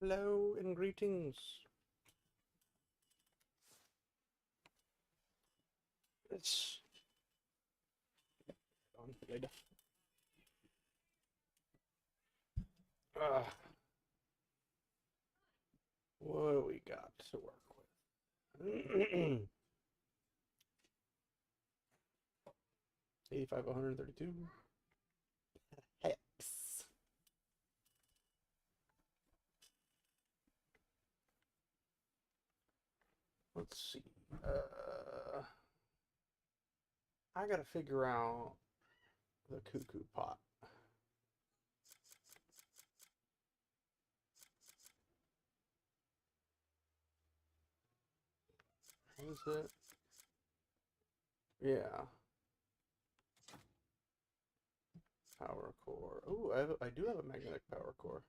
Hello and greetings. It's on later. What do we got to work with? 85, 132. Hex. Let's see. I gotta figure out the cuckoo pot. What is it? Yeah. Power core. Oh, I do have a magnetic power core.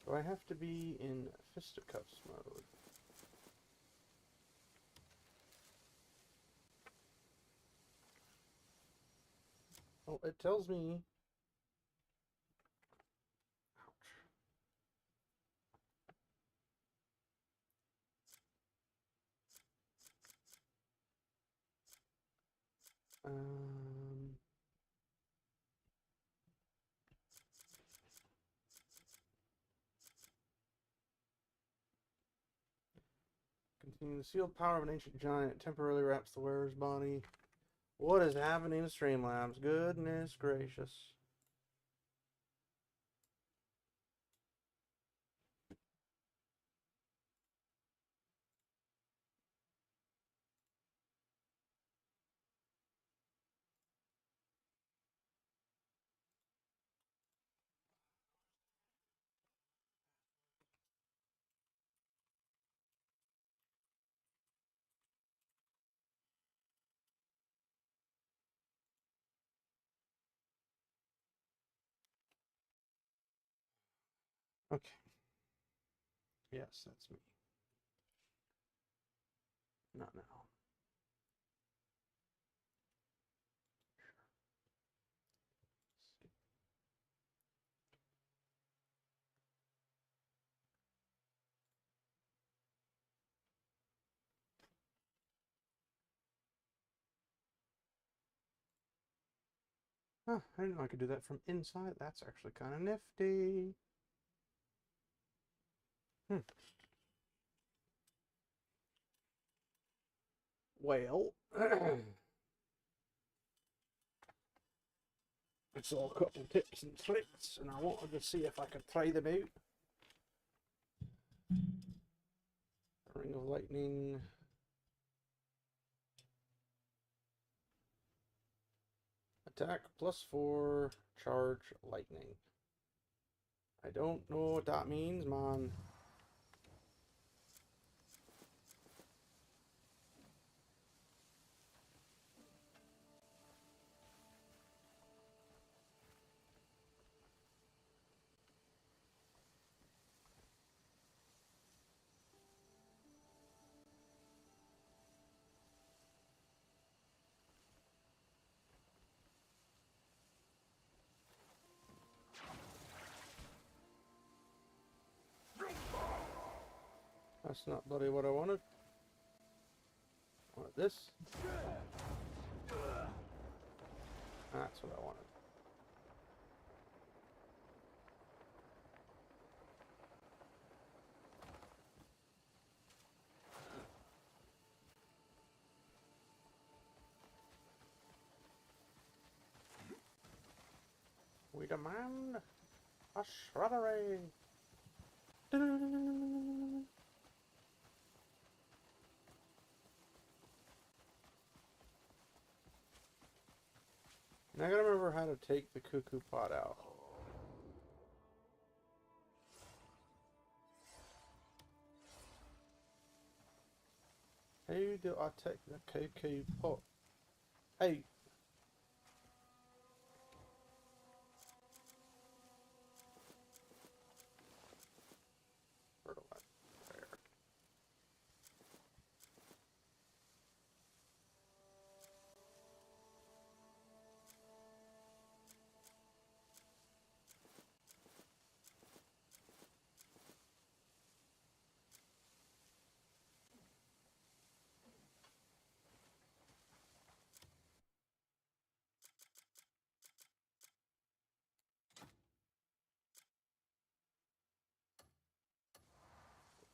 Do I have to be in fisticuffs mode? Oh, it tells me. Ouch. Continue. The sealed power of an ancient giant temporarily wraps the wearer's body. What is happening to Streamlabs? Goodness gracious. Okay. Yes, that's me. Not now. Huh, I didn't know I could do that from inside. That's actually kind of nifty. Well, it's all a couple tips and tricks, and I wanted to see if I could try them out. Ring of Lightning. Attack +4, charge lightning. I don't know what that means, man. That's not bloody what I wanted. I wanted this. That's what I wanted. We demand a shrubbery. Now I gotta remember how to take the cuckoo pot out. How do I take the cuckoo pot? Hey! Fertilizer. There.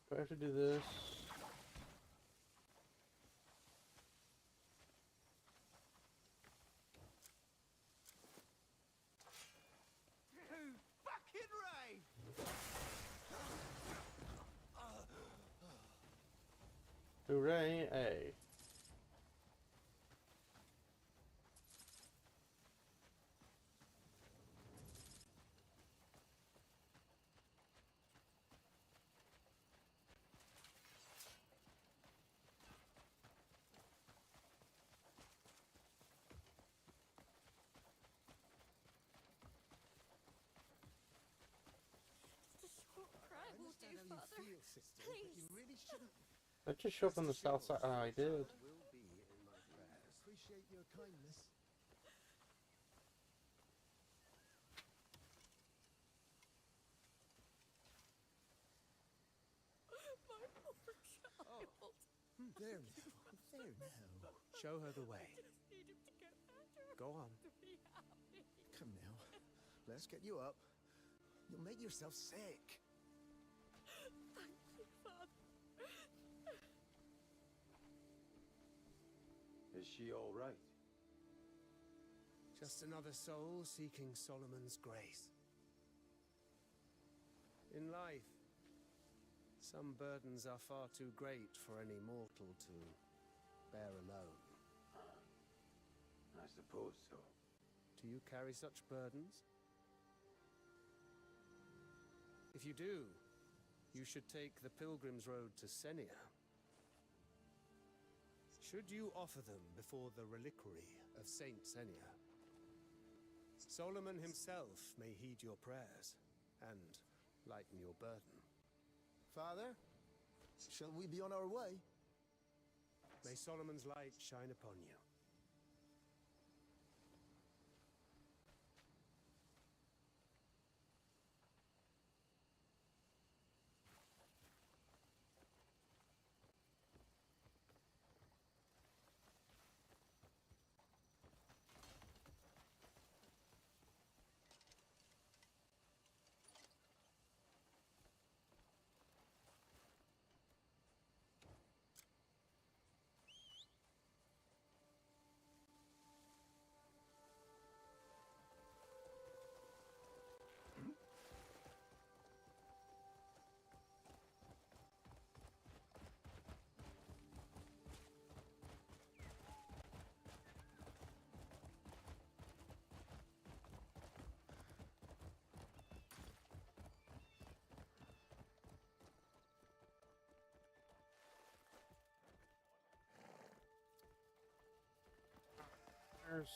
Do I have to do this? Fucking Ray! Hooray, A. I understand how you feel, sister, but you really shouldn't. That just show up on the south side. Oh, I did. Will be in my prayers. Appreciate your kindness. My poor child. There now. There now. Show her the way. I just need him to get better. Go on. To be happy. Come now. Let's get you up. You'll make yourself sick. Thank you, Father. Is she all right? Just another soul seeking Solomon's grace. In life, some burdens are far too great for any mortal to bear alone. I suppose so. Do you carry such burdens? If you do, you should take the Pilgrim's Road to Senia. Should you offer them before the reliquary of Saint Senia, Solomon himself may heed your prayers and lighten your burden. Father, shall we be on our way? May Solomon's light shine upon you. There's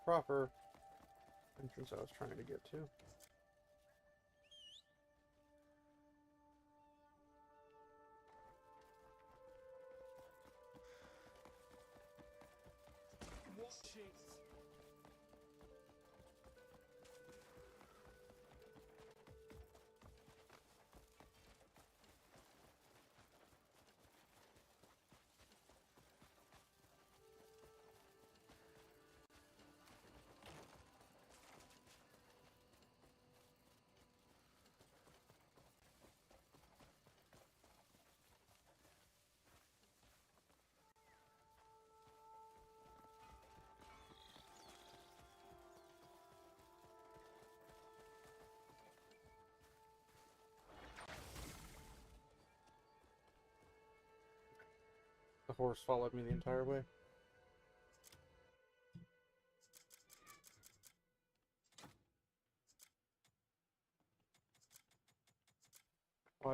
proper entrance I was trying to get to. Watch it! The horse followed me the entire way.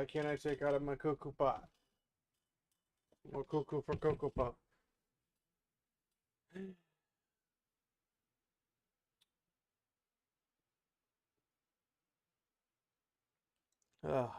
Why can't I take out of my cuckoo pot? More cuckoo for Cocoa Puff. Ugh.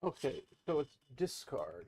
Okay, so it's discard.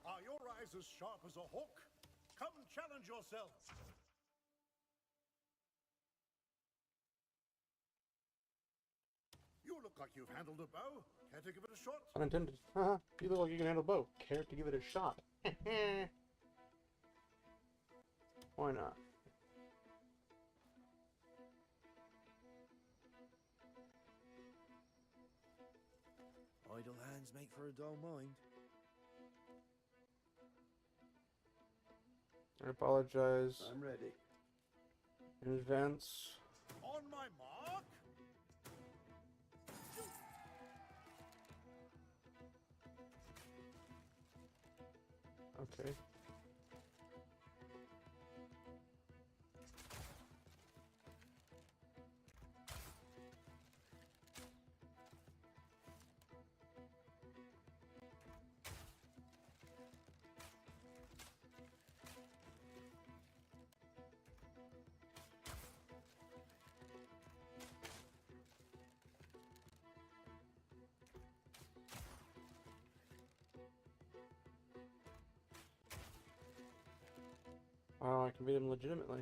Are your eyes as sharp as a hawk? Come challenge yourself. You look like you've handled a bow. Care to give it a shot? Unintended. Haha. You look like you can handle bow. Care to give it a shot? Why not? Idle hands make for a dull mind. I apologize I'm ready. in advance. On my mark. Okay. Oh, I can beat him legitimately.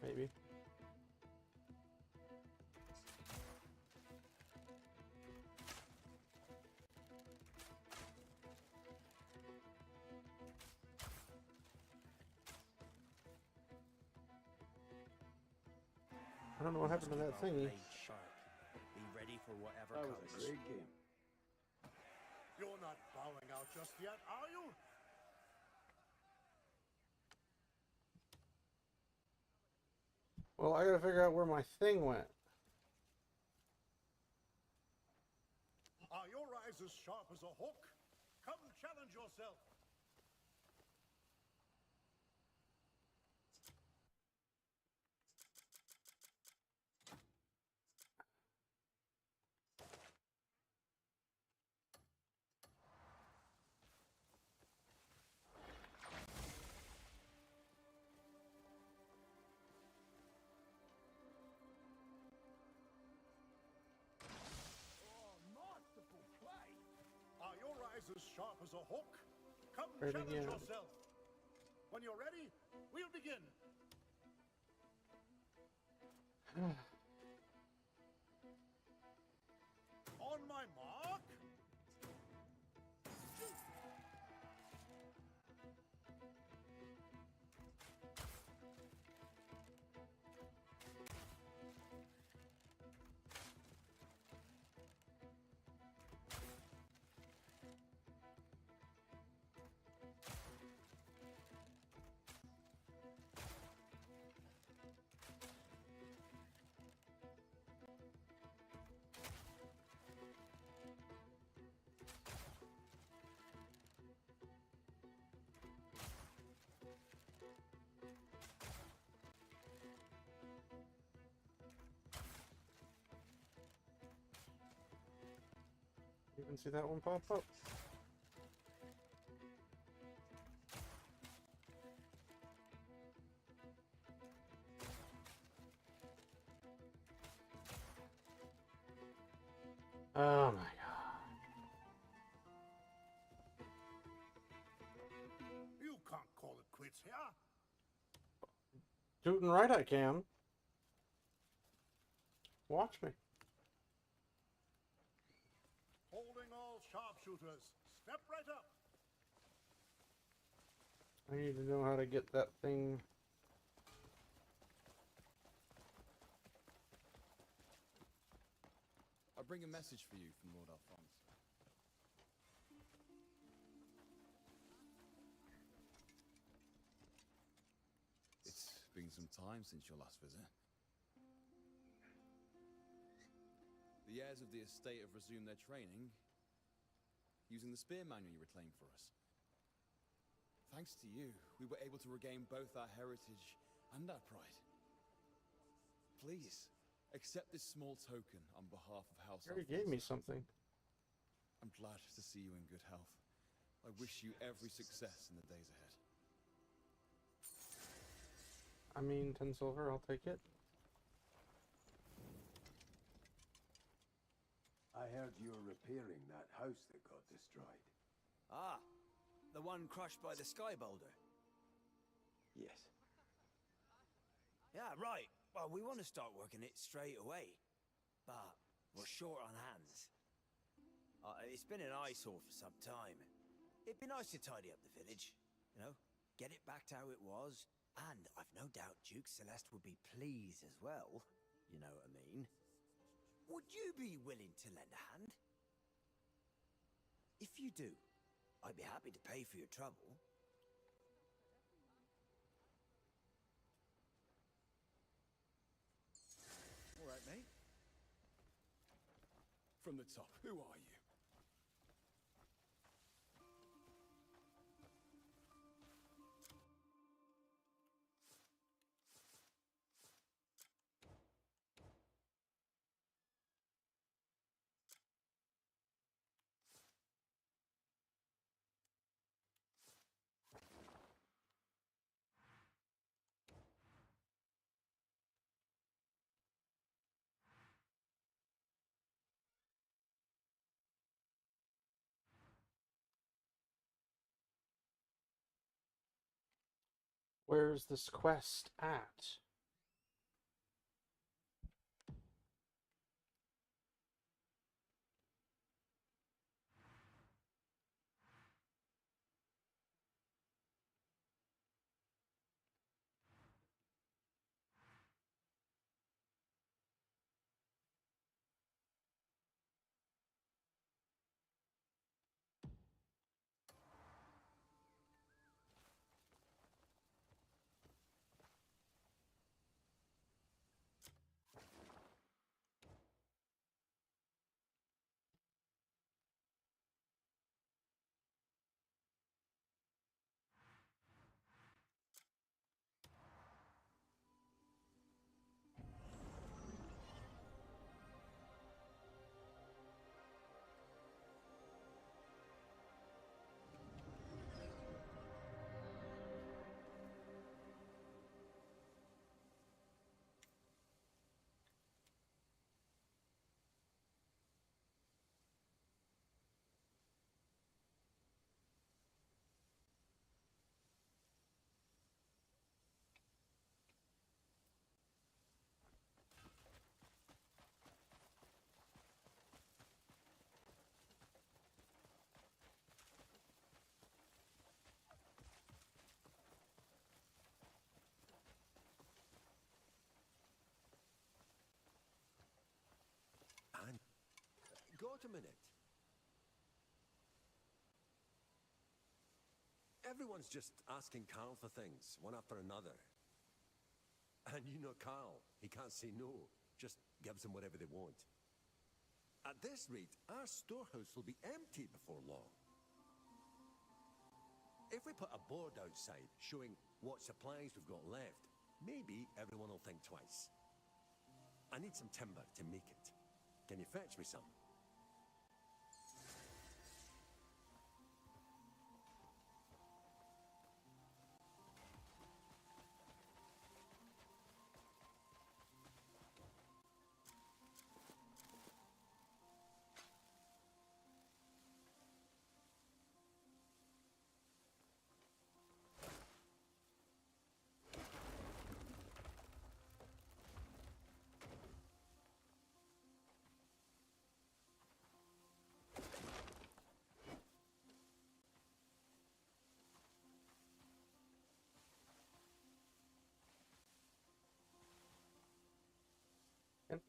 Maybe. I don't know what happened to that thingy. Be ready for whatever That comes. was a great game. You're not bowing out just yet, are you? Well, I gotta figure out where my thing went. Are your eyes as sharp as a hawk? Come challenge yourself. Are your eyes as sharp as a hawk? Come Ready challenge again. yourself. When you're ready, we'll begin. On my mark. Didn't see that one pop up. Oh my god. You can't call it quits here. Shooting right I can. Watch me. Holding all sharpshooters. Step right up. I need to know how to get that thing. I bring a message for you from Lord Alphonse. It's been some time since your last visit. The heirs of the estate have resumed their training, using the spear manual you reclaimed for us. Thanks to you, we were able to regain both our heritage and our pride. Please, accept this small token on behalf of House You already gave me Alphonse. something. I'm glad to see you in good health. I wish you every success in the days ahead. I mean, 10 silver, I'll take it. I heard you were repairing that house that got destroyed. Ah, the one crushed by the sky boulder. Yes. Yeah, right. Well, we want to start working it straight away. But we're short on hands. It's been an eyesore for some time. It'd be nice to tidy up the village, you know, get it back to how it was. And I've no doubt Duke Celeste would be pleased as well. You know what I mean? Would you be willing to lend a hand? If you do, I'd be happy to pay for your trouble. All right, mate. From the top, who are you? Where's this quest at? And got a minute. Everyone's just asking Carl for things, one after another. And you know Carl, he can't say no, just gives them whatever they want. At this rate, our storehouse will be empty before long. If we put a board outside showing what supplies we've got left, maybe everyone will think twice. I need some timber to make it. Can you fetch me some?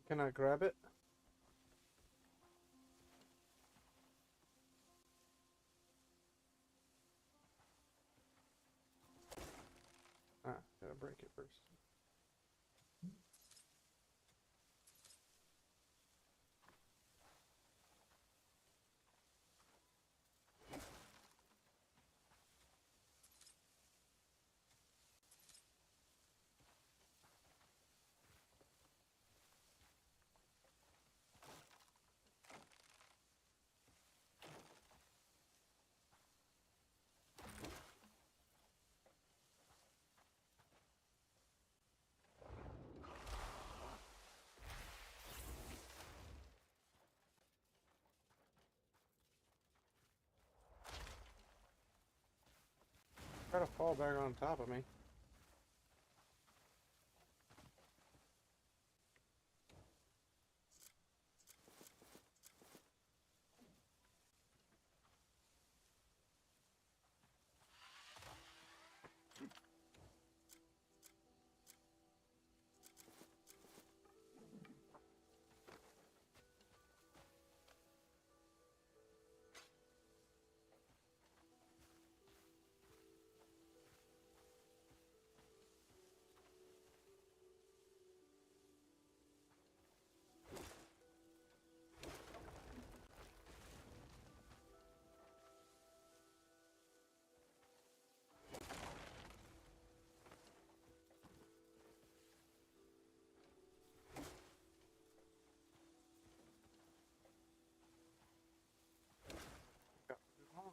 Can I grab it? Ah, gotta break it first. Try to fall back on top of me. Got too long.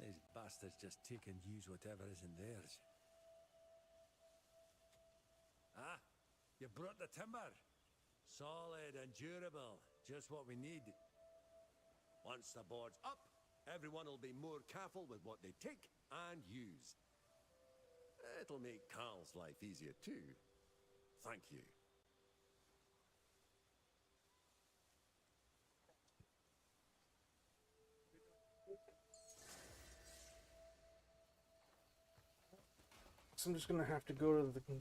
These bastards just take and use whatever isn't theirs. Ah, you brought the timber. Solid and durable, just what we need. Once the board's up, everyone will be more careful with what they take and use. It'll make Carl's life easier too. Thank you. So I'm just gonna have to go to the place.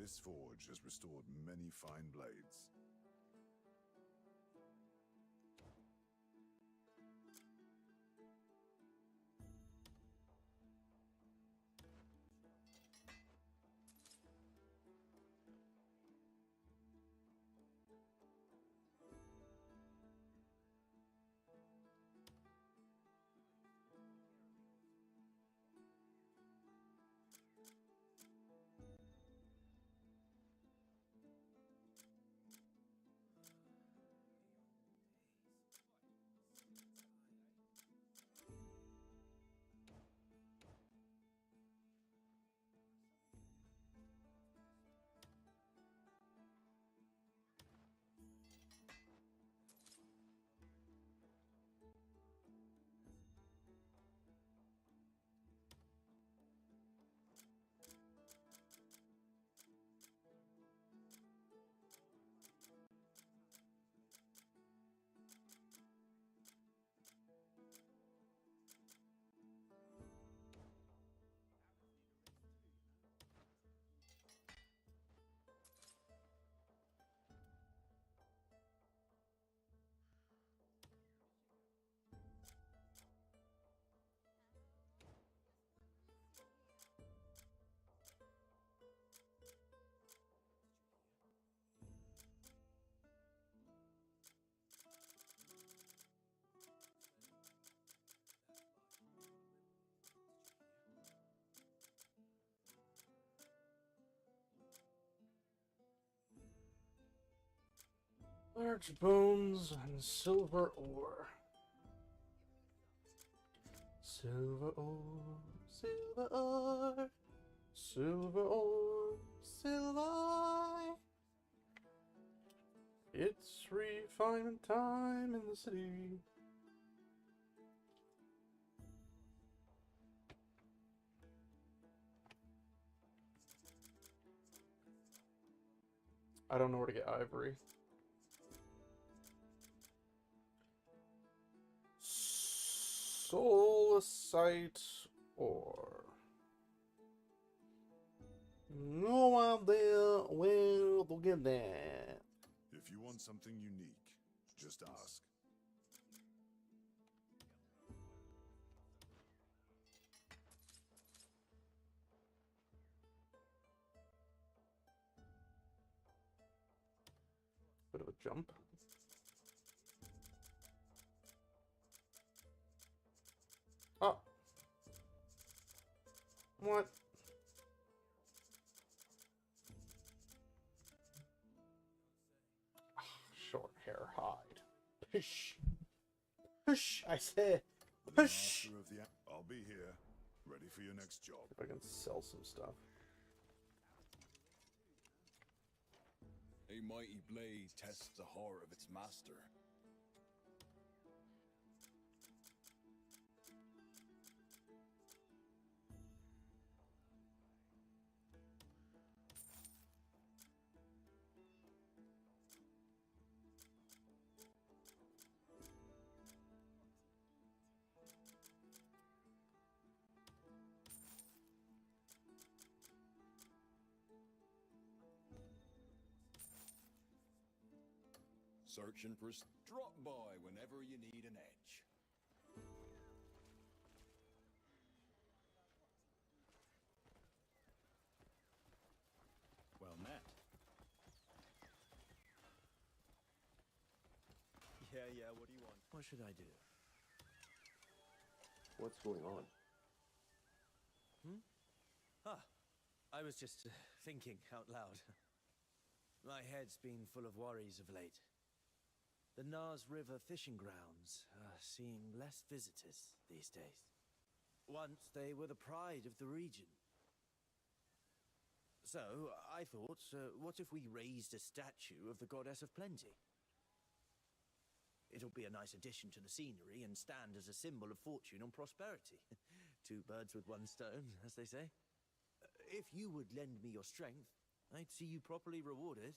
This forge has restored many fine blades. Large bones and silver ore. Silver ore, silver ore, silver ore, silver. It's refinement time in the city. I don't know where to get ivory. Solicite ore. No idea where to get that. If you want something unique, just ask. Bit of a jump. Oh. What? Short hair hide. Push. Push, I said. Push. Master of the I'll be here, ready for your next job. If I can sell some stuff. A mighty blade tests the horror of its master. Searching for drop by whenever you need an edge. Well met. Yeah, what do you want? What should I do? What's going on? I was just thinking out loud. My head's been full of worries of late. The Nars River fishing grounds are seeing less visitors these days. Once they were the pride of the region. So, I thought, what if we raised a statue of the Goddess of Plenty? It'll be a nice addition to the scenery and stand as a symbol of fortune and prosperity. Two birds with one stone, as they say. If you would lend me your strength, I'd see you properly rewarded.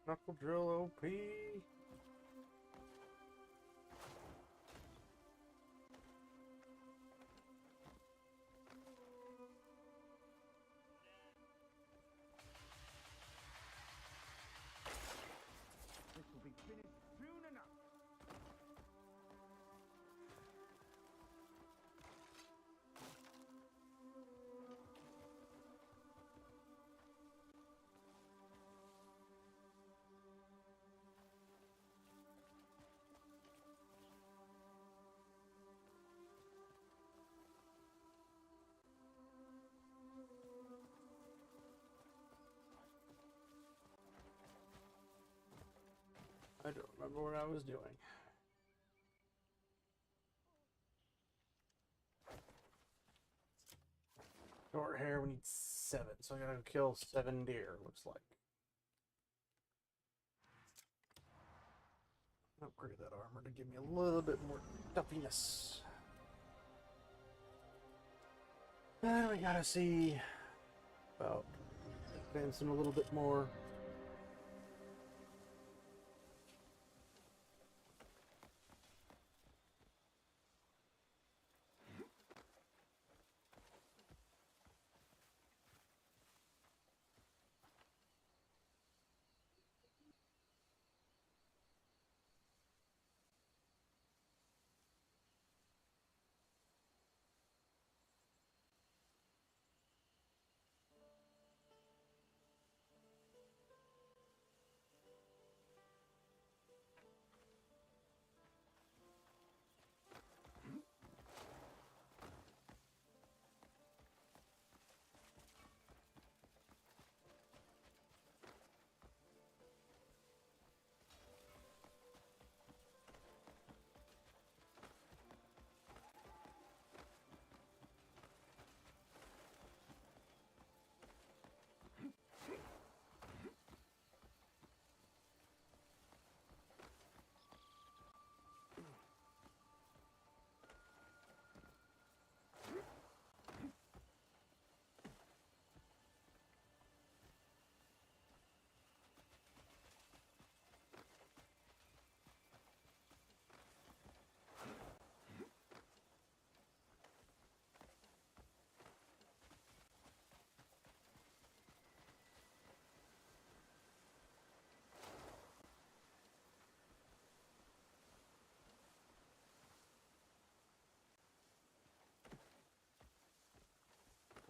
Knuckle drill OP. This will be finished soon enough. I don't remember what I was doing. Short hair, we need 7, so I gotta kill 7 deer, looks like. Upgrade that armor to give me a little bit more stuffiness. And we gotta see about advancing a little bit more.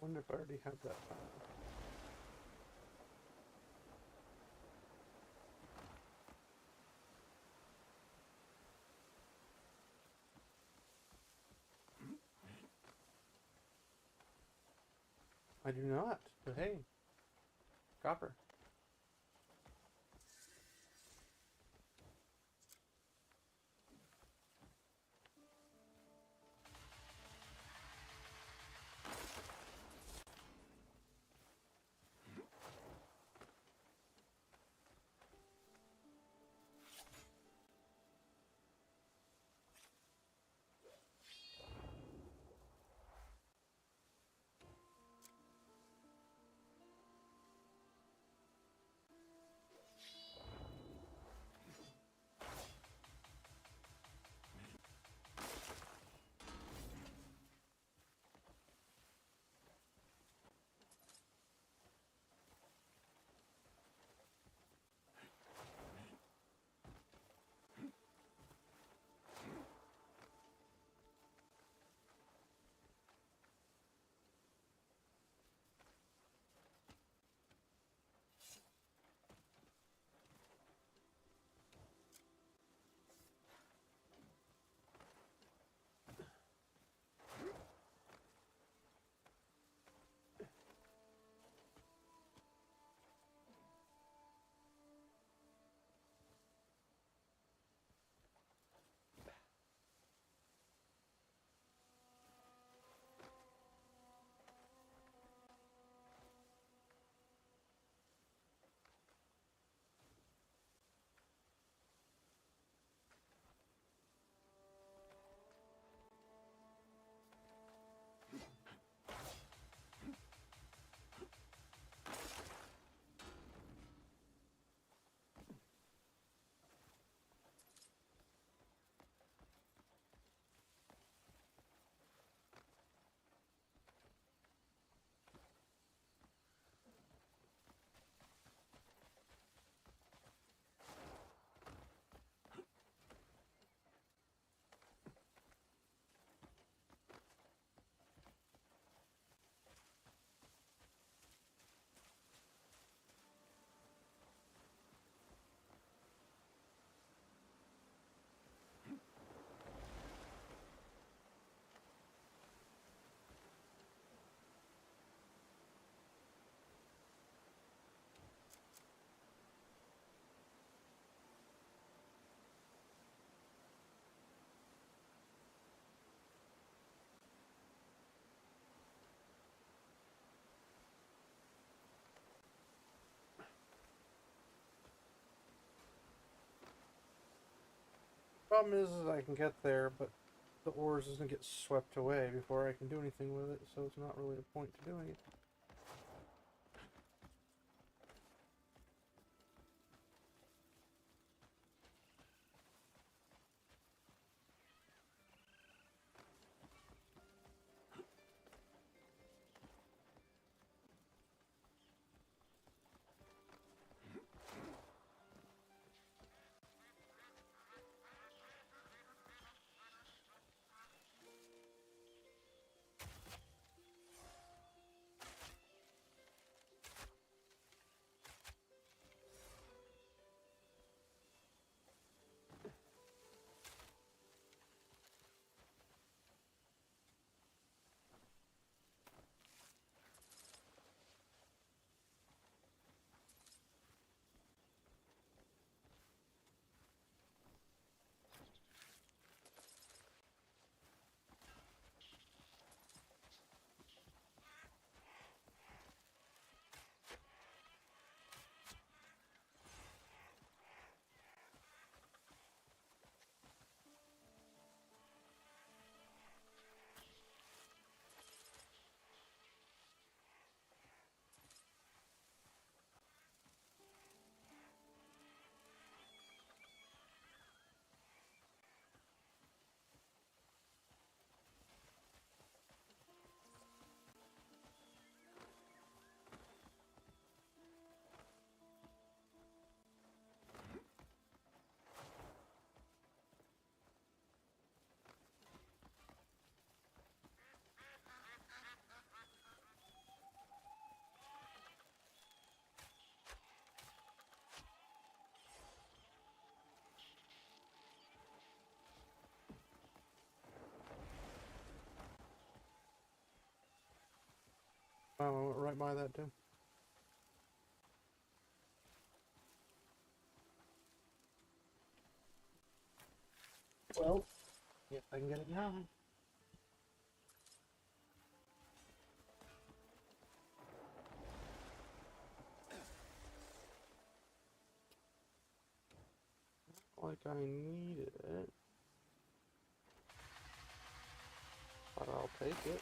wonder if I already have that file. I do not, but hey, copper. Problem is I can get there, but the ores doesn't get swept away before I can do anything with it, so it's not really a point to doing it. I went right by that too. Well, yep, I can get it now. Like I needed it, but I'll take it.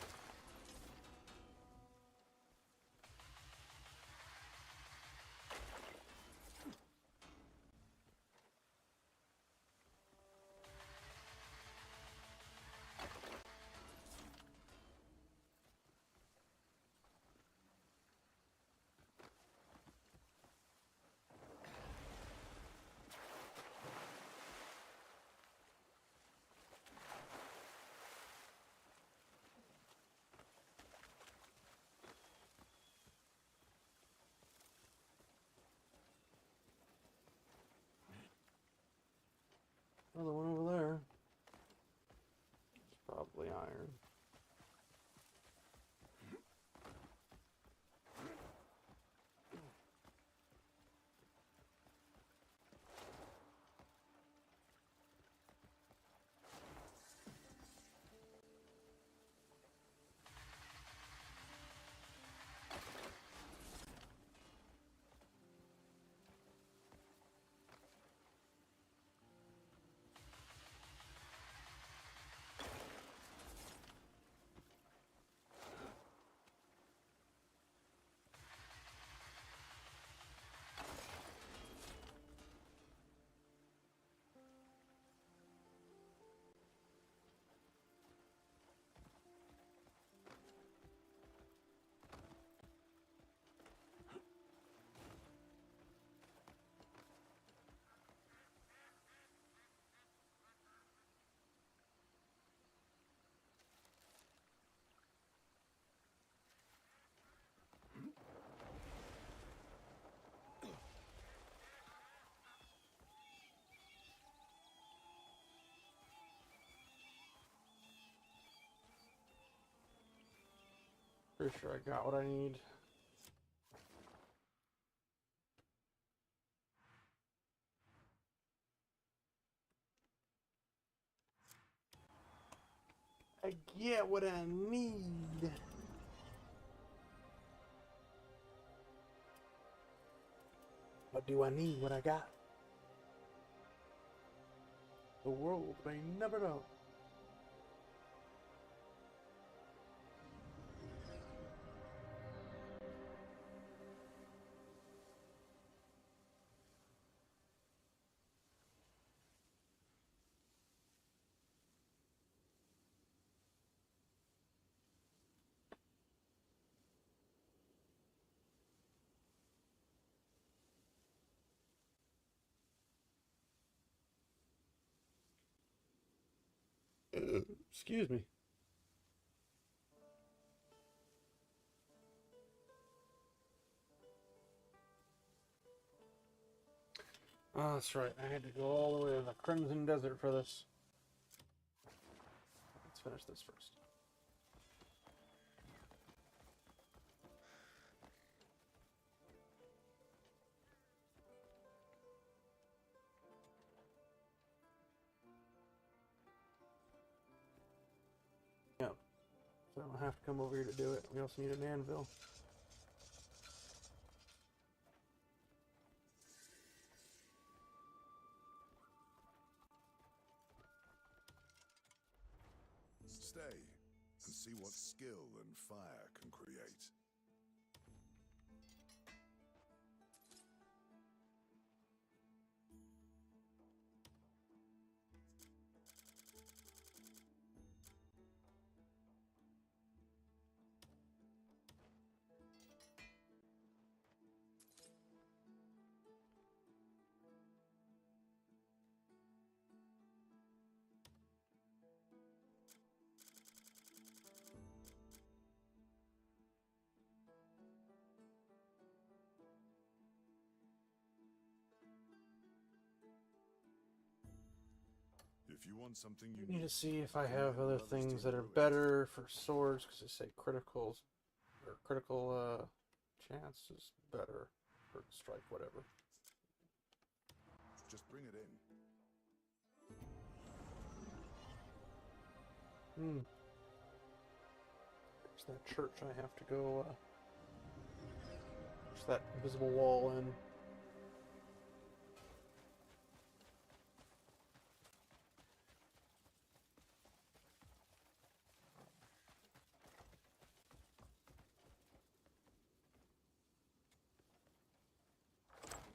Another one over there. It's probably iron. Pretty sure I got what I need. I get what I need. But do I need what I got? The world may never know. Excuse me. Oh, that's right. I had to go all the way to the Crimson Desert for this. Let's finish this first. Yep. So I don't have to come over here to do it. We also need an anvil. Stay and see what skill and fire can create. If you want something I unique, need to see if I you have and other others things to that are do it. better for swords, because they say criticals Or critical chance is better. Or strike, whatever. Just bring it in. There's that church I have to go, there's that invisible wall in.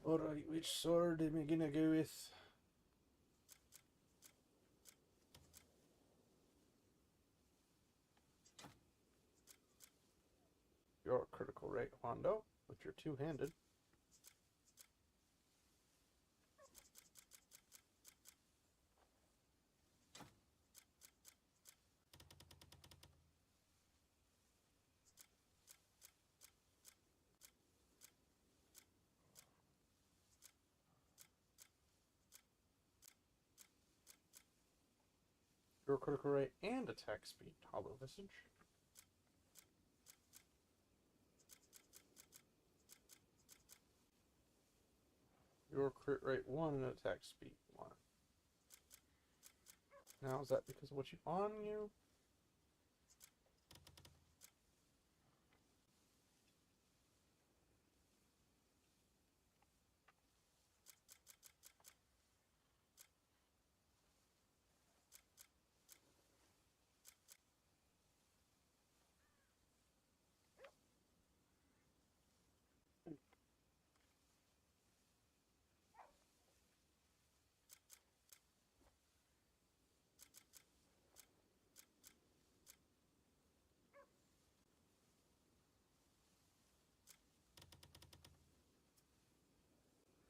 Alright, which sword am I gonna go with? Your critical rate, Hondo, with your two-handed. Your critical rate and attack speed, Hollow Visage. Your crit rate 1 and attack speed 1. Now, is that because of what you on you?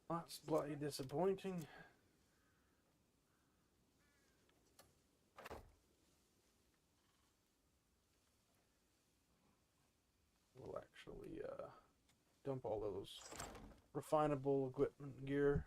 That's bloody disappointing. We'll actually dump all those refinable equipment gear.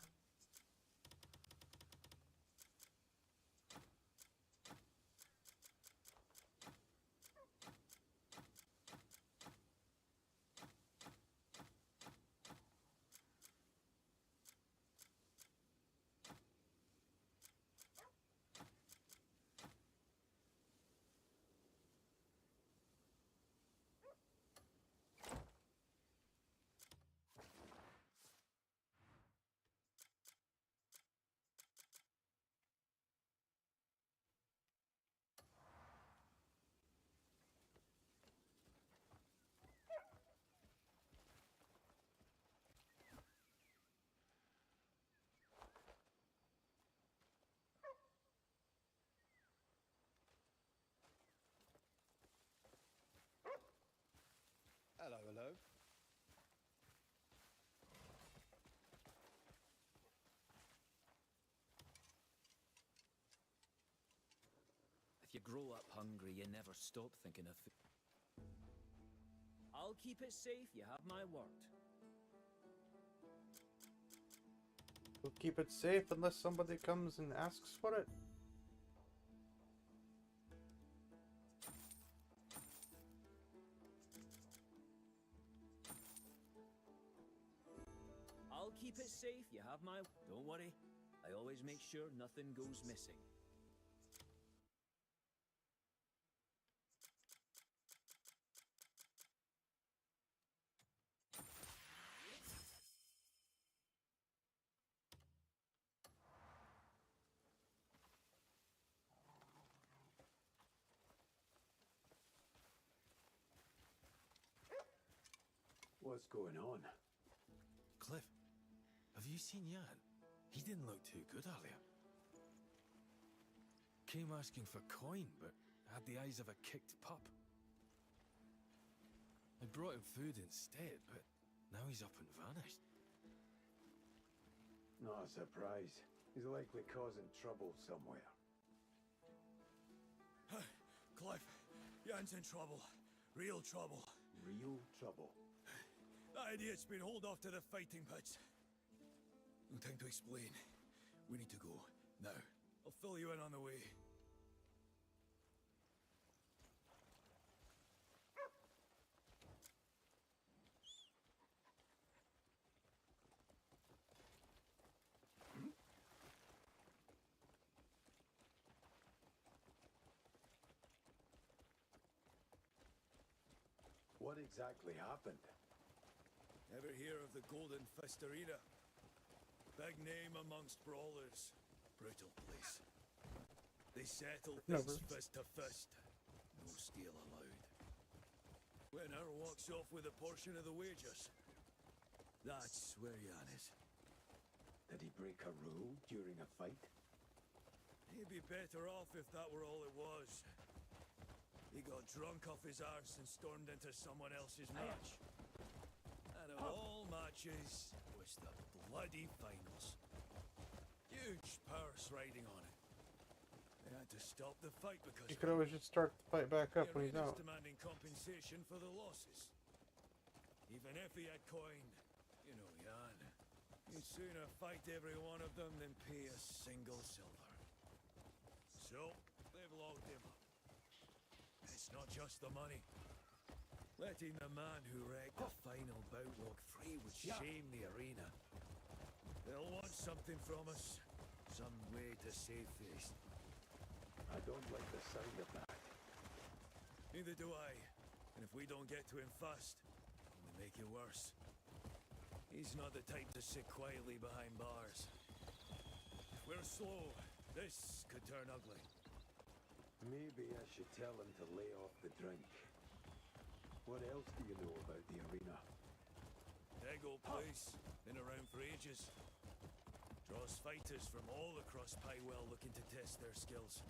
Hello, hello. If you grow up hungry, you never stop thinking of food. I'll keep it safe, you have my word. We'll keep it safe unless somebody comes and asks for it. I'll keep it safe, you have my... Don't worry, I always make sure nothing goes missing. What's going on? Cliff, have you seen Jan? He didn't look too good earlier. Came asking for coin, but had the eyes of a kicked pup. I brought him food instead, but now he's up and vanished. Not a surprise. He's likely causing trouble somewhere. Cliff, Jan's in trouble. Real trouble. Real trouble? That idiot's been hauled off to the fighting pits. No time to explain. We need to go. Now. I'll fill you in on the way. What exactly happened? Ever hear of the Golden Fist Arena? Big name amongst brawlers. Brutal place. They settle things fist to fist. No steal allowed. Winner walks off with a portion of the wages. That's where Jan is. Did he break a rule during a fight? He'd be better off if that were all it was. He got drunk off his arse and stormed into someone else's match. And of all matches, was the bloody finals. Huge purse riding on it. They had to stop the fight because You could always just start the fight back up when he's arena's out. demanding compensation for the losses. Even if he had coin, you know, Jan, he'd sooner fight every one of them than pay a single silver. So, they've locked him up. And it's not just the money. Letting the man who wrecked the final bout walk free would shame the arena. They'll want something from us. Some way to save face. I don't like the sound of that. Neither do I. And if we don't get to him fast, it'll make it worse. He's not the type to sit quietly behind bars. If we're slow, this could turn ugly. Maybe I should tell him to lay off the drink. What else do you know about the arena? Big old place. Been around for ages. Draws fighters from all across Pywell looking to test their skills.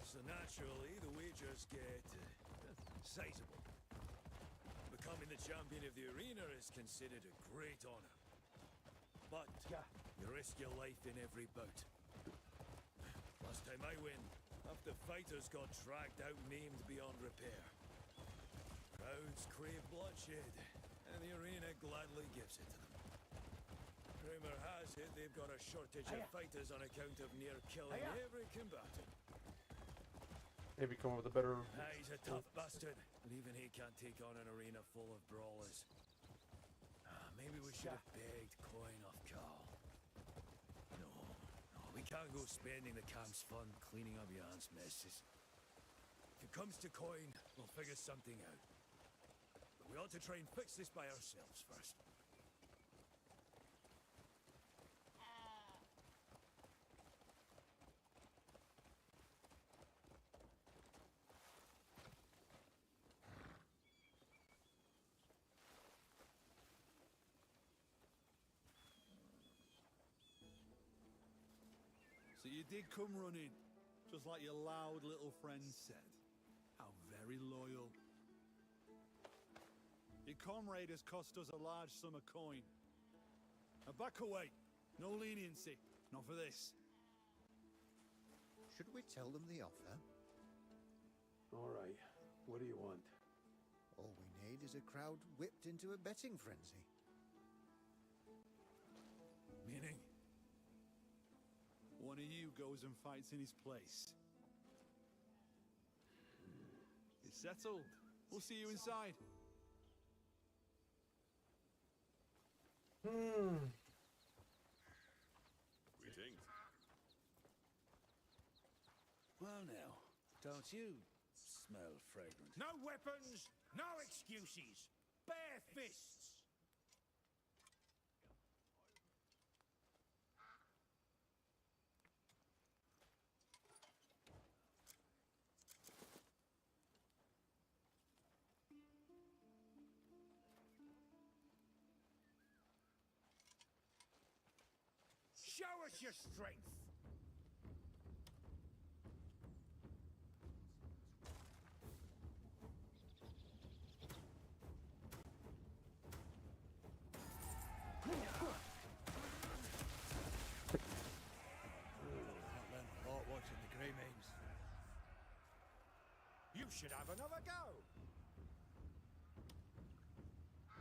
So naturally, the wagers get sizable. Becoming the champion of the arena is considered a great honor. But you risk your life in every bout. Last time I win, half the fighters got dragged out maimed beyond repair. Crowds crave bloodshed, and the arena gladly gives it to them. Rumor has it they've got a shortage of fighters on account of near killing every combatant. Maybe come up with a better. He's a tough bastard, but even he can't take on an arena full of brawlers. Maybe we should have begged coin off Carl. No, we can't go spending the camp's fund cleaning up Jan's messes. If it comes to coin, we'll figure something out. But we ought to try and fix this by ourselves first. So you did come running, just like your loud little friend said. How very loyal. Your comrade has cost us a large sum of coin. Now back away. No leniency. Not for this. Should we tell them the offer? All right. What do you want? All we need is a crowd whipped into a betting frenzy. Meaning? One of you goes and fights in his place. It's settled. We'll see you inside. Greetings. Well now, don't you smell fragrant? No weapons, no excuses. Bare fists. Show us your strength. Watching the grey mains. You should have another go.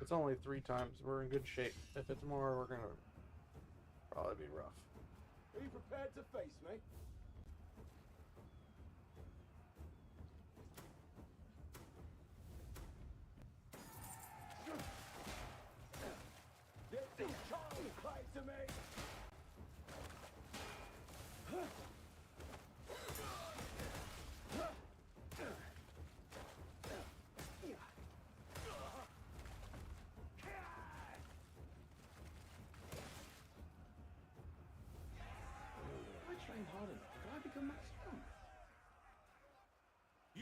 It's only 3 times. We're in good shape. If it's more, we're gonna probably be rough. Are you prepared to face me? Get this child close to me!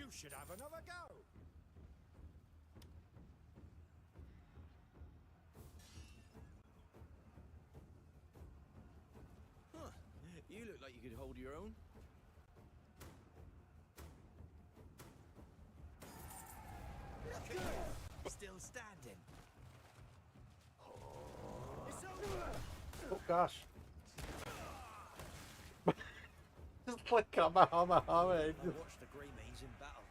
You should have another go. Huh. You look like you could hold your own. Still standing. It's over. Oh gosh. Just like Kamehameha. I watched the Grey Maze in battle.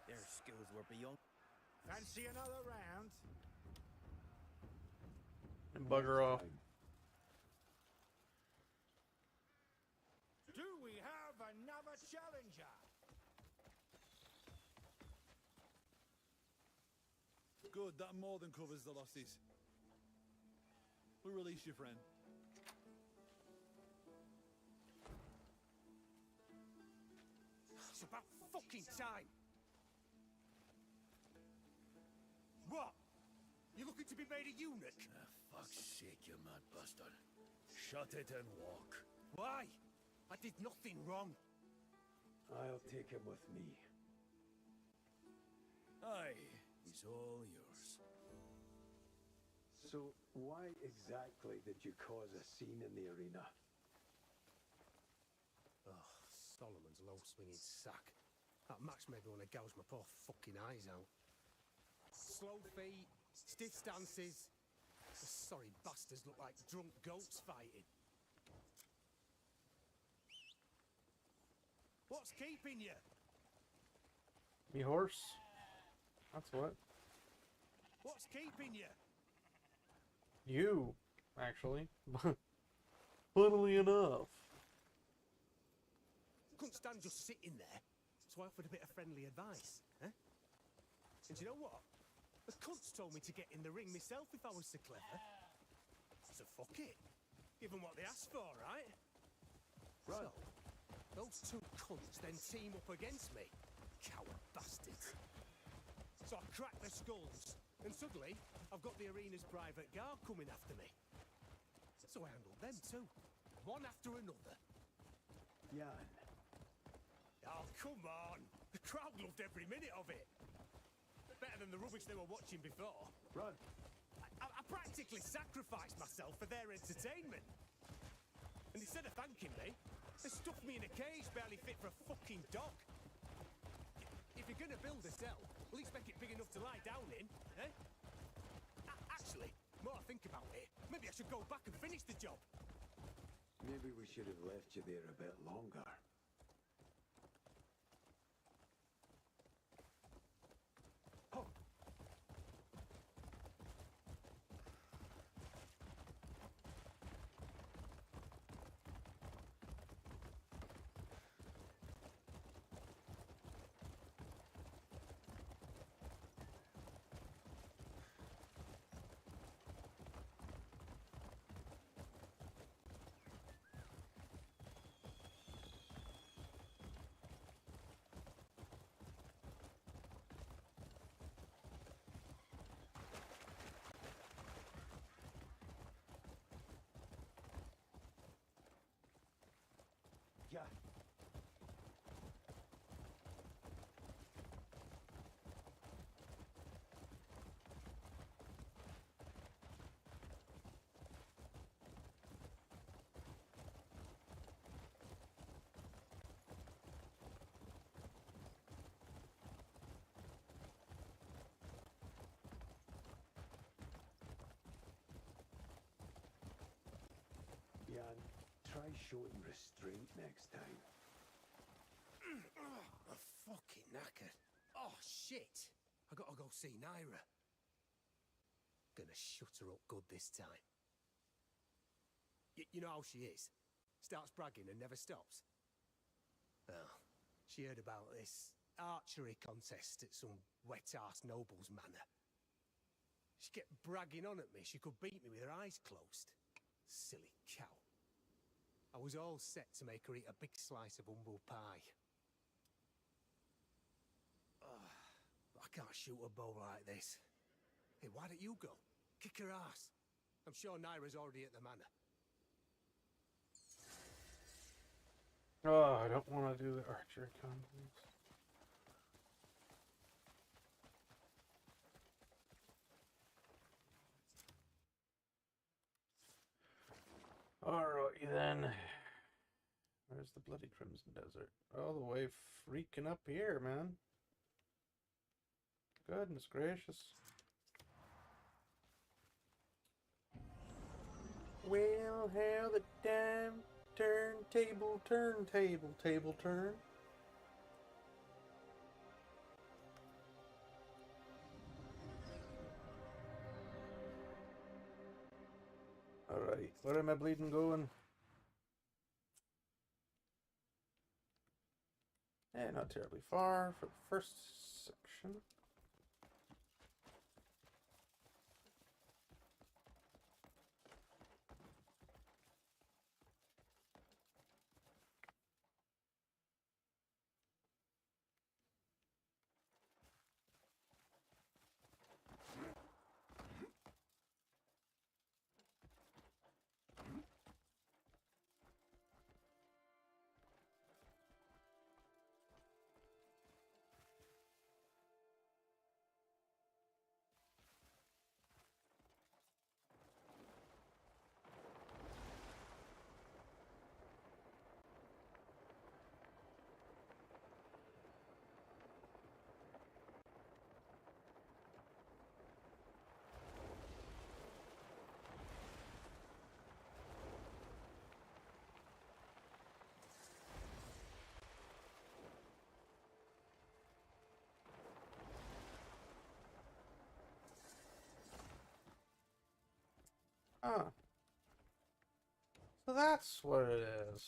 Their skills were beyond. Fancy another round? And bugger off. Do we have another challenger? Good, that more than covers the losses. We'll release your friend. It's about fucking time. What? You looking to be made a eunuch? Fuck's sake, you mad bastard. Shut it and walk. Why? I did nothing wrong. I'll take him with me. Aye, he's all yours. So, why exactly did you cause a scene in the arena? Oh, Solomon's low-swinging sack. That match made me want to gouge my poor fucking eyes out. Slow feet, stiff stances. The sorry bastards look like drunk goats fighting. What's keeping you? Me horse. That's what. What's keeping you? You, actually. Funnily enough. Couldn't stand just sitting there, so I offered a bit of friendly advice, eh? And you know what? The cunts told me to get in the ring myself if I was so clever. So fuck it. Give them what they asked for, right? Right. So, those two cunts then team up against me. Coward bastards. So I cracked their skulls, and suddenly, I've got the arena's private guard coming after me. So I handled them too, one after another. Jan. Oh, come on! The crowd loved every minute of it. Better than the rubbish they were watching before. Run. I practically sacrificed myself for their entertainment. And instead of thanking me, they stuffed me in a cage barely fit for a fucking dog. If you're gonna build a cell, at least make it big enough to lie down in, eh? Actually, the more I think about it, maybe I should go back and finish the job. Maybe we should have left you there a bit longer. Yeah. Jan, try showing restraint next time. I'm fucking knackered. Oh, shit. I gotta go see Naira. Gonna shut her up good this time. You know how she is? Starts bragging and never stops. Well, she heard about this archery contest at some wet-ass noble's manor. She kept bragging on at me she could beat me with her eyes closed. Silly cow. I was all set to make her eat a big slice of humble pie. I can't shoot a bow like this. Hey, why don't you go? Kick her ass. I'm sure Naira's already at the manor. Oh, I don't want to do the archery contest. Alrighty then. Where's the bloody Crimson Desert? All the way freaking up here, man. Goodness gracious. Well, how the damn turntable turn. Alright, where am I bleeding going? Not terribly far for the first section. Ah. So that's what it is.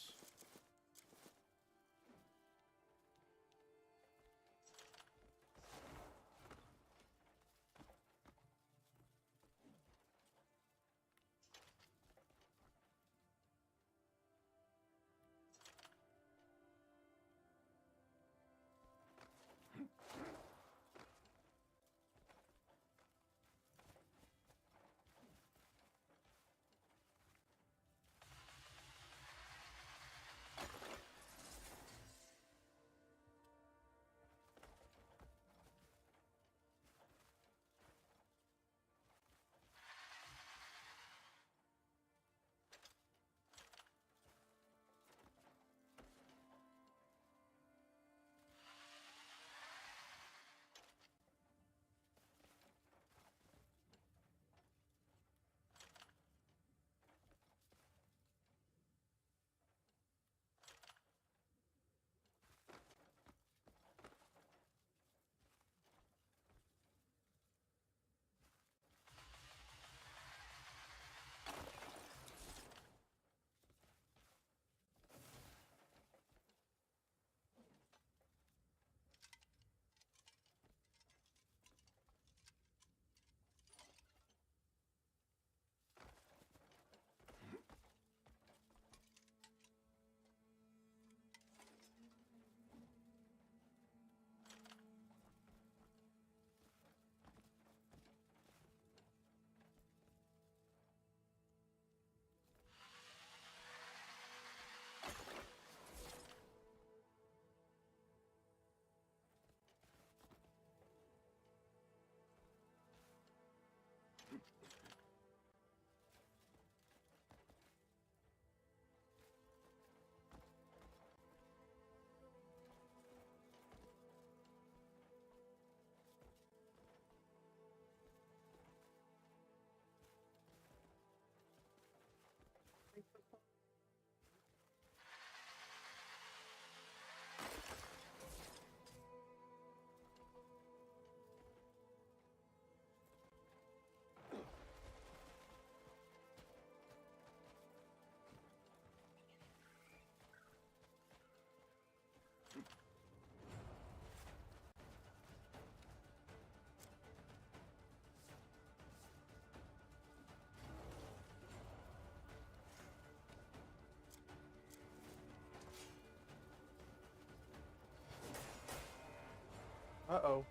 Uh-oh.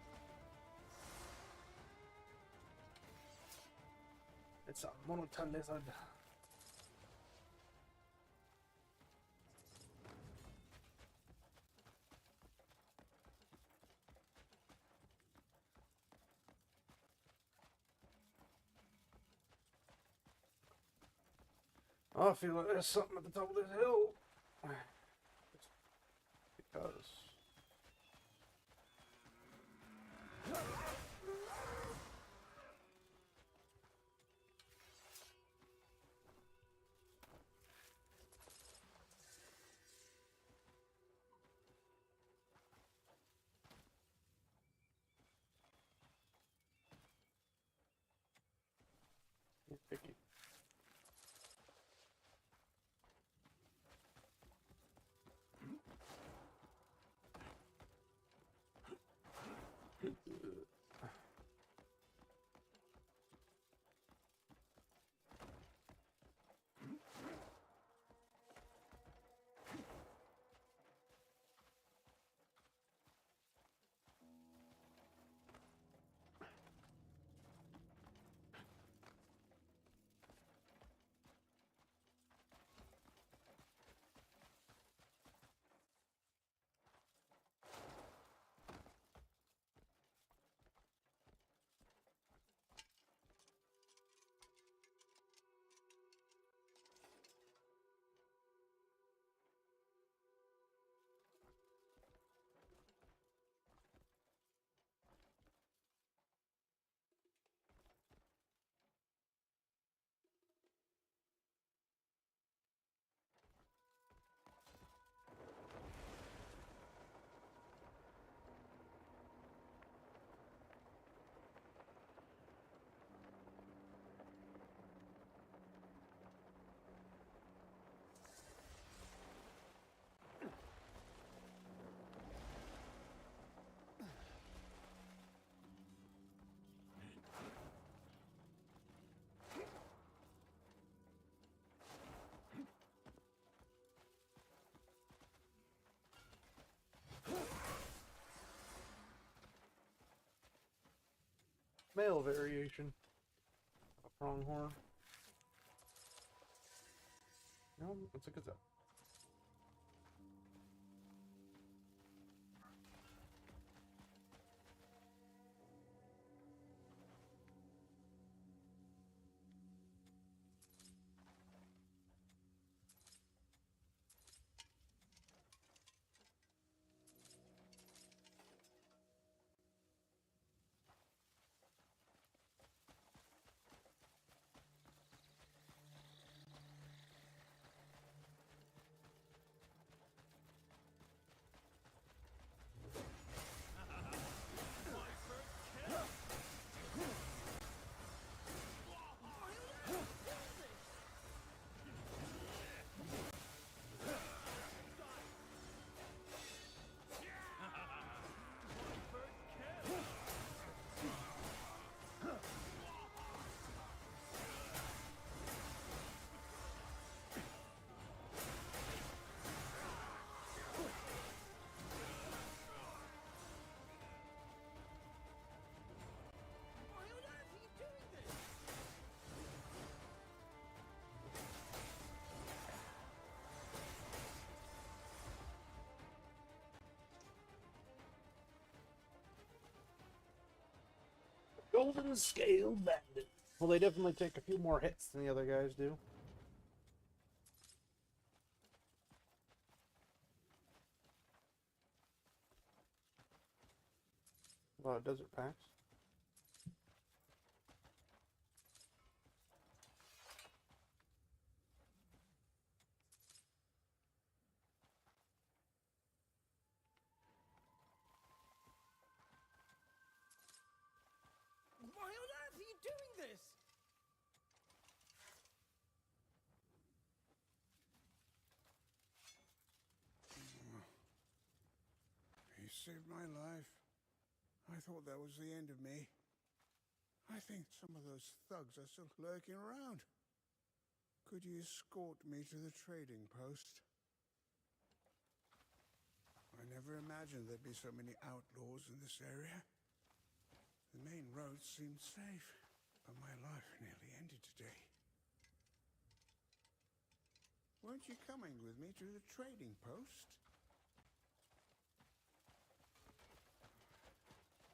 It's a monotone lizard. Oh, I feel like there's something at the top of this hill. Because. Picky. Male variation of pronghorn. No, it's a gazelle. Golden Scale Bandit. Well, they definitely take a few more hits than the other guys do. A lot of desert packs. Why on earth are you doing this? He saved my life. I thought that was the end of me. I think some of those thugs are still lurking around. Could you escort me to the trading post? I never imagined there'd be so many outlaws in this area. The main roads seemed safe, but my life nearly ended today. Weren't you coming with me to the trading post?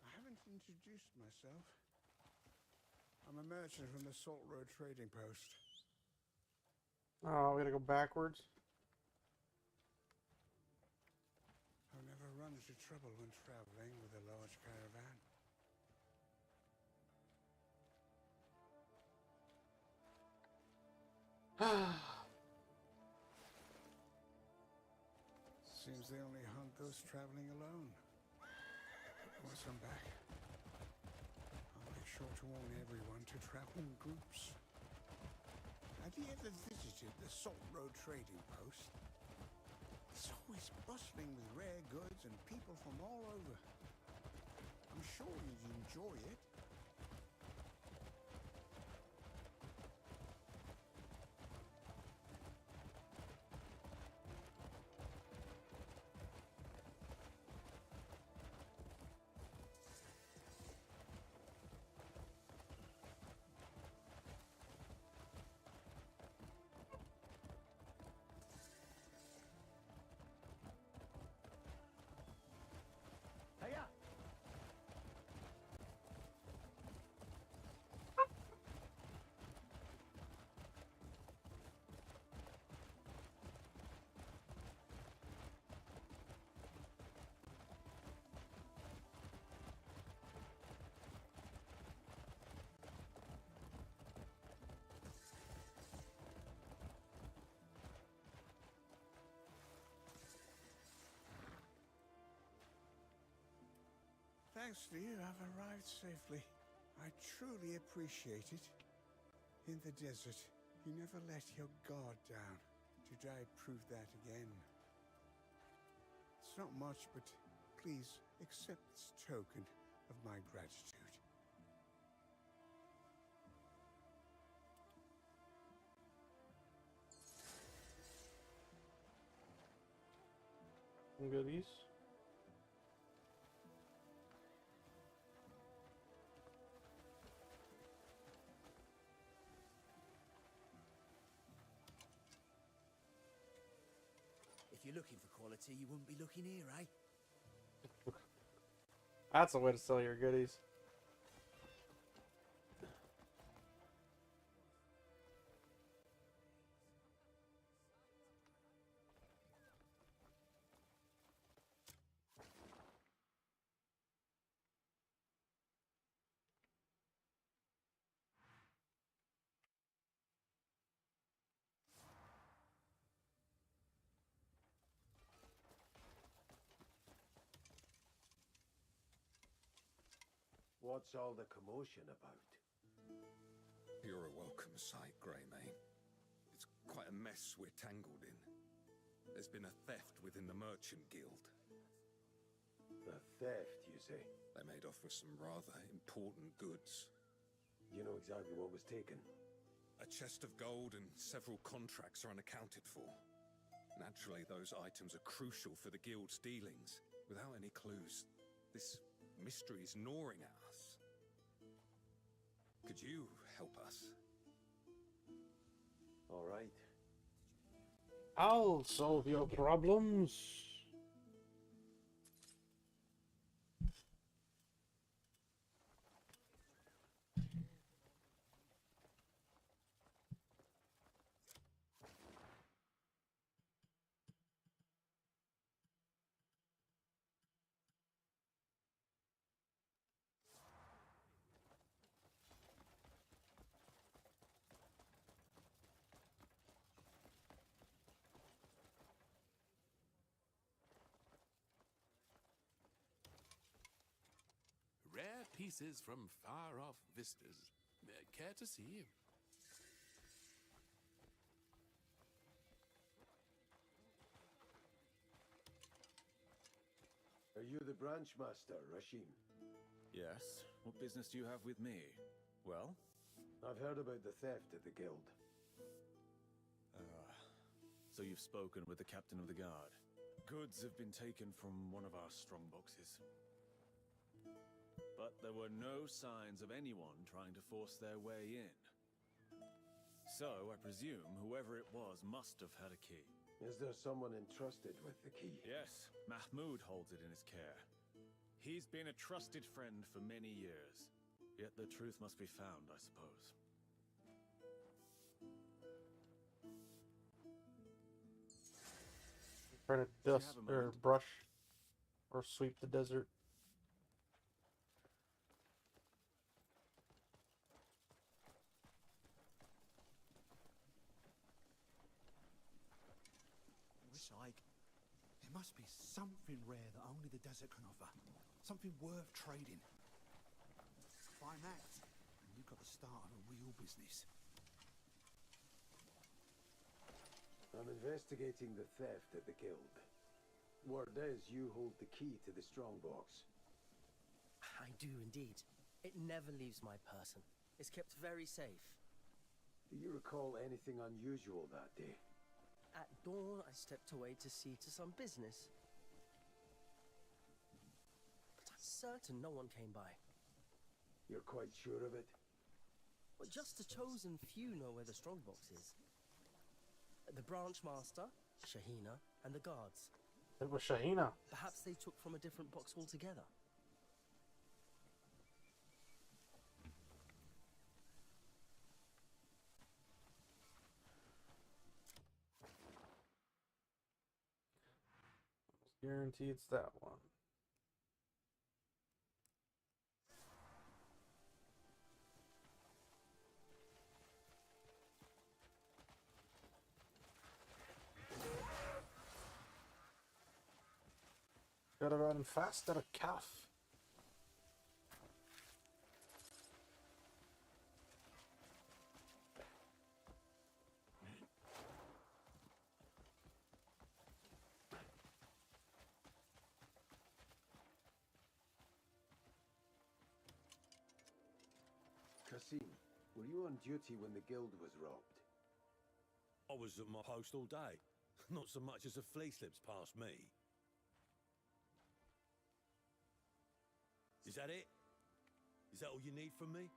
I haven't introduced myself. I'm a merchant from the Salt Road Trading Post. Oh, we gotta go backwards. I've never run into trouble when traveling with a large caravan. Seems they only hunt those traveling alone. Once I'm back, I'll make sure to warn everyone to travel in groups. Have you ever visited the Salt Road trading post? It's always bustling with rare goods and people from all over. I'm sure you'd enjoy it. Thanks to you, I've arrived safely. I truly appreciate it. In the desert, you never let your guard down. Today proved that again. It's not much, but please accept this token of my gratitude. Some goodies. If you're looking for quality, you wouldn't be looking here, eh? That's a way to sell your goodies. What's all the commotion about? You're a welcome sight, Greymane. It's quite a mess we're tangled in. There's been a theft within the Merchant Guild. A theft, you say? They made off with some rather important goods. You know exactly what was taken? A chest of gold and several contracts are unaccounted for. Naturally, those items are crucial for the Guild's dealings. Without any clues, this mystery is gnawing at us. Could you help us? All right. I'll solve your problems. Rare pieces from far-off vistas. Care to see? Are you the branch master, Rashim? Yes. What business do you have with me? Well? I've heard about the theft at the guild. So you've spoken with the captain of the guard. Goods have been taken from one of our strong boxes. But there were no signs of anyone trying to force their way in. So, I presume whoever it was must have had a key. Is there someone entrusted with the key? Yes, Mahmoud holds it in his care. He's been a trusted friend for many years. Yet the truth must be found, I suppose. Trying to dust or brush or sweep the desert. Wish I... There must be something rare that only the desert can offer. Something worth trading. Find that, and you've got the start of a real business. I'm investigating the theft at the guild. Word is you hold the key to the strongbox. I do indeed. It never leaves my person. It's kept very safe. Do you recall anything unusual that day? At dawn, I stepped away to see to some business. But I'm certain no one came by. You're quite sure of it? Well, just a chosen few know where the strongbox is. The branch master, Shahina, and the guards. It was Shahina. Perhaps they took from a different box altogether. Guarantee it's that one. Gotta run faster, calf. Kasim, were you on duty when the guild was robbed? I was at my post all day. Not so much as a flea slips past me. Is that it? Is that all you need from me?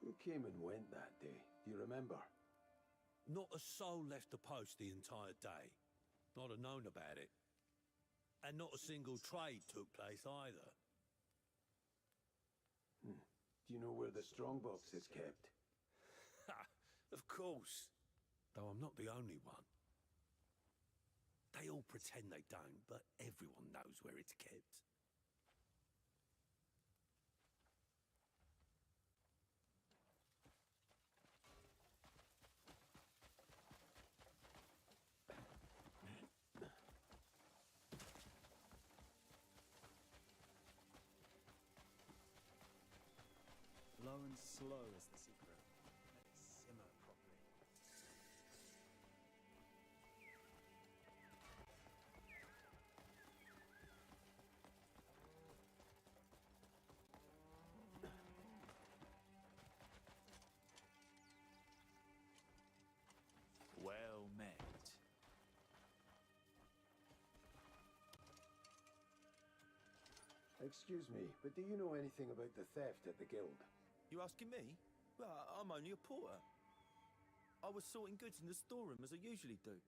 Who came and went that day? Do you remember? Not a soul left the post the entire day. Not have known about it. And not a single trade took place either. Do you know where the strongbox is kept? Ha! Of course. Though I'm not the only one. They all pretend they don't, but everyone knows where it's kept. Low and slow is the secret. Let it simmer properly. Well met. Excuse me, but do you know anything about the theft at the guild? You asking me? Well, I'm only a porter. I was sorting goods in the storeroom as I usually do.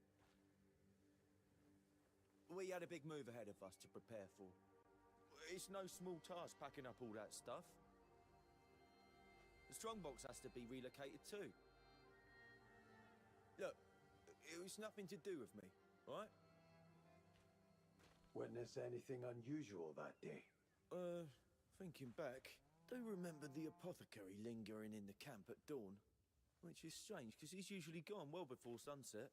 We had a big move ahead of us to prepare for. It's no small task packing up all that stuff. The strongbox has to be relocated too. Look, it was nothing to do with me, right? Witness anything unusual that day? Thinking back, do remember the apothecary lingering in the camp at dawn, which is strange because he's usually gone well before sunset.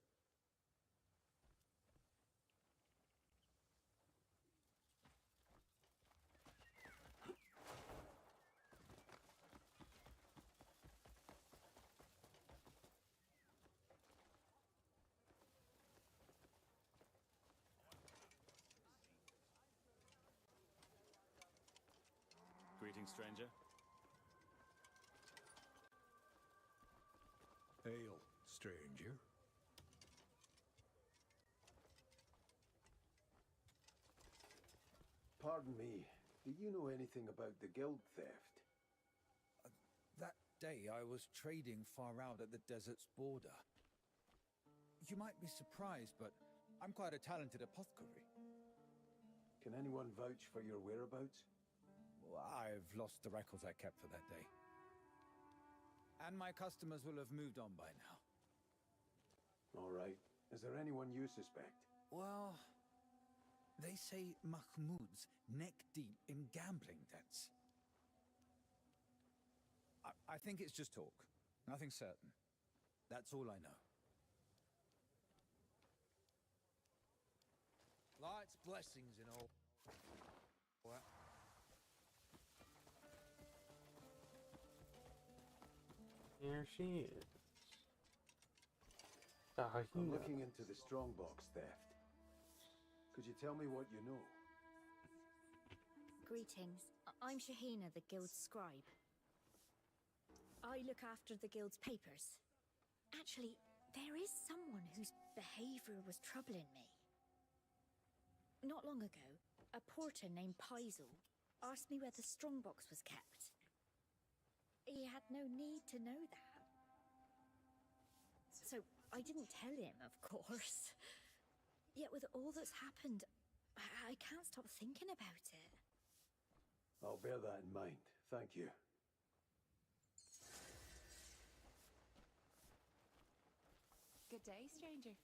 Greetings, stranger. Hail, stranger. Pardon me, do you know anything about the guild theft? That day I was trading far out at the desert's border. You might be surprised, but I'm quite a talented apothecary. Can anyone vouch for your whereabouts? Well, I've lost the records I kept for that day. And my customers will have moved on by now. All right. Is there anyone you suspect? Well, They say Mahmoud's neck-deep in gambling debts. I think it's just talk. Nothing certain. That's all I know. Light's blessings and all. What? Here she is. I'm looking into the strongbox theft. Could you tell me what you know? Greetings. I'm Shahina, the guild's scribe. I look after the guild's papers. Actually, there is someone whose behavior was troubling me. Not long ago, a porter named Paisel asked me where the strongbox was kept. He had no need to know that. So I didn't tell him, of course. Yet with all that's happened, I can't stop thinking about it. I'll bear that in mind. Thank you. Good day, stranger.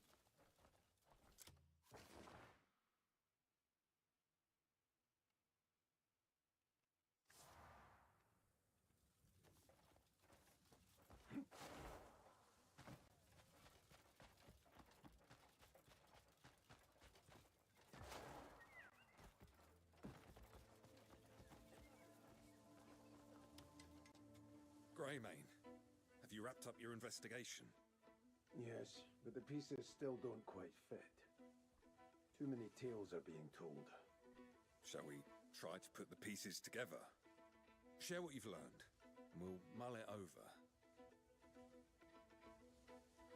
Greymane, have you wrapped up your investigation? Yes, but the pieces still don't quite fit. Too many tales are being told. Shall we try to put the pieces together? Share what you've learned, and we'll mull it over.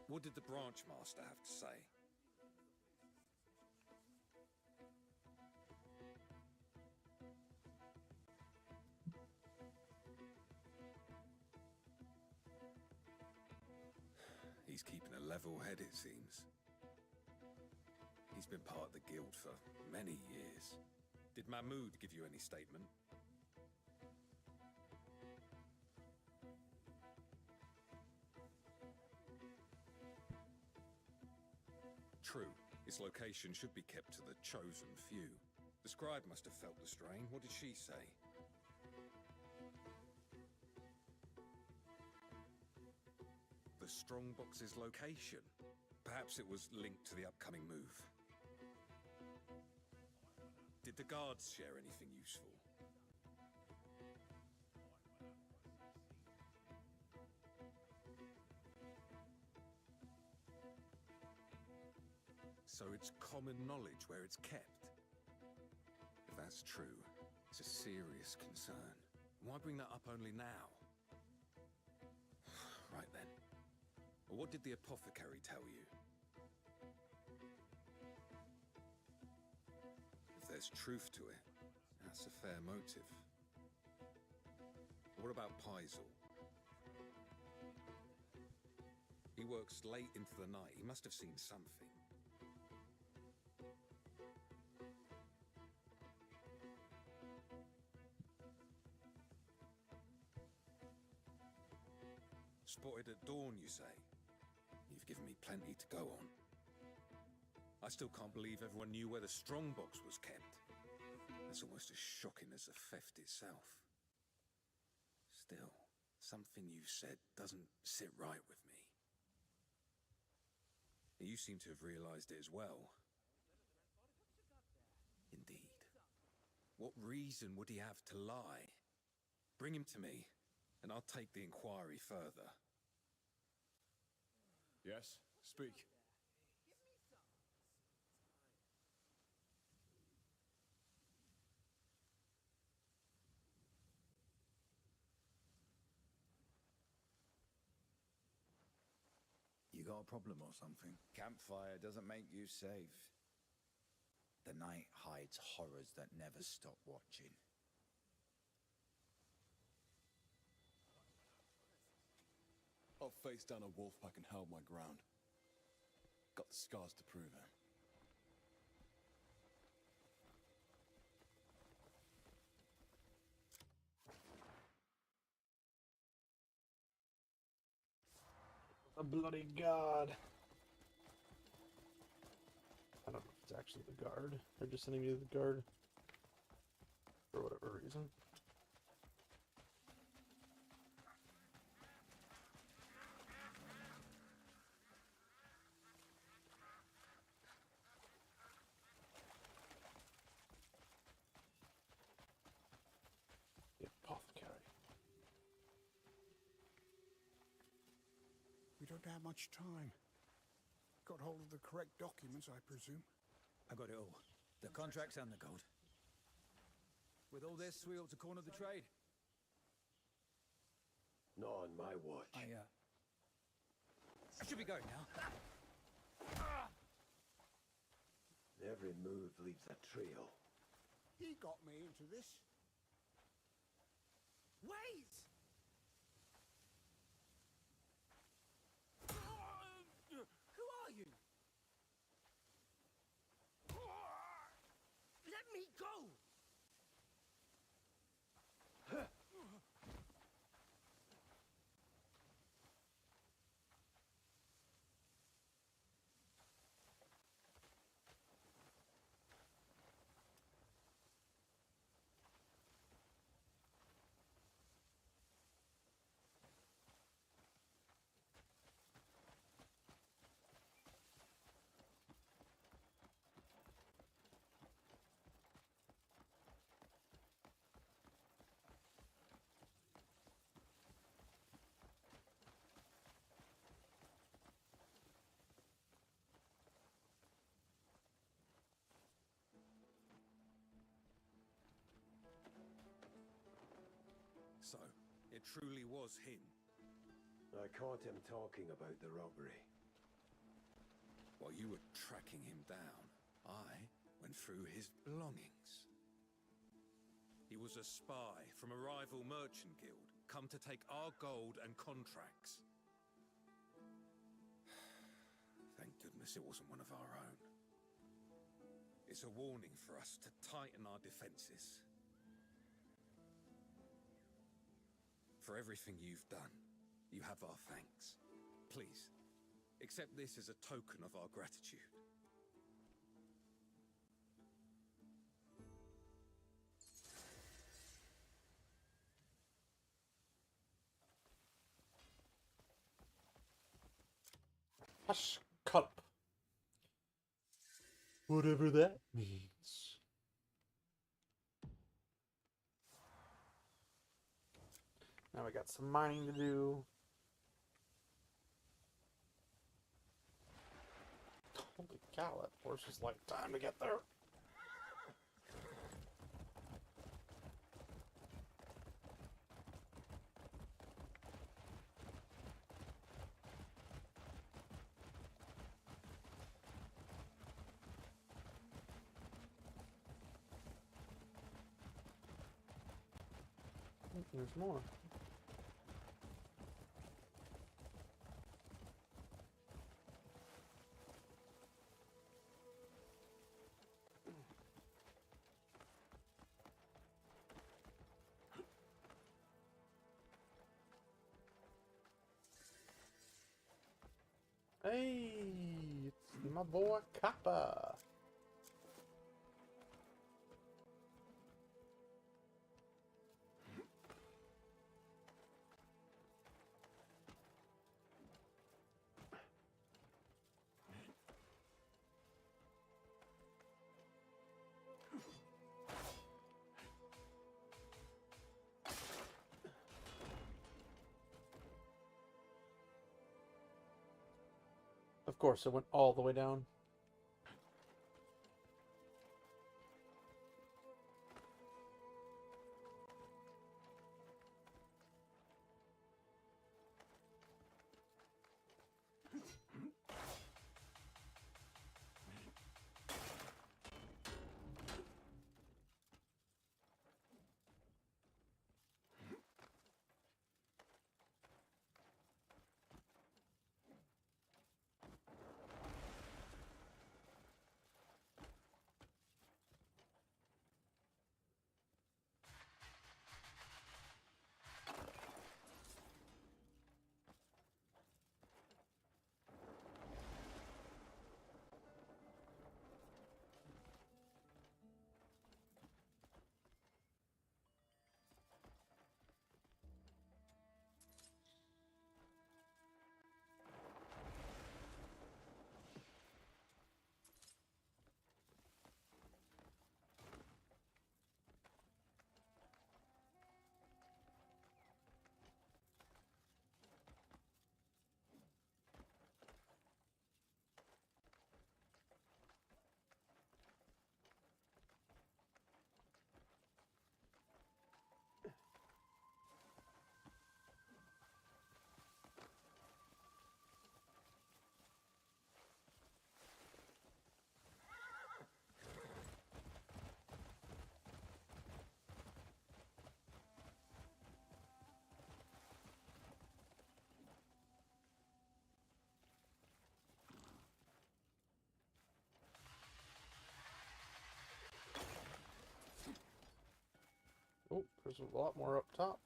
What did the branch master have to say? He's keeping a level head, it seems. He's been part of the guild for many years. Did Mahmoud give you any statement? True, its location should be kept to the chosen few. The scribe must have felt the strain. What did she say? The strongbox's location. Perhaps it was linked to the upcoming move. Did the guards share anything useful? So it's common knowledge where it's kept. If that's true, it's a serious concern. Why bring that up only now? Right then. Well, what did the apothecary tell you? If there's truth to it, that's a fair motive. What about Paisel? He works late into the night. He must have seen something. Spotted at dawn, you say? You've given me plenty to go on. I still can't believe everyone knew where the strongbox was kept. That's almost as shocking as the theft itself. Still, something you've said doesn't sit right with me. You seem to have realized it as well. Indeed. What reason would he have to lie? Bring him to me, and I'll take the inquiry further. Yes, speak. You got a problem or something? Campfire doesn't make you safe. The night hides horrors that never stop watching. I've faced down a wolf pack and held my ground. Got the scars to prove it. A bloody god. I don't It's actually the guard. They're just sending me to the guard for whatever reason. The apothecary. We don't have much time. Got hold of the correct documents, I presume? I got it all. The contracts and the gold. With all this, we ought to corner the trade. Not on my watch. I should be going now. Every move leaves a trail. He got me into this. Wait! Who are you? Let me go! So, it truly was him. I caught him talking about the robbery. While you were tracking him down, I went through his belongings. He was a spy from a rival merchant guild, come to take our gold and contracts. Thank goodness it wasn't one of our own. It's a warning for us to tighten our defenses. For everything you've done, you have our thanks. Please, accept this as a token of our gratitude. Hush cup. Whatever that means. Now we got some mining to do. Holy cow, that horse is like time to get there. There's more. Hey, it's my boy Kappa. Of course, it went all the way down. There's a lot more up top.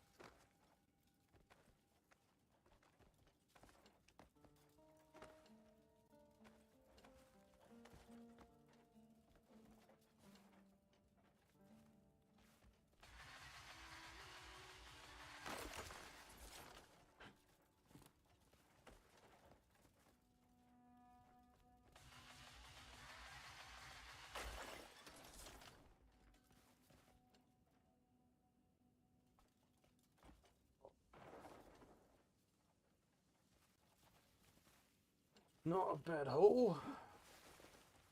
Not a bad hole.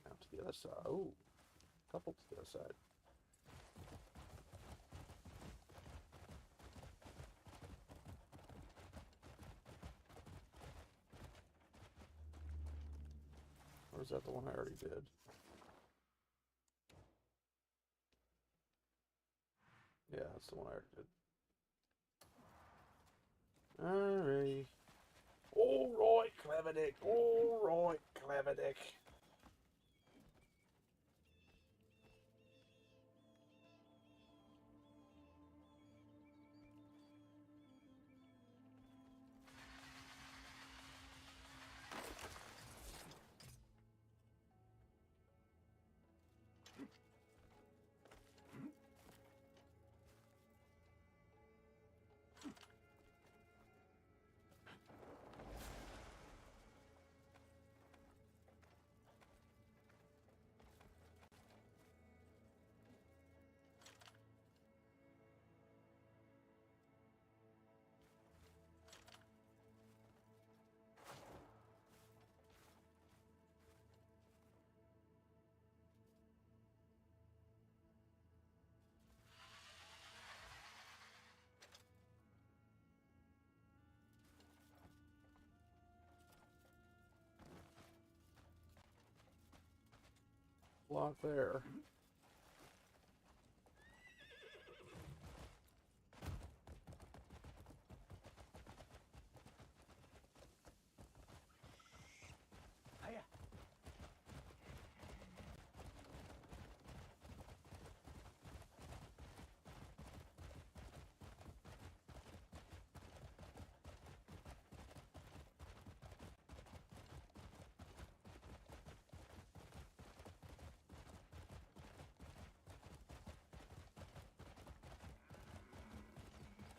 Now to the other side. Oh, couple to the other side. Or is that the one I already did? Yeah, that's the one I already did. Alrighty. Alright, clever dick. Alright, clever dick. Lot there.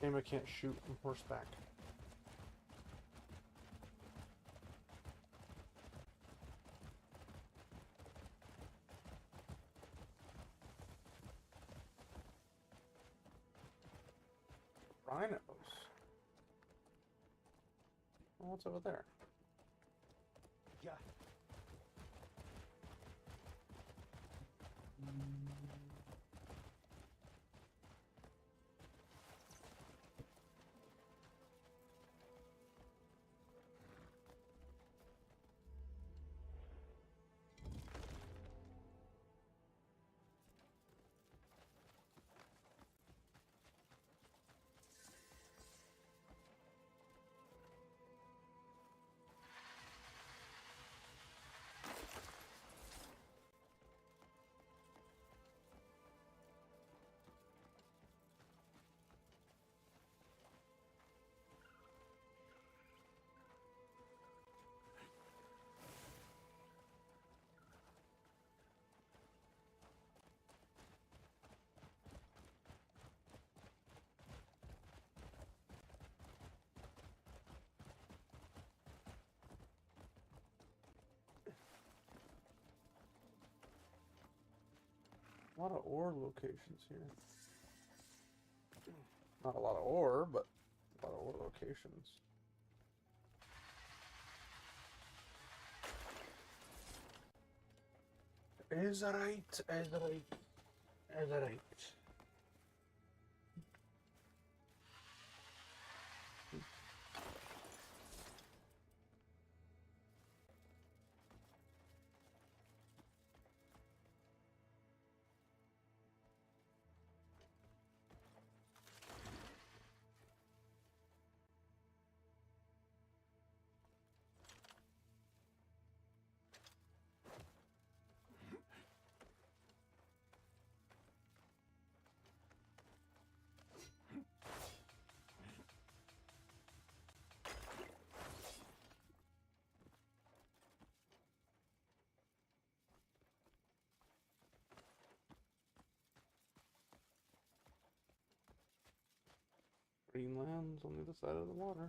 Damn, I can't shoot from horseback. Rhinos. Oh, what's over there? Yeah. A lot of ore locations here. Not a lot of ore, but a lot of ore locations. Is right, is right, is right. Green lands on the other side of the water.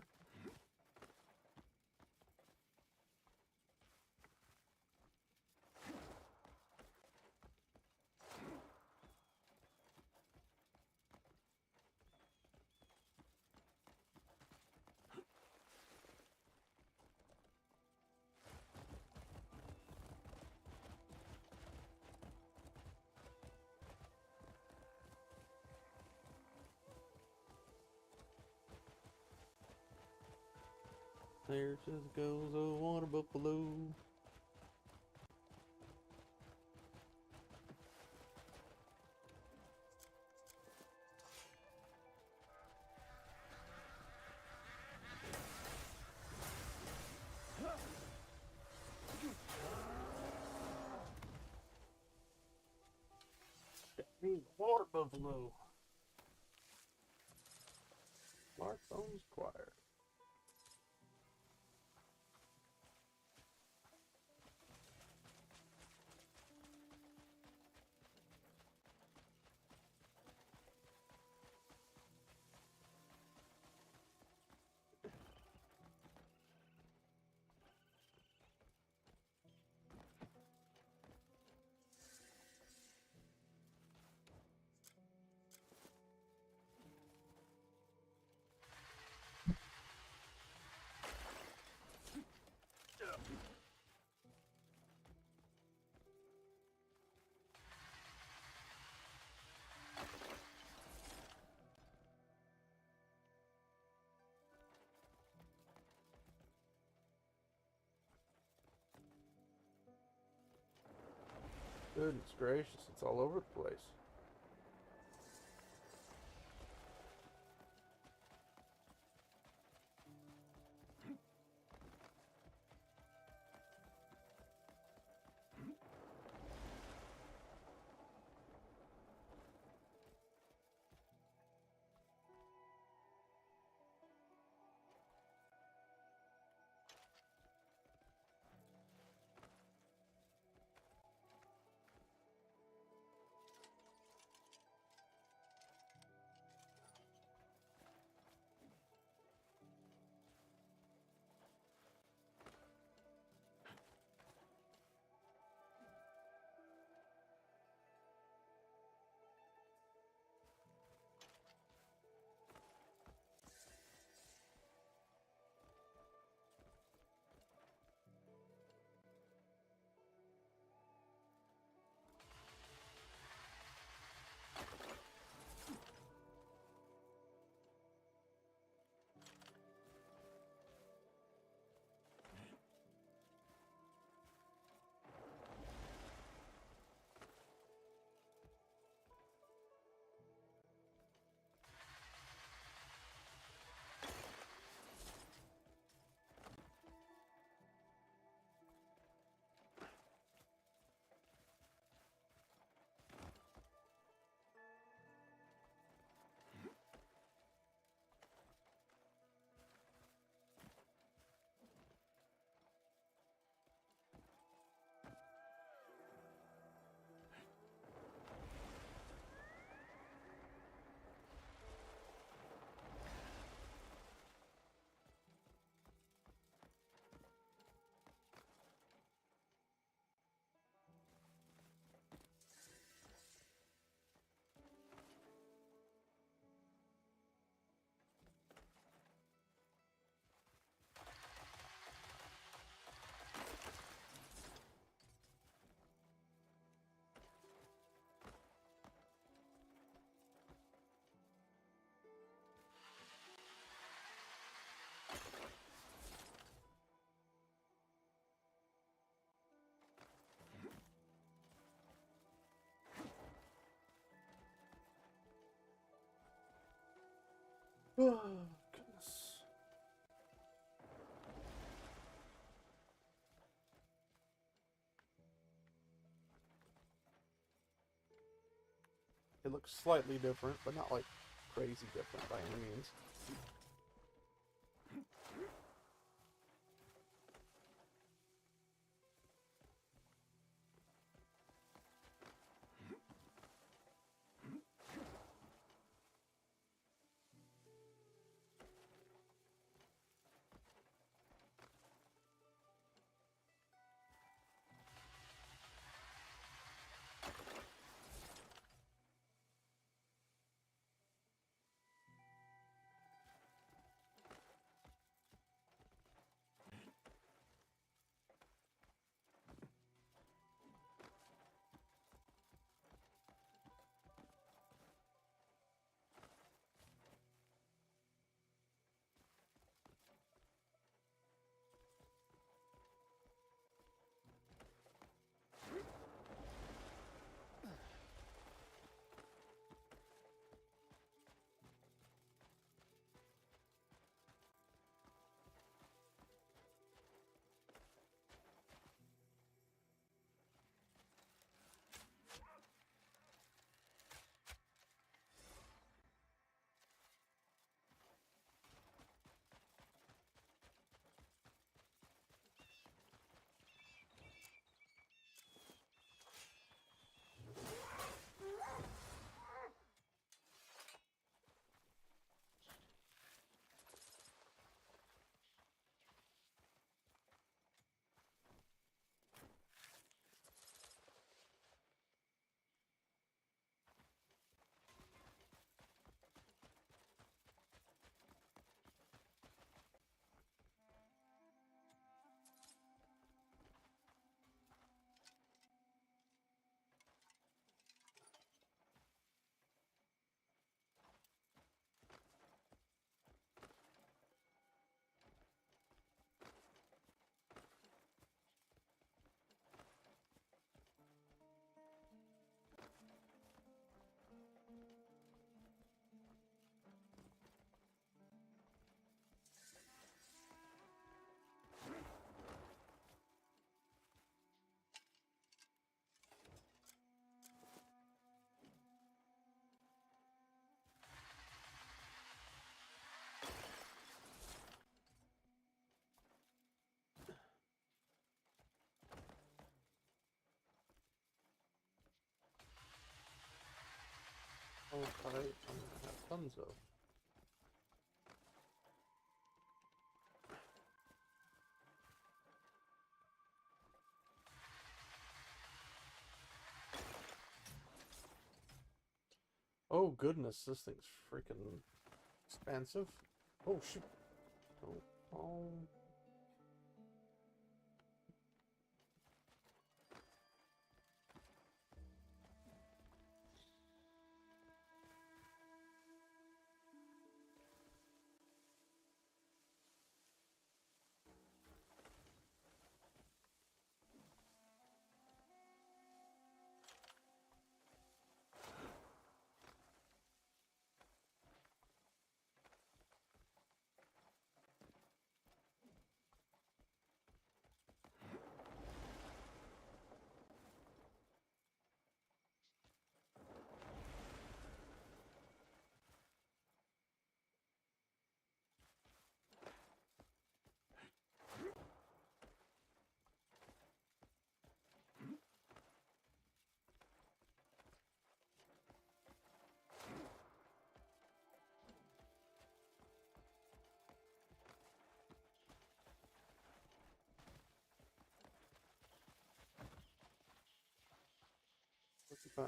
There just goes a water buffalo. That means water buffalo. Smartphones choir. Goodness gracious, it's all over the place. Oh, goodness. It looks slightly different, but not like crazy different by any means. fight and have tons of. Oh goodness, this thing's freaking expensive. Oh shoot. Oh. Fine.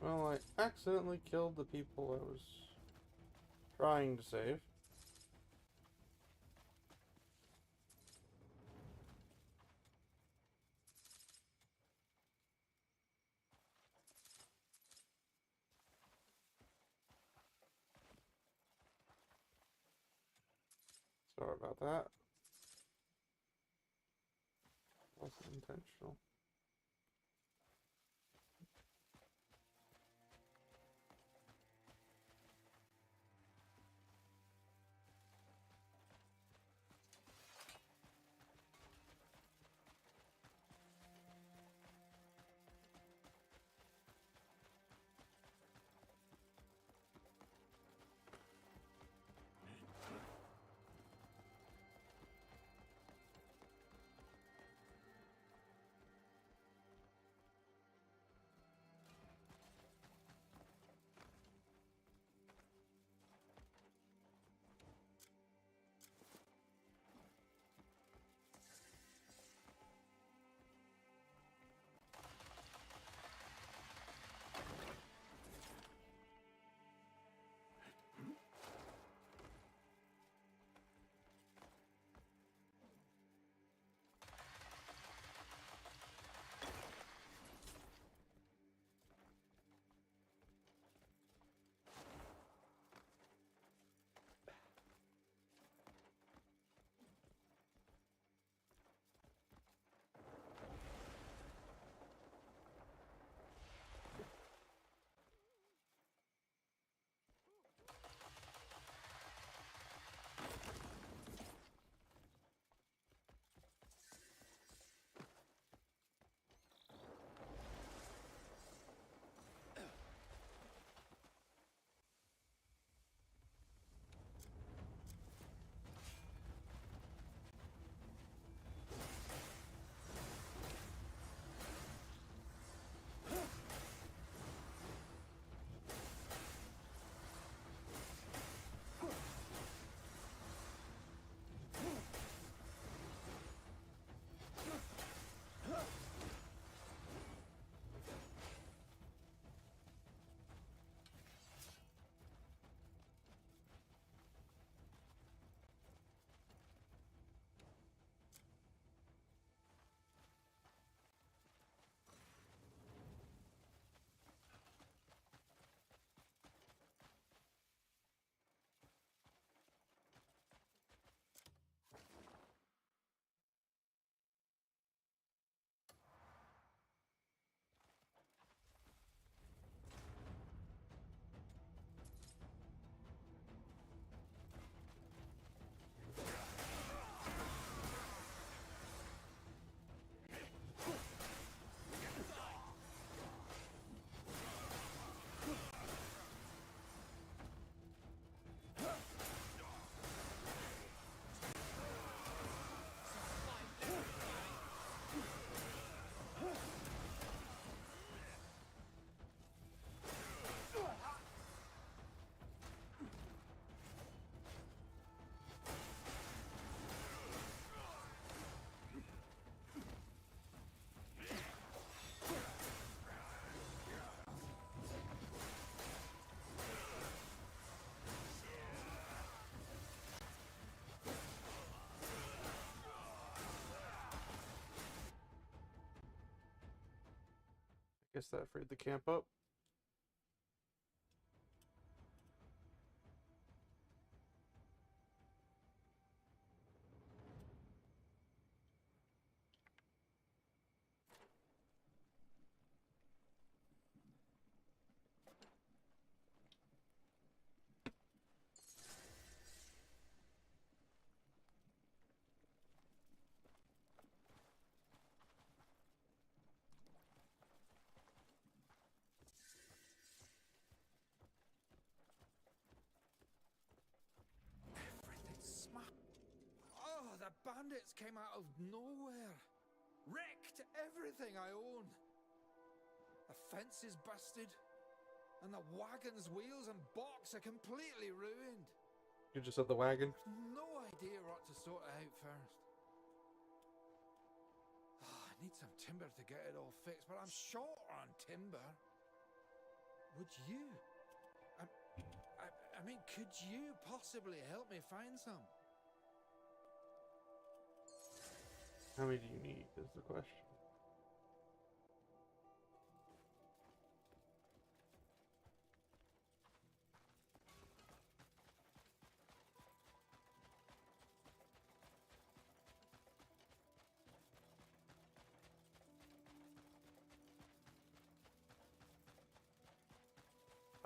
Well, I accidentally killed the people I was trying to save. Sorry about that. Wasn't intentional. Guess that freed the camp up. Oh, the bandits came out of nowhere. Wrecked everything I own. The fence is busted, and the wagon's wheels and box are completely ruined. You just said the wagon? No idea what to sort out first. Oh, I need some timber to get it all fixed, but I'm short on timber. Would you? I mean, could you possibly help me find some? How many do you need is the question.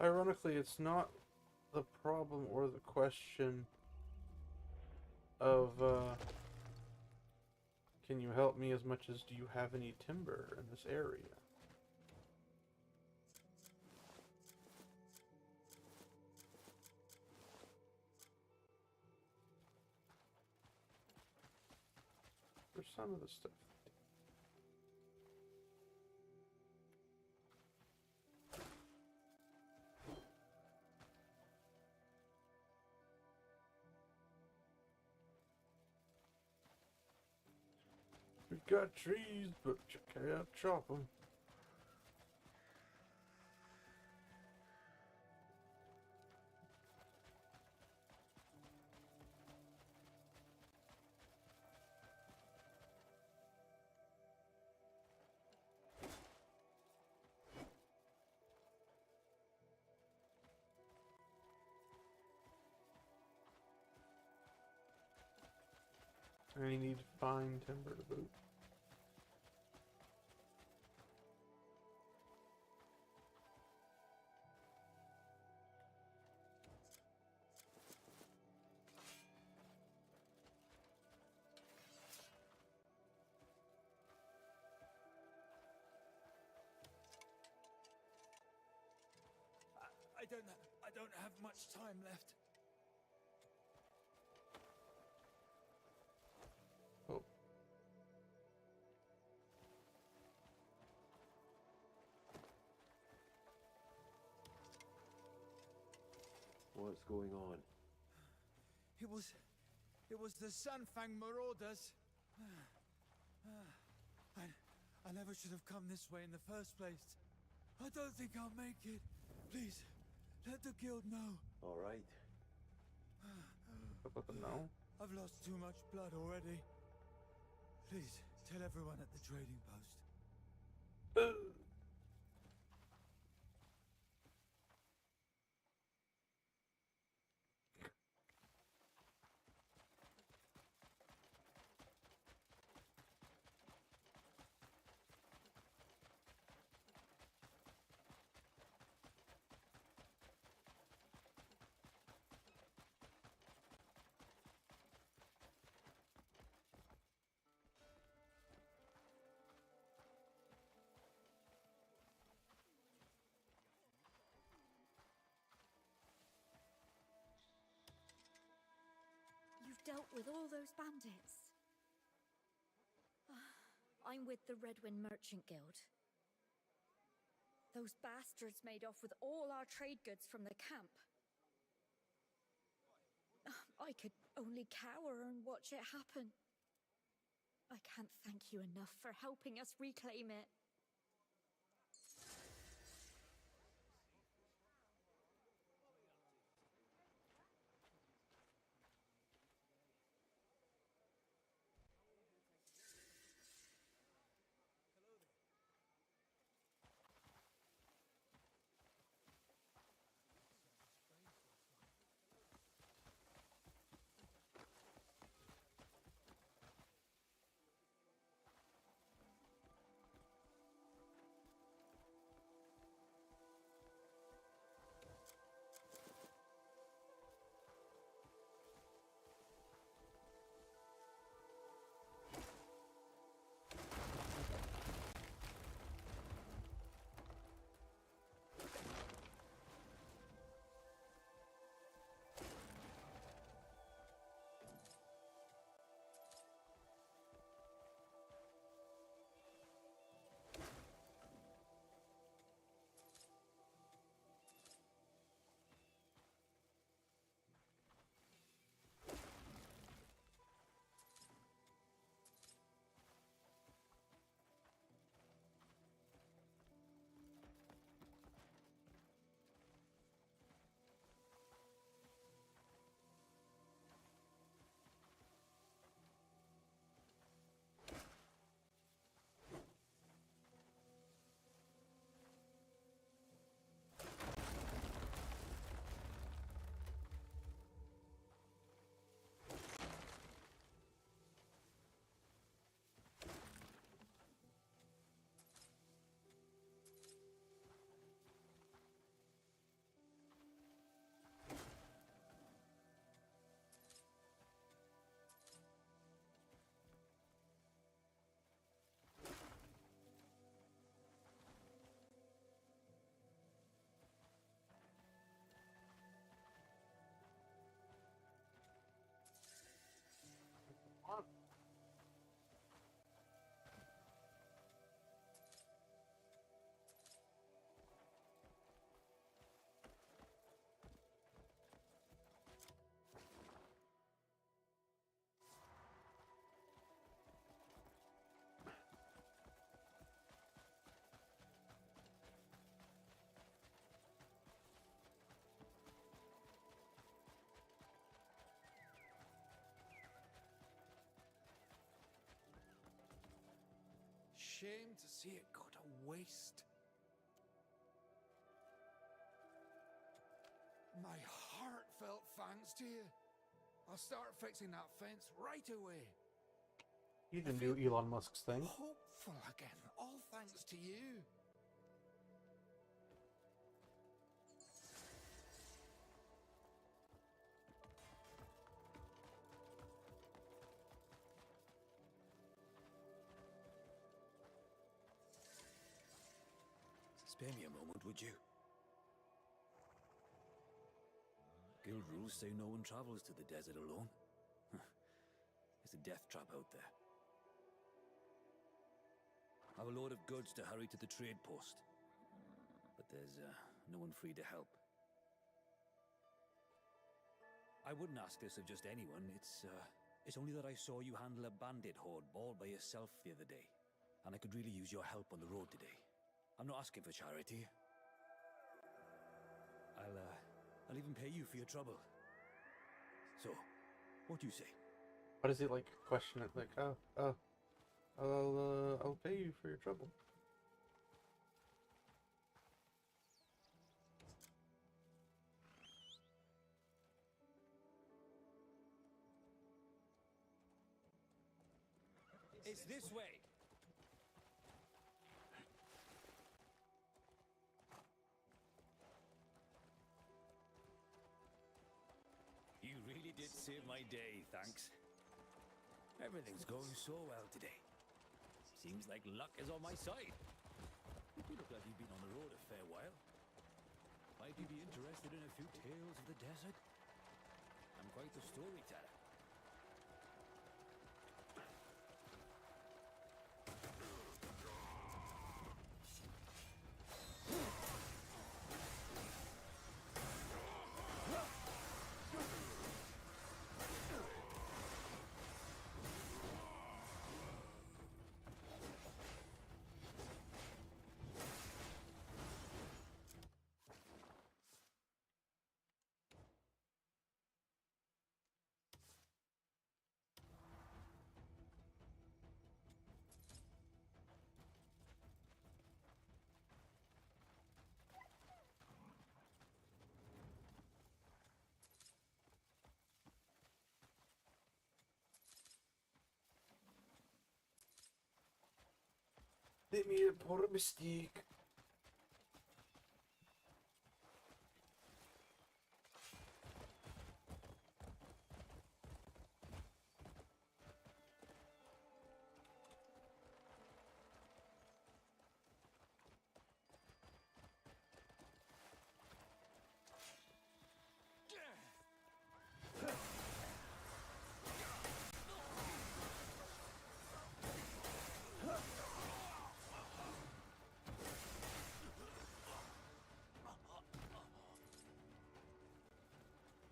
Ironically, it's not the problem or the question of can you help me as much as do you have any timber in this area? For some of the stuff. We've got trees, but you can't chop them. I need fine timber to boot. I don't have much time left. Oh. What's going on? It was the Sunfang marauders. I never should have come this way in the first place. I don't think I'll make it. Please, let the guild know. All right. Let them know. I've lost too much blood already. Please, tell everyone at the trading post. You've dealt with all those bandits. I'm with the Redwind Merchant Guild. Those bastards made off with all our trade goods from the camp. I could only cower and watch it happen. I can't thank you enough for helping us reclaim it. shame to see it go to waste. My heartfelt thanks to you. I'll start fixing that fence right away. You didn't do Elon Musk's thing. Hopeful again, all thanks to you. Spare me a moment, would you? Guild rules say no one travels to the desert alone. It's a death trap out there. I've a load of goods to hurry to the trade post, but there's no one free to help. I wouldn't ask this of just anyone. It's only that I saw you handle a bandit horde all by yourself the other day, and I could really use your help on the road today. I'm not asking for charity. I'll even pay you for your trouble. So, what do you say? Why does he like question it? Like, I'll pay you for your trouble. It's this way. You really did save my day, thanks. Everything's going so well today. Seems like luck is on my side. You look like you've been on the road a fair while. Might you be interested in a few tales of the desert? I'm quite the storyteller. They made a poor mistake.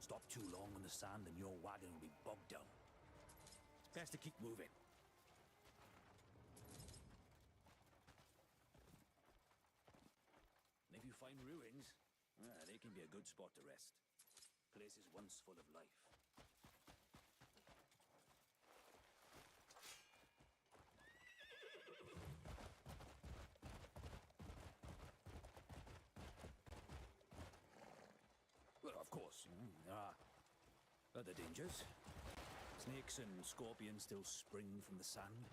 Stop too long on the sand and your wagon will be bogged down. It's best to keep moving. And if you find ruins, they can be a good spot to rest. Places once full of life. Well, of course, there are other dangers. Snakes and scorpions still spring from the sand.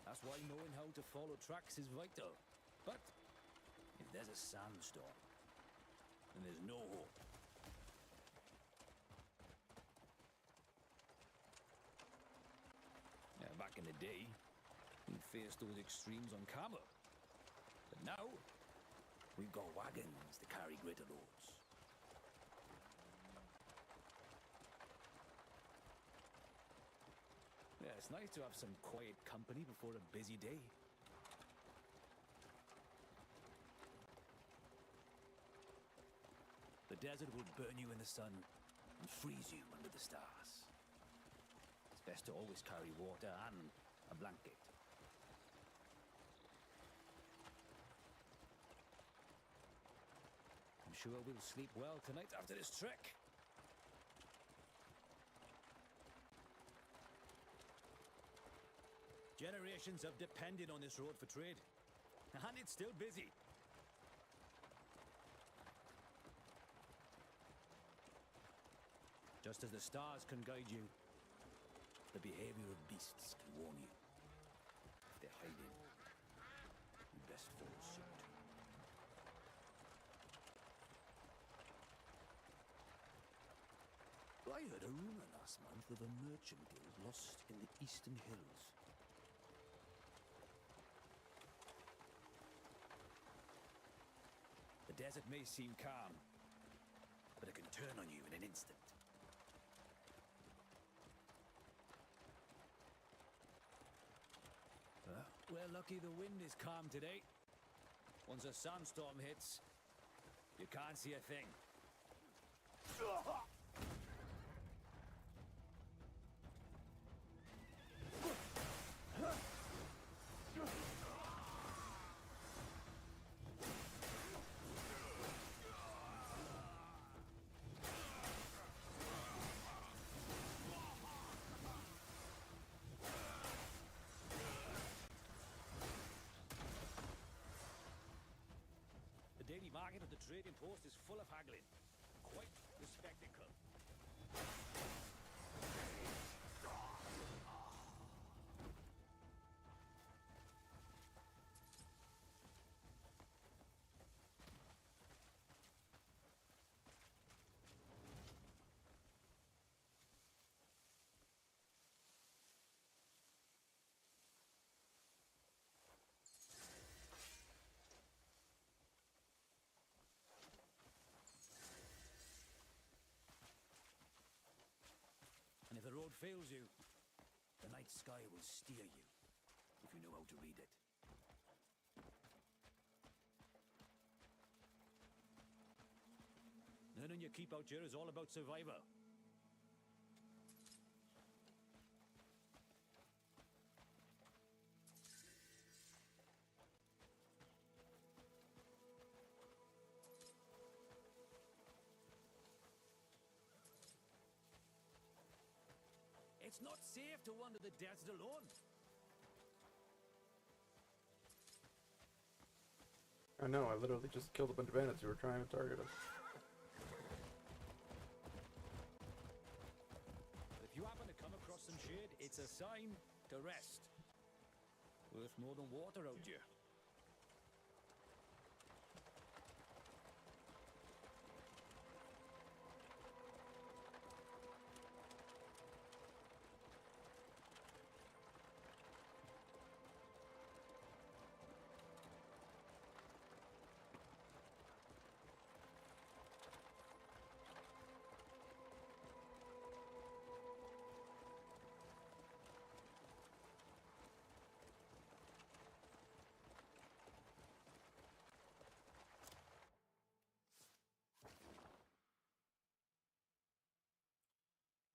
That's why knowing how to follow tracks is vital. But if there's a sandstorm, then there's no hope. Yeah, back in the day, we faced those extremes on camel. But now, we've got wagons to carry greater loads. Yeah, it's nice to have some quiet company before a busy day. The desert will burn you in the sun and freeze you under the stars. It's best to always carry water and a blanket. I'm sure we'll sleep well tonight after this trek. Generations have depended on this road for trade, and it's still busy. Just as the stars can guide you, the behavior of beasts can warn you. If they're hiding, you best follow suit. I heard a rumor last month of a merchant guild lost in the eastern hills. The desert may seem calm, but it can turn on you in an instant. We're lucky the wind is calm today. Once a sandstorm hits, you can't see a thing. The daily market of the trading post is full of haggling. Quite the spectacle. And if the road fails you, the night sky will steer you, if you know how to read it. Learning your keep out here is all about survival. It's not safe to wander the desert alone. I know, I literally just killed a bunch of bandits who were trying to target us. If you happen to come across some shade, it's a sign to rest. Worth more than water out here.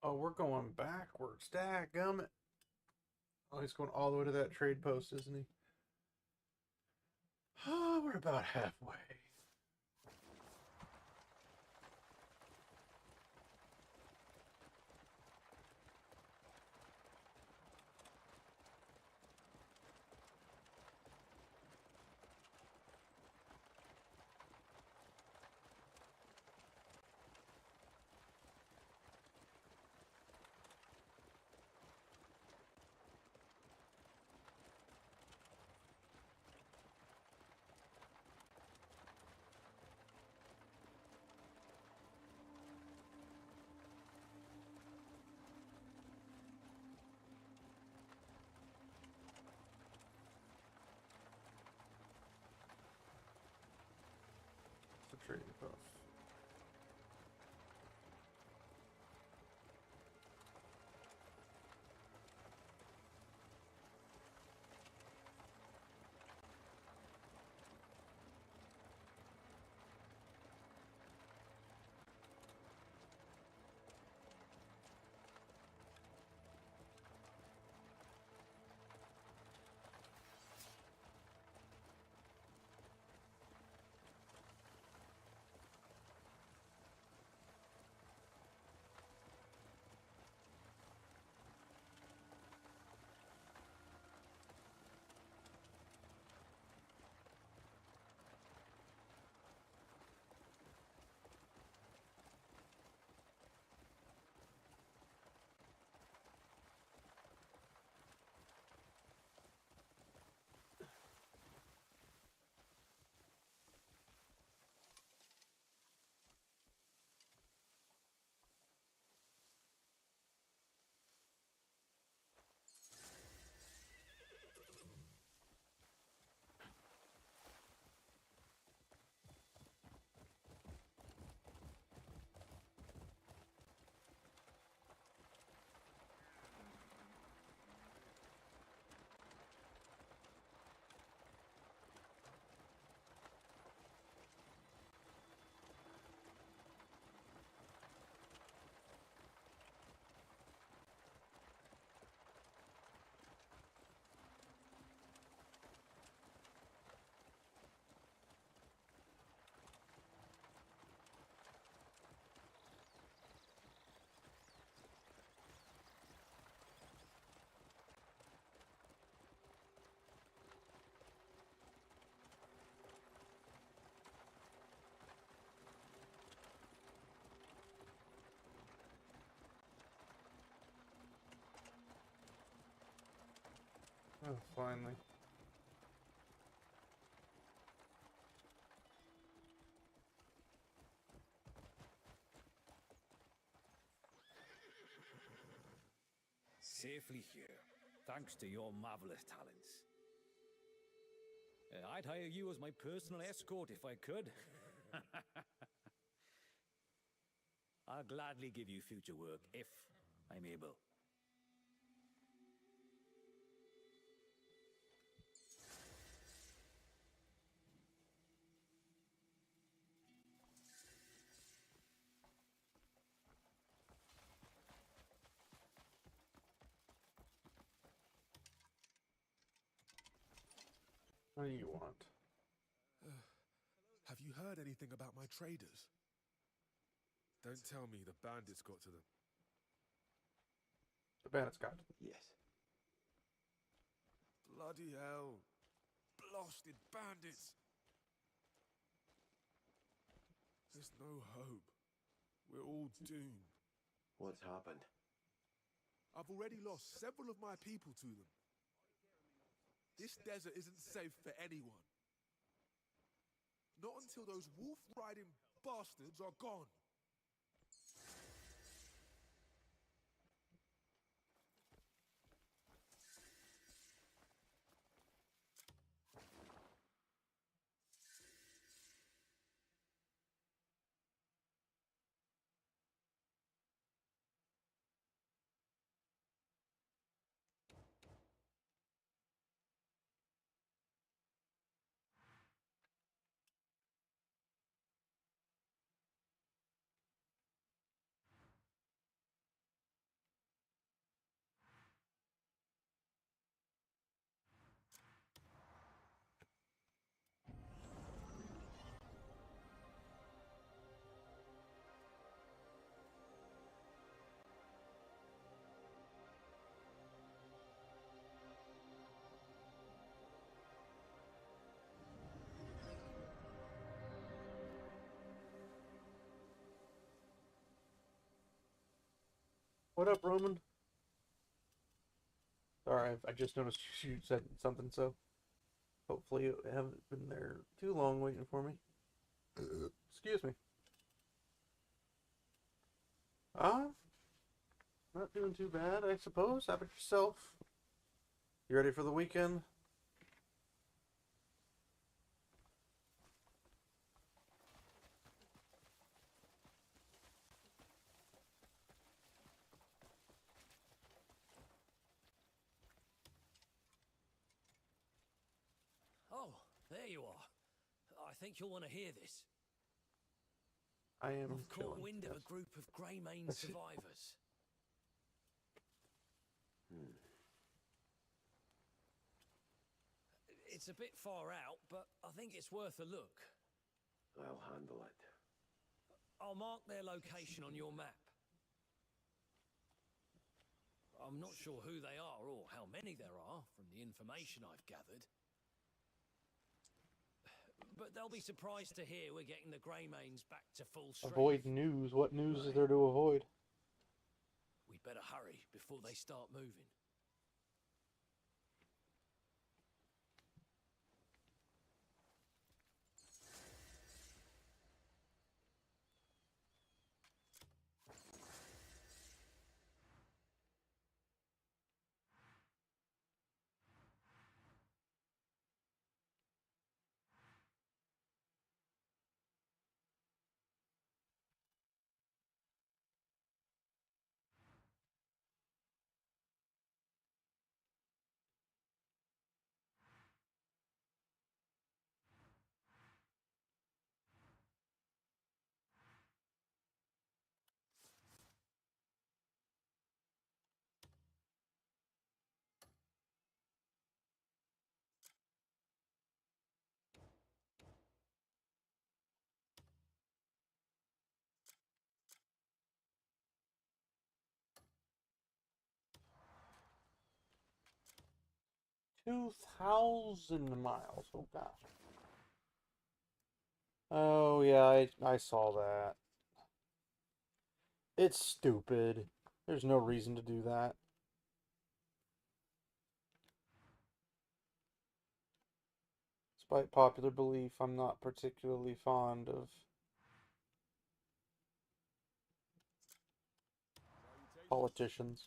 Oh, we're going backwards. Dadgummit. Oh, he's going all the way to that trade post, isn't he? Oh, we're about halfway. Oh, finally. Safely here, thanks to your marvelous talents. I'd hire you as my personal escort if I could. I'll gladly give you future work if I'm able. What do you want? Have you heard anything about my traders? Don't tell me the bandits got to them. The bandits got to them. Yes. Bloody hell. Blasted bandits. There's no hope. We're all doomed. What's happened? I've already lost several of my people to them. This desert isn't safe for anyone. Not until those wolf-riding bastards are gone. What up, Roman? Sorry, I just noticed you said something, so hopefully you haven't been there too long waiting for me. Excuse me. Not doing too bad, I suppose. How about yourself? You ready for the weekend? Oh, there you are. I think you'll want to hear this. I am I've caught chilling, wind yes. of a group of Greymane survivors. It's a bit far out, but I think it's worth a look. I'll handle it. I'll mark their location on your map. I'm not sure who they are or how many there are from the information I've gathered. But they'll be surprised to hear we're getting the Greymanes back to full strength. Avoid news. What news is there to avoid? We'd better hurry before they start moving. $2,000 Oh gosh. Oh yeah, I saw that. It's stupid. There's no reason to do that. Despite popular belief, I'm not particularly fond of politicians.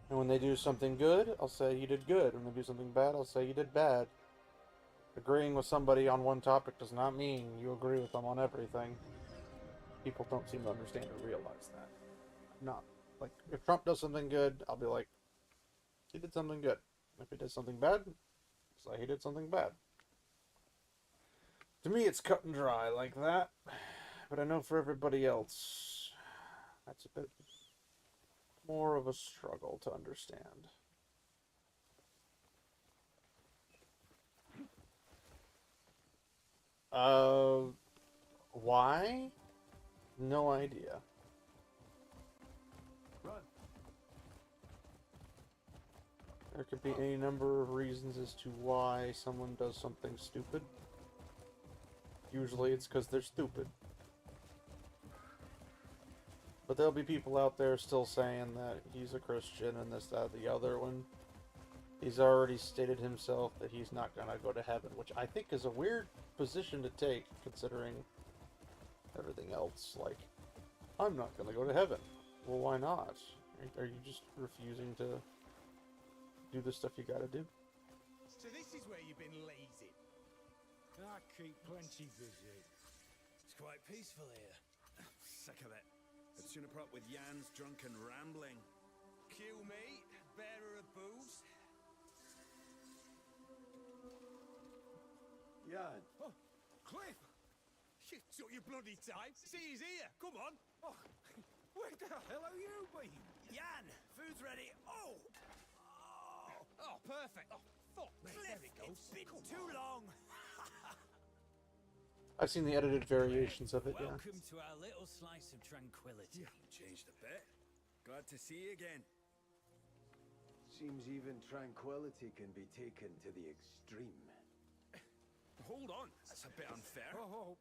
And when they do something good, I'll say you did good. When they do something bad, I'll say you did bad. Agreeing with somebody on one topic does not mean you agree with them on everything. People don't seem to understand or realize that. Not like, if Trump does something good, I'll be like, he did something good. If he does something bad, I'll say he did something bad. To me, it's cut and dry like that. But I know for everybody else, that's a bit more of a struggle to understand. Why? No idea. Run. There could be any number of reasons as to why someone does something stupid. Usually it's because they're stupid. But there'll be people out there still saying that he's a Christian and this, that, the other, when he's already stated himself that he's not going to go to heaven, which I think is a weird position to take, considering everything else. Like, I'm not going to go to heaven. Well, why not? Are you just refusing to do the stuff you gotta do? So this is where you've been lazy. I keep plenty busy. It's quite peaceful here. Sick of it. I'd sooner put up with Jan's drunken rambling. Cue me, bearer of booze. Jan. Oh, Cliff! You took your bloody time. See, he's here. Come on. Oh, where the hell have you been? Jan, food's ready. Oh! Oh, perfect. Oh, fuck me. Cliff, There it goes. it's been too long. I've seen the edited variations of it, yeah. Welcome to our little slice of tranquility. You changed a bit. Glad to see you again. Seems even tranquility can be taken to the extreme. Hold on, that's a bit unfair. Oh,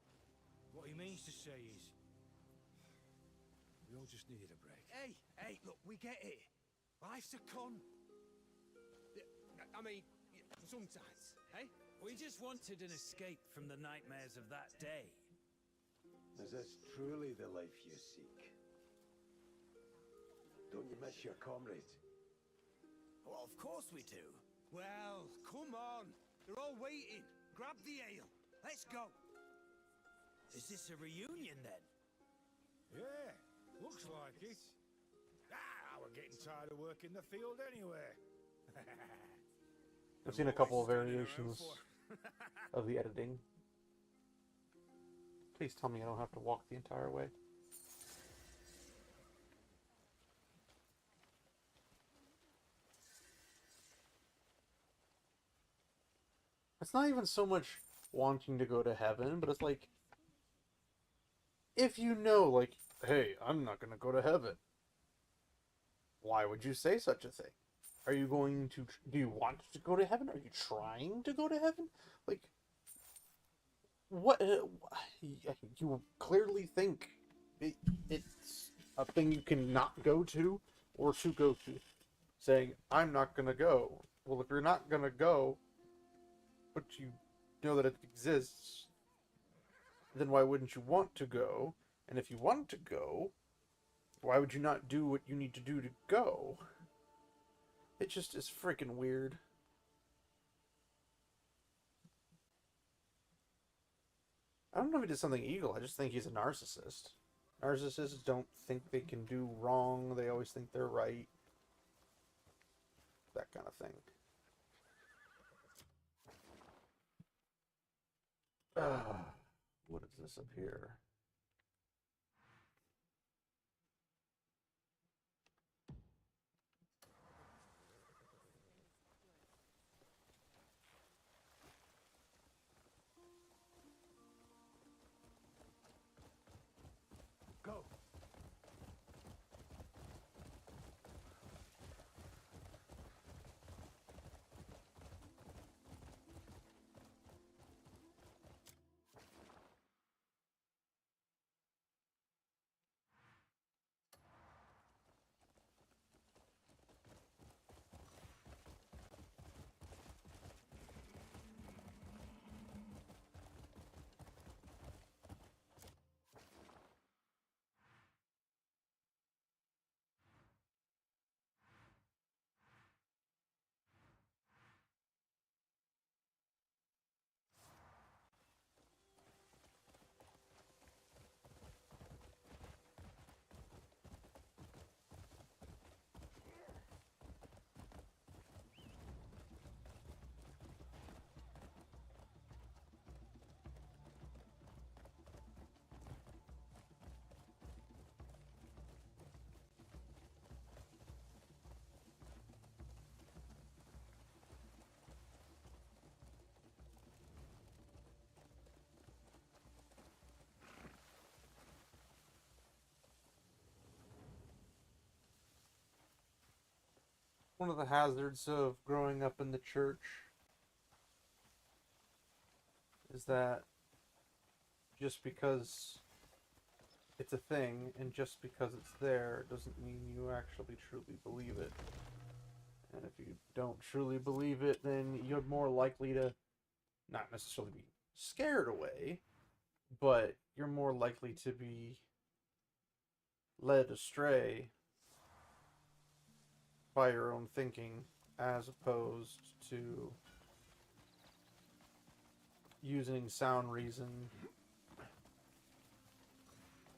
what he means to say is, we all just needed a break. Hey, look, we get it. Life's a con. I mean, sometimes, eh? We just wanted an escape from the nightmares of that day. Is this truly the life you seek? Don't you miss your comrades? Well, of course we do. Well, come on. They're all waiting. Grab the ale. Let's go. Is this a reunion then? Yeah, looks like it. We're getting tired of working the field anyway. I've seen a couple of variations of the editing. Please tell me I don't have to walk the entire way. It's not even so much wanting to go to heaven, but it's like, if you know, like, hey, I'm not going to go to heaven, why would you say such a thing? Are you going to, do you want to go to heaven? Are you trying to go to heaven? Like, what, you clearly think it's a thing you cannot go to, or to go to. Saying, I'm not going to go. Well, if you're not going to go, but you know that it exists, then why wouldn't you want to go? And if you want to go, why would you not do what you need to do to go? It just is freaking weird. I don't know if he did something evil, I just think he's a narcissist. Narcissists don't think they can do wrong, they always think they're right. That kind of thing. What is this up here? Go. one of the hazards of growing up in the church is that just because it's a thing and just because it's there doesn't mean you actually truly believe it. And if you don't truly believe it, then you're more likely to not necessarily be scared away, but you're more likely to be led astray by your own thinking as opposed to using sound reason,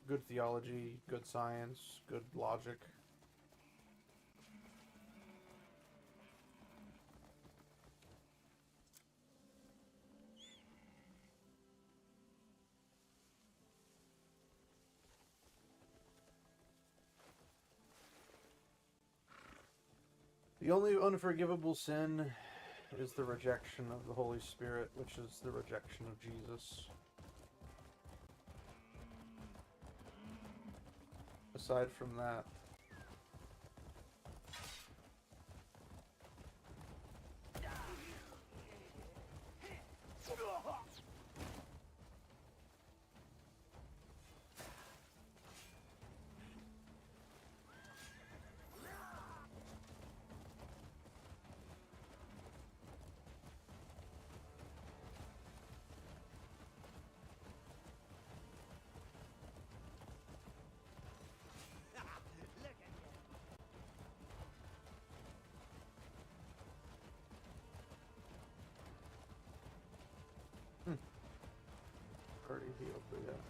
good theology, good science, good logic. The only unforgivable sin is the rejection of the Holy Spirit, which is the rejection of Jesus. Aside from that, already healed, but yeah.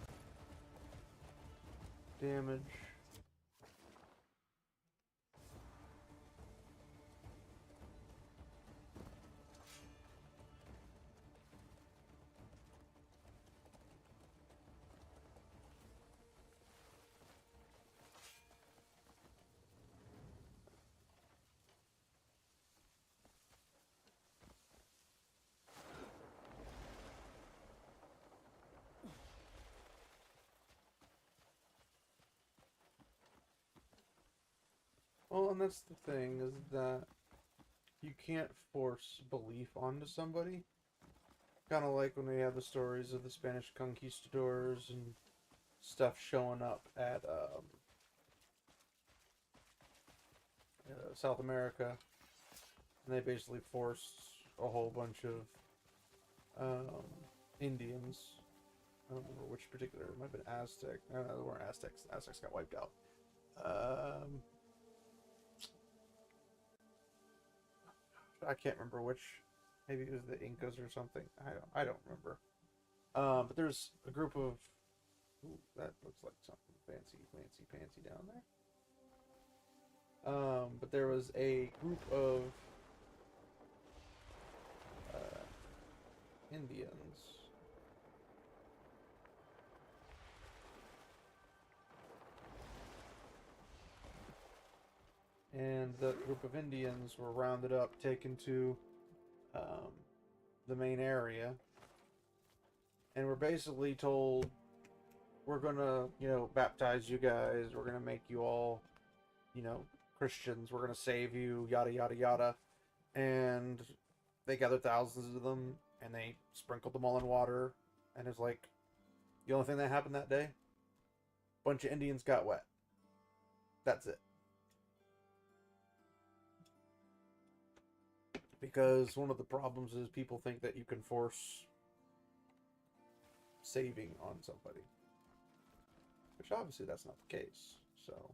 Damage. Well, and that's the thing, is that you can't force belief onto somebody. Kind of like when we have the stories of the Spanish conquistadors and stuff showing up at South America. And they basically forced a whole bunch of Indians. I don't remember which particular. It might have been Aztec. No, they weren't Aztecs. Aztecs got wiped out. I can't remember which. Maybe it was the Incas or something. I don't remember. But there's a group of. Ooh, that looks like something fancy down there. But there was a group of Indians. And the group of Indians were rounded up, taken to the main area, and were basically told, we're gonna, baptize you guys, we're gonna make you all, Christians, we're gonna save you, yada yada yada. And they gathered thousands of them, and they sprinkled them all in water, and it's like, the only thing that happened that day, bunch of Indians got wet. That's it. Because one of the problems is people think that you can force saving on somebody. Which obviously that's not the case, so.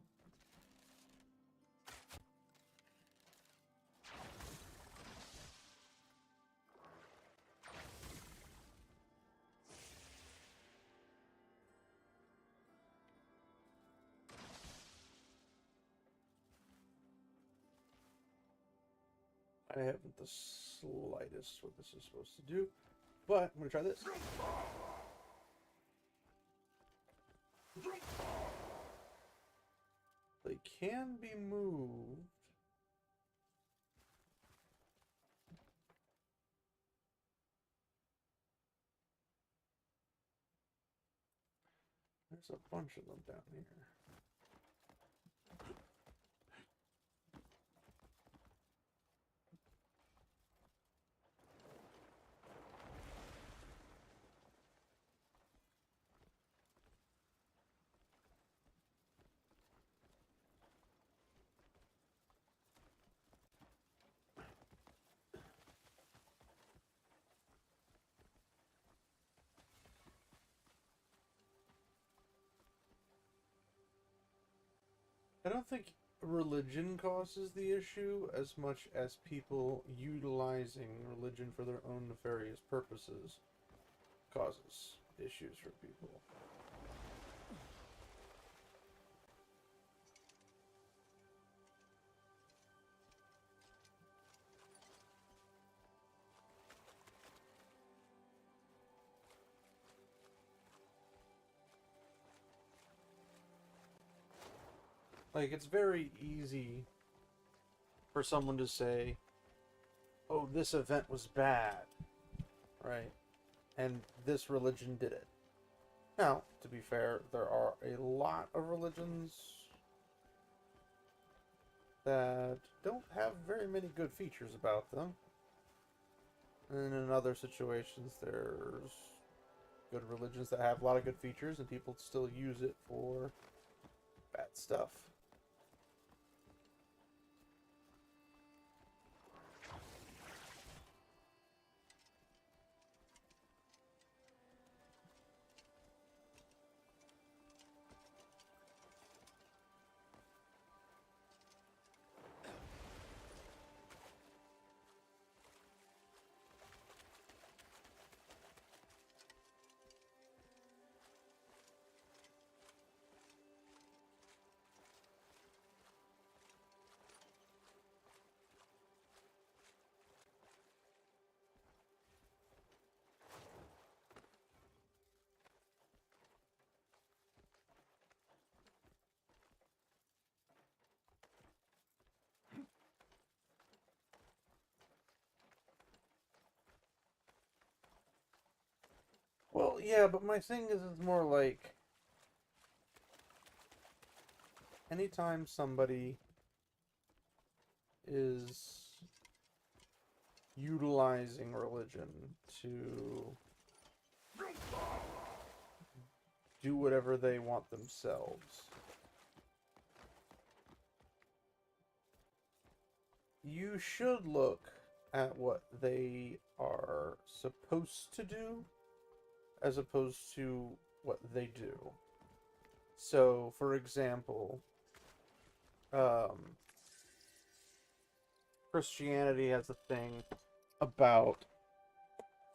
I haven't the slightest what this is supposed to do, but I'm going to try this. They can be moved. There's a bunch of them down here. I don't think religion causes the issue as much as people utilizing religion for their own nefarious purposes causes issues for people. Like, it's very easy for someone to say, oh, this event was bad, right? And this religion did it. Now, to be fair, there are a lot of religions that don't have very many good features about them. And in other situations, there's good religions that have a lot of good features and people still use it for bad stuff. Well, yeah, but my thing is, it's more like anytime somebody is utilizing religion to do whatever they want themselves, you should look at what they are supposed to do as opposed to what they do. So, for example, Christianity has a thing about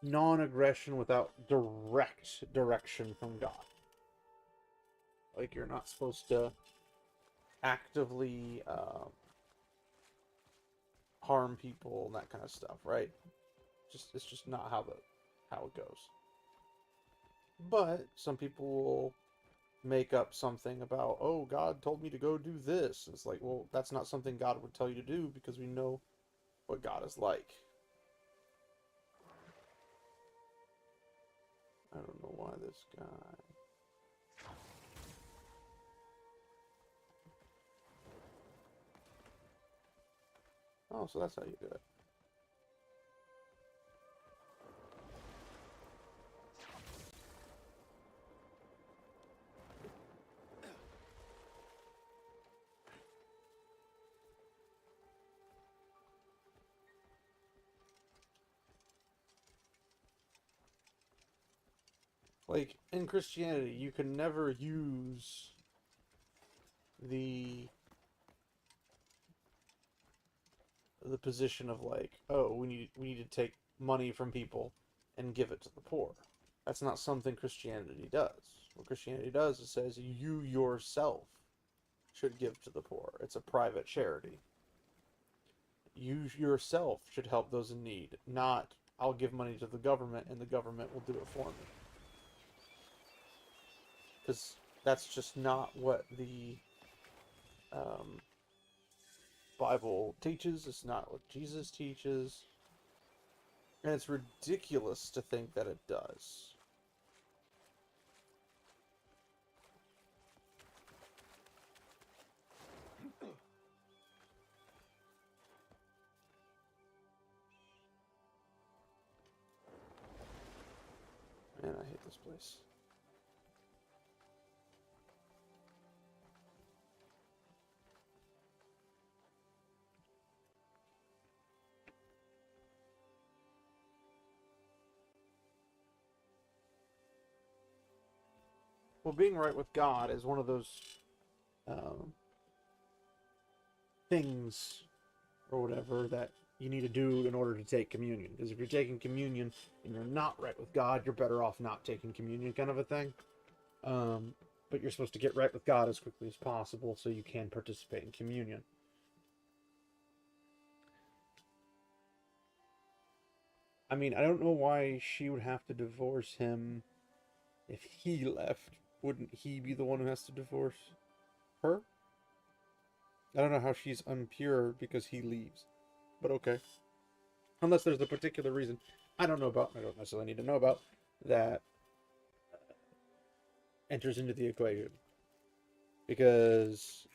non-aggression without direct direction from God. Like, you're not supposed to actively harm people and that kind of stuff, right? It's just not how it goes. But some people will make up something about, oh, God told me to go do this. It's like, well, that's not something God would tell you to do because we know what God is like. I don't know why this guy... Oh, so that's how you do it. Like, in Christianity, you can never use the position of like, oh, we need to take money from people and give it to the poor. That's not something Christianity does. What Christianity does is says you yourself should give to the poor. It's a private charity. You yourself should help those in need, not I'll give money to the government and the government will do it for me. Because that's just not what the Bible teaches. It's not what Jesus teaches. And it's ridiculous to think that it does. Man, I hate this place. Well, being right with God is one of those things or whatever that you need to do in order to take communion. Because if you're taking communion and you're not right with God, you're better off not taking communion, kind of a thing. But you're supposed to get right with God as quickly as possible so you can participate in communion. I mean, I don't know why she would have to divorce him if he left. Wouldn't he be the one who has to divorce her? I don't know how she's impure because he leaves. But okay. Unless there's a particular reason I don't necessarily need to know about, that enters into the equation. Because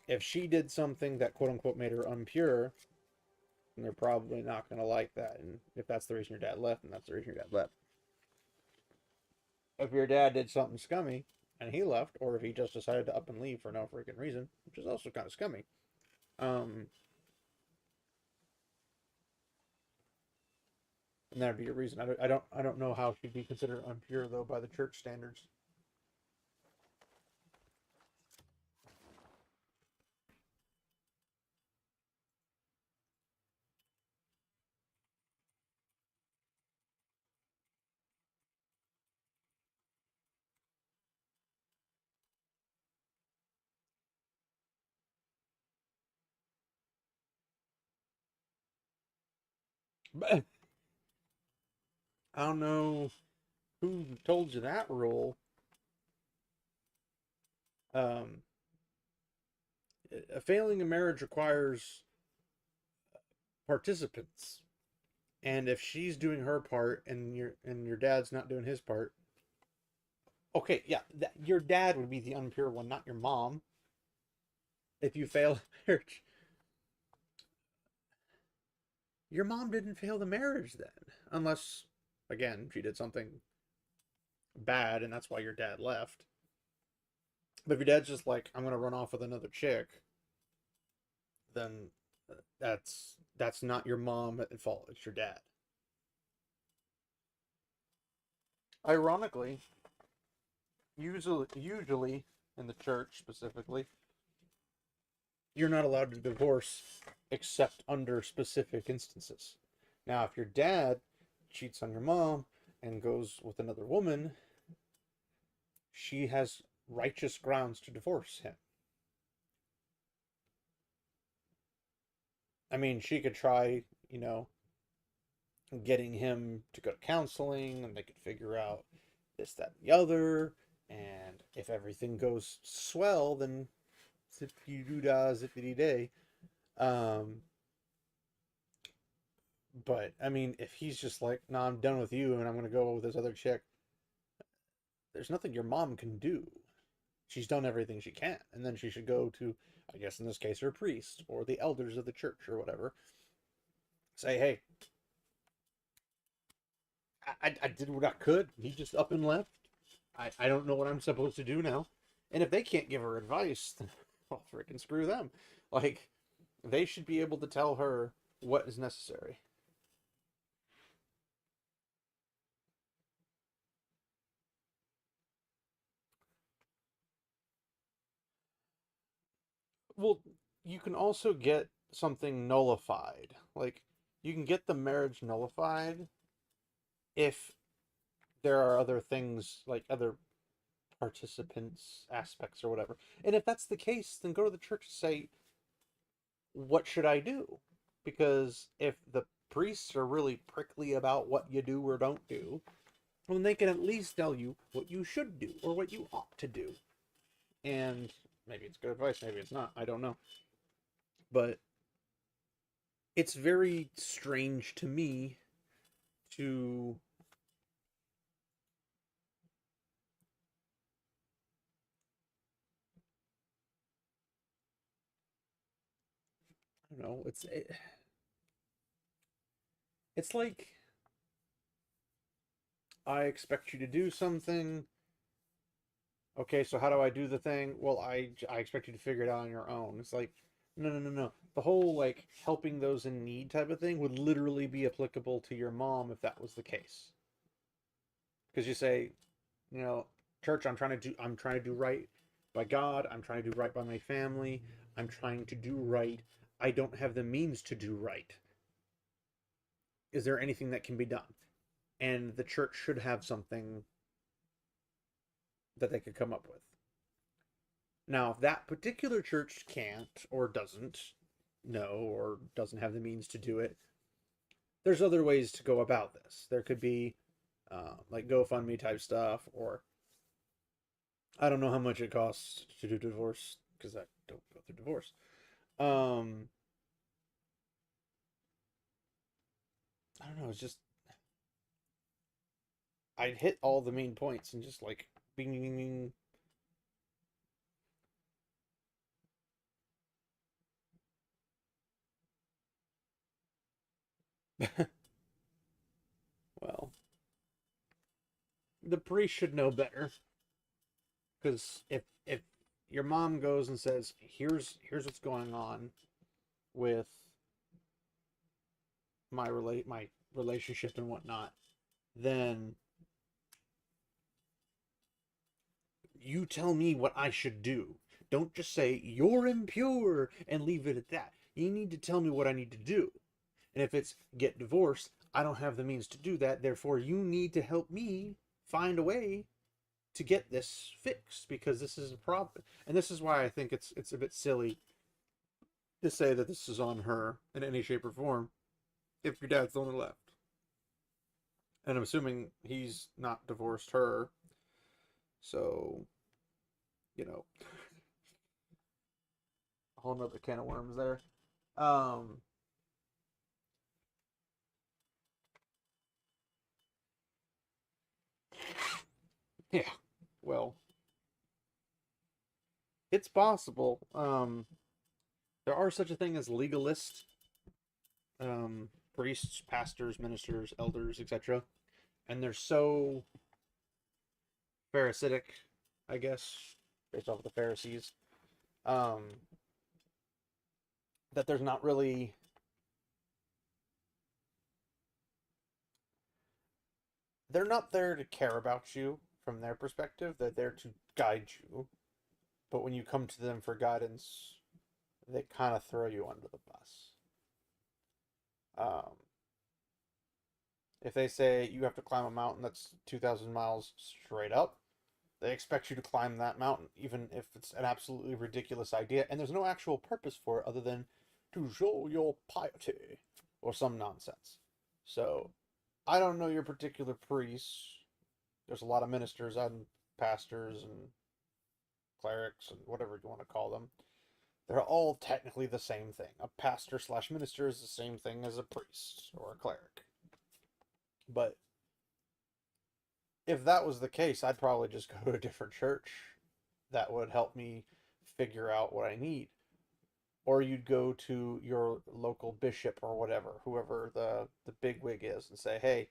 if she did something that quote-unquote made her impure, then they're probably not going to like that. And if that's the reason your dad left, then that's the reason your dad left. If your dad did something scummy and he left, or if he just decided to up and leave for no freaking reason, which is also kind of scummy, and that'd be a reason. I don't know how she'd be considered impure though by the church standards. But I don't know who told you that rule. Failing a marriage requires participants, and if she's doing her part and your dad's not doing his part, okay, yeah, your dad would be the impure one, not your mom. If you fail marriage, your mom didn't fail the marriage then, unless again she did something bad and that's why your dad left. But if your dad's just like, I'm gonna run off with another chick, then that's not your mom at fault, it's your dad. Ironically, usually in the church specifically, you're not allowed to divorce except under specific instances. Now, if your dad cheats on your mom and goes with another woman, she has righteous grounds to divorce him. I mean, she could try, getting him to go to counseling, and they could figure out this, that, and the other. And if everything goes swell, then zippity-doo-dah, zippity-day. But, I mean, if he's just like, nah, I'm done with you, and I'm going to go with this other chick, there's nothing your mom can do. She's done everything she can. And then she should go to, I guess in this case, her priest, or the elders of the church, or whatever. Say, hey, I did what I could. He just up and left. I don't know what I'm supposed to do now. And if they can't give her advice, then, well, freaking screw them. Like, they should be able to tell her what is necessary. Well, you can also get something nullified. Like, you can get the marriage nullified if there are other things, like other participants, aspects, or whatever. And if that's the case, then go to the church and say, what should I do? Because if the priests are really prickly about what you do or don't do, well, then they can at least tell you what you should do or what you ought to do. And maybe it's good advice, maybe it's not, I don't know. But it's very strange to me to I don't know, it's like I expect you to do something. Okay, so how do I do the thing? Well, I expect you to figure it out on your own. It's like, no. The whole, like, helping those in need type of thing would literally be applicable to your mom if that was the case. Because you say, church, I'm trying to do right by God. I'm trying to do right by my family. I'm trying to do right. I don't have the means to do right. Is there anything that can be done? And the church should have something that they could come up with. Now, if that particular church can't or doesn't know or doesn't have the means to do it, there's other ways to go about this. There could be like GoFundMe type stuff, or I don't know how much it costs to do divorce because I don't go through divorce. I don't know. It's just I'd hit all the main points and just like bing. Well, the priest should know better, because if your mom goes and says, here's what's going on with my relationship and whatnot, then you tell me what I should do. Don't just say you're impure and leave it at that. You need to tell me what I need to do. And if it's get divorced, I don't have the means to do that. Therefore, you need to help me find a way to get this fixed, because this is a problem. And this is why I think it's a bit silly to say that this is on her in any shape or form if your dad's the only left. And I'm assuming he's not divorced her. So, you know, a whole nother can of worms there. Yeah, well, it's possible. There are such a thing as legalist priests, pastors, ministers, elders, etc. And they're so Pharisaic, I guess, based off of the Pharisees, that there's not really they're not there to care about you from their perspective. They're there to guide you. But when you come to them for guidance, they kind of throw you under the bus. If they say you have to climb a mountain that's 2,000 miles straight up, they expect you to climb that mountain, even if it's an absolutely ridiculous idea, and there's no actual purpose for it other than to show your piety or some nonsense. So, I don't know your particular priests. There's a lot of ministers and pastors and clerics and whatever you want to call them. They're all technically the same thing. A pastor / minister is the same thing as a priest or a cleric. But if that was the case, I'd probably just go to a different church that would help me figure out what I need. Or you'd go to your local bishop or whatever, whoever the bigwig is, and say, hey,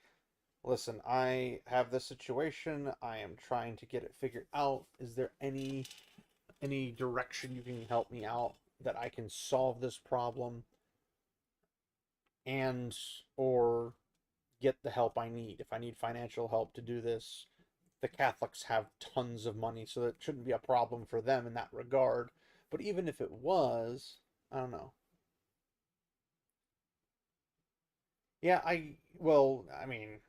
listen, I have this situation. I am trying to get it figured out. Is there any direction you can help me out that I can solve this problem and or get the help I need? If I need financial help to do this, the Catholics have tons of money, so that shouldn't be a problem for them in that regard. But even if it was, I don't know. Yeah, I mean,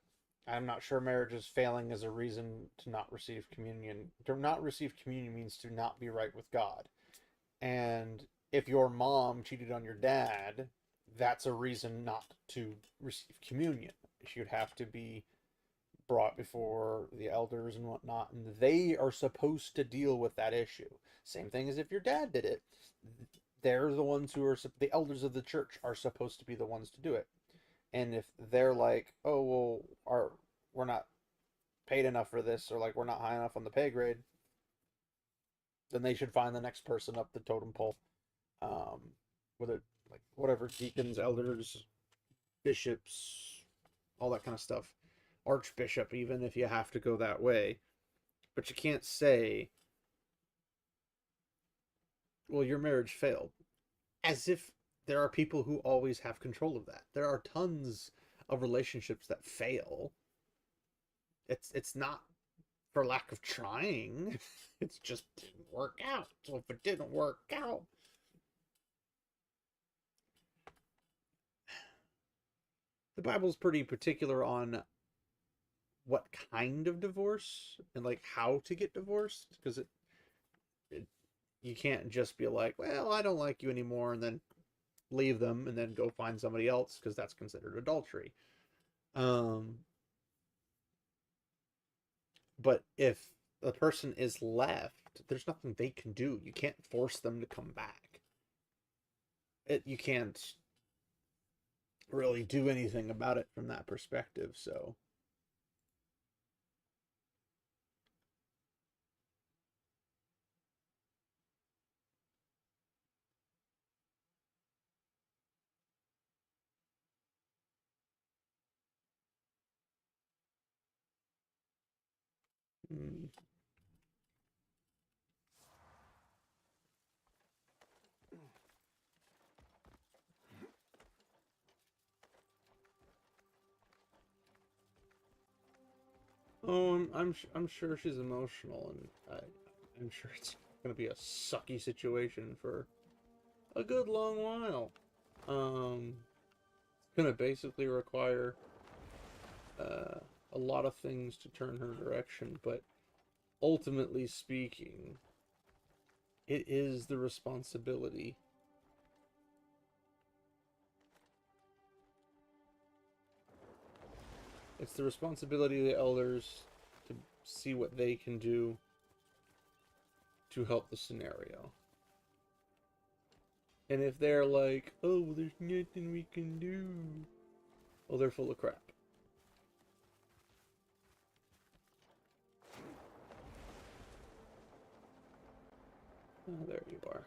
I'm not sure marriage is failing as a reason to not receive communion. To not receive communion means to not be right with God. And if your mom cheated on your dad, that's a reason not to receive communion. She would have to be brought before the elders and whatnot, and they are supposed to deal with that issue. Same thing as if your dad did it. They're the ones who are, the elders of the church are supposed to be the ones to do it. And if they're like, oh, well, we're not paid enough for this, or like we're not high enough on the pay grade, then they should find the next person up the totem pole. Whether, like, whatever, deacons, elders, bishops, all that kind of stuff. Archbishop, even if you have to go that way. But you can't say, well, your marriage failed, as if there are people who always have control of that. There are tons of relationships that fail. It's not for lack of trying. It's just didn't work out. So if it didn't work out, the Bible's pretty particular on what kind of divorce and like how to get divorced, because you can't just be like, well, I don't like you anymore, and then leave them and then go find somebody else, because that's considered adultery. But if the person is left, there's nothing they can do. You can't force them to come back. You can't really do anything about it from that perspective, so. Oh, I'm sure she's emotional, and I'm sure it's gonna be a sucky situation for a good long while. It's gonna basically require a lot of things to turn her direction, but ultimately speaking, it is the responsibility. It's the responsibility of the elders to see what they can do to help the scenario. And if they're like, oh, well, there's nothing we can do, well, they're full of crap. Oh, there you are.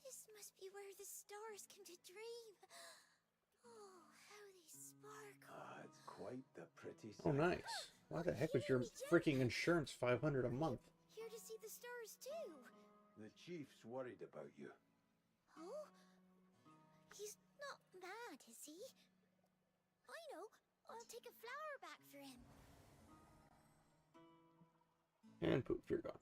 This must be where the stars come to dream. Oh, how they sparkle. Ah, it's quite the pretty sight. Oh, nice. Why the heck was your freaking insurance $500 a month? Here to see the stars too. The chief's worried about you. Oh? He's not mad, is he? I know. I'll take a flower back for him. And poof, you're gone.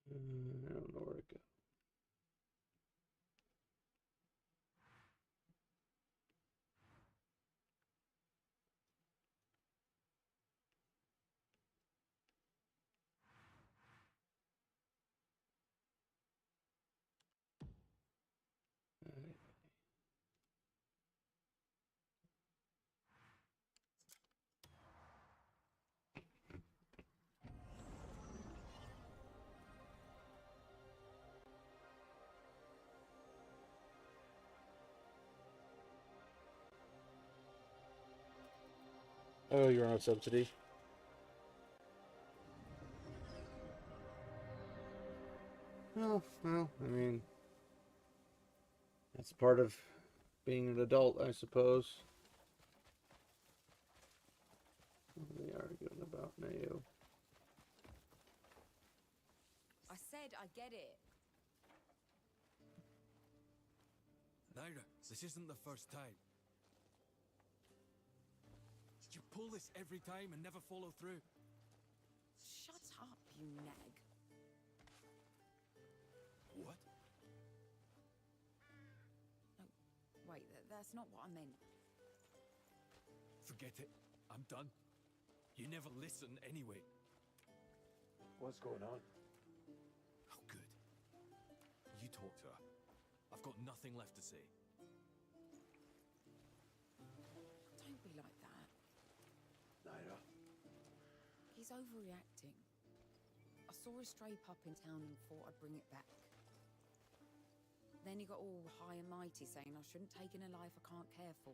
I don't know where to go. Oh, you're on a subsidy? Well, I mean, that's part of being an adult, I suppose. What are they arguing about now? I said I get it. Naira, this isn't the first time. You pull this every time and never follow through. Shut up, you nag. What? No, wait, that's not what I meant. Forget it. I'm done. You never listen anyway. What's going on? Oh, good. You talk to her. I've got nothing left to say. Don't be like that. Naira. He's overreacting. I saw a stray pup in town and thought I'd bring it back. Then he got all high and mighty saying I shouldn't take in a life I can't care for.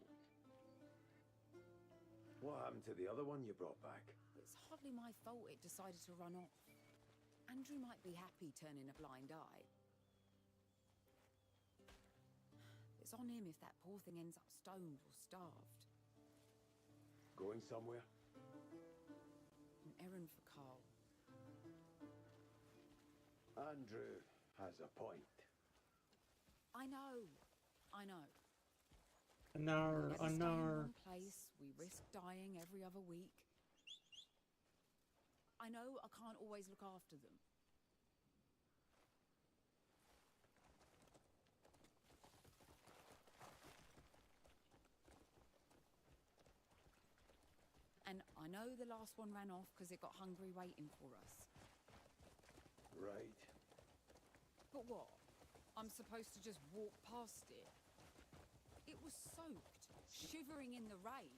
What happened to the other one you brought back? It It's hardly my fault it decided to run off. Andrew might be happy turning a blind eye. It's on him if that poor thing ends up stoned or starved. Going somewhere? An errand for Carl. Andrew has a point. I know. I know. An hour, We never an stay in hour. one place. We risk dying every other week. I know I can't always look after them. And I know the last one ran off because it got hungry waiting for us. Right. But what? I'm supposed to just walk past it? It was soaked, shivering in the rain.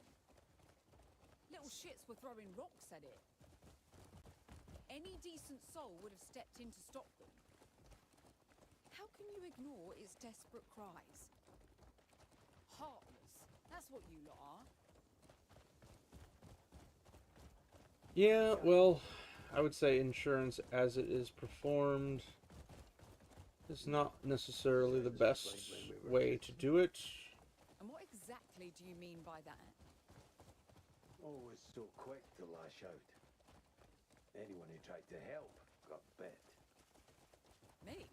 Little shits were throwing rocks at it. Any decent soul would have stepped in to stop them. How can you ignore its desperate cries? Heartless. That's what you lot are. Yeah, well, I would say insurance as it is performed is not necessarily the best way to do it. And what exactly do you mean by that? Always so quick to lash out. Anyone who tried to help got bit. Me?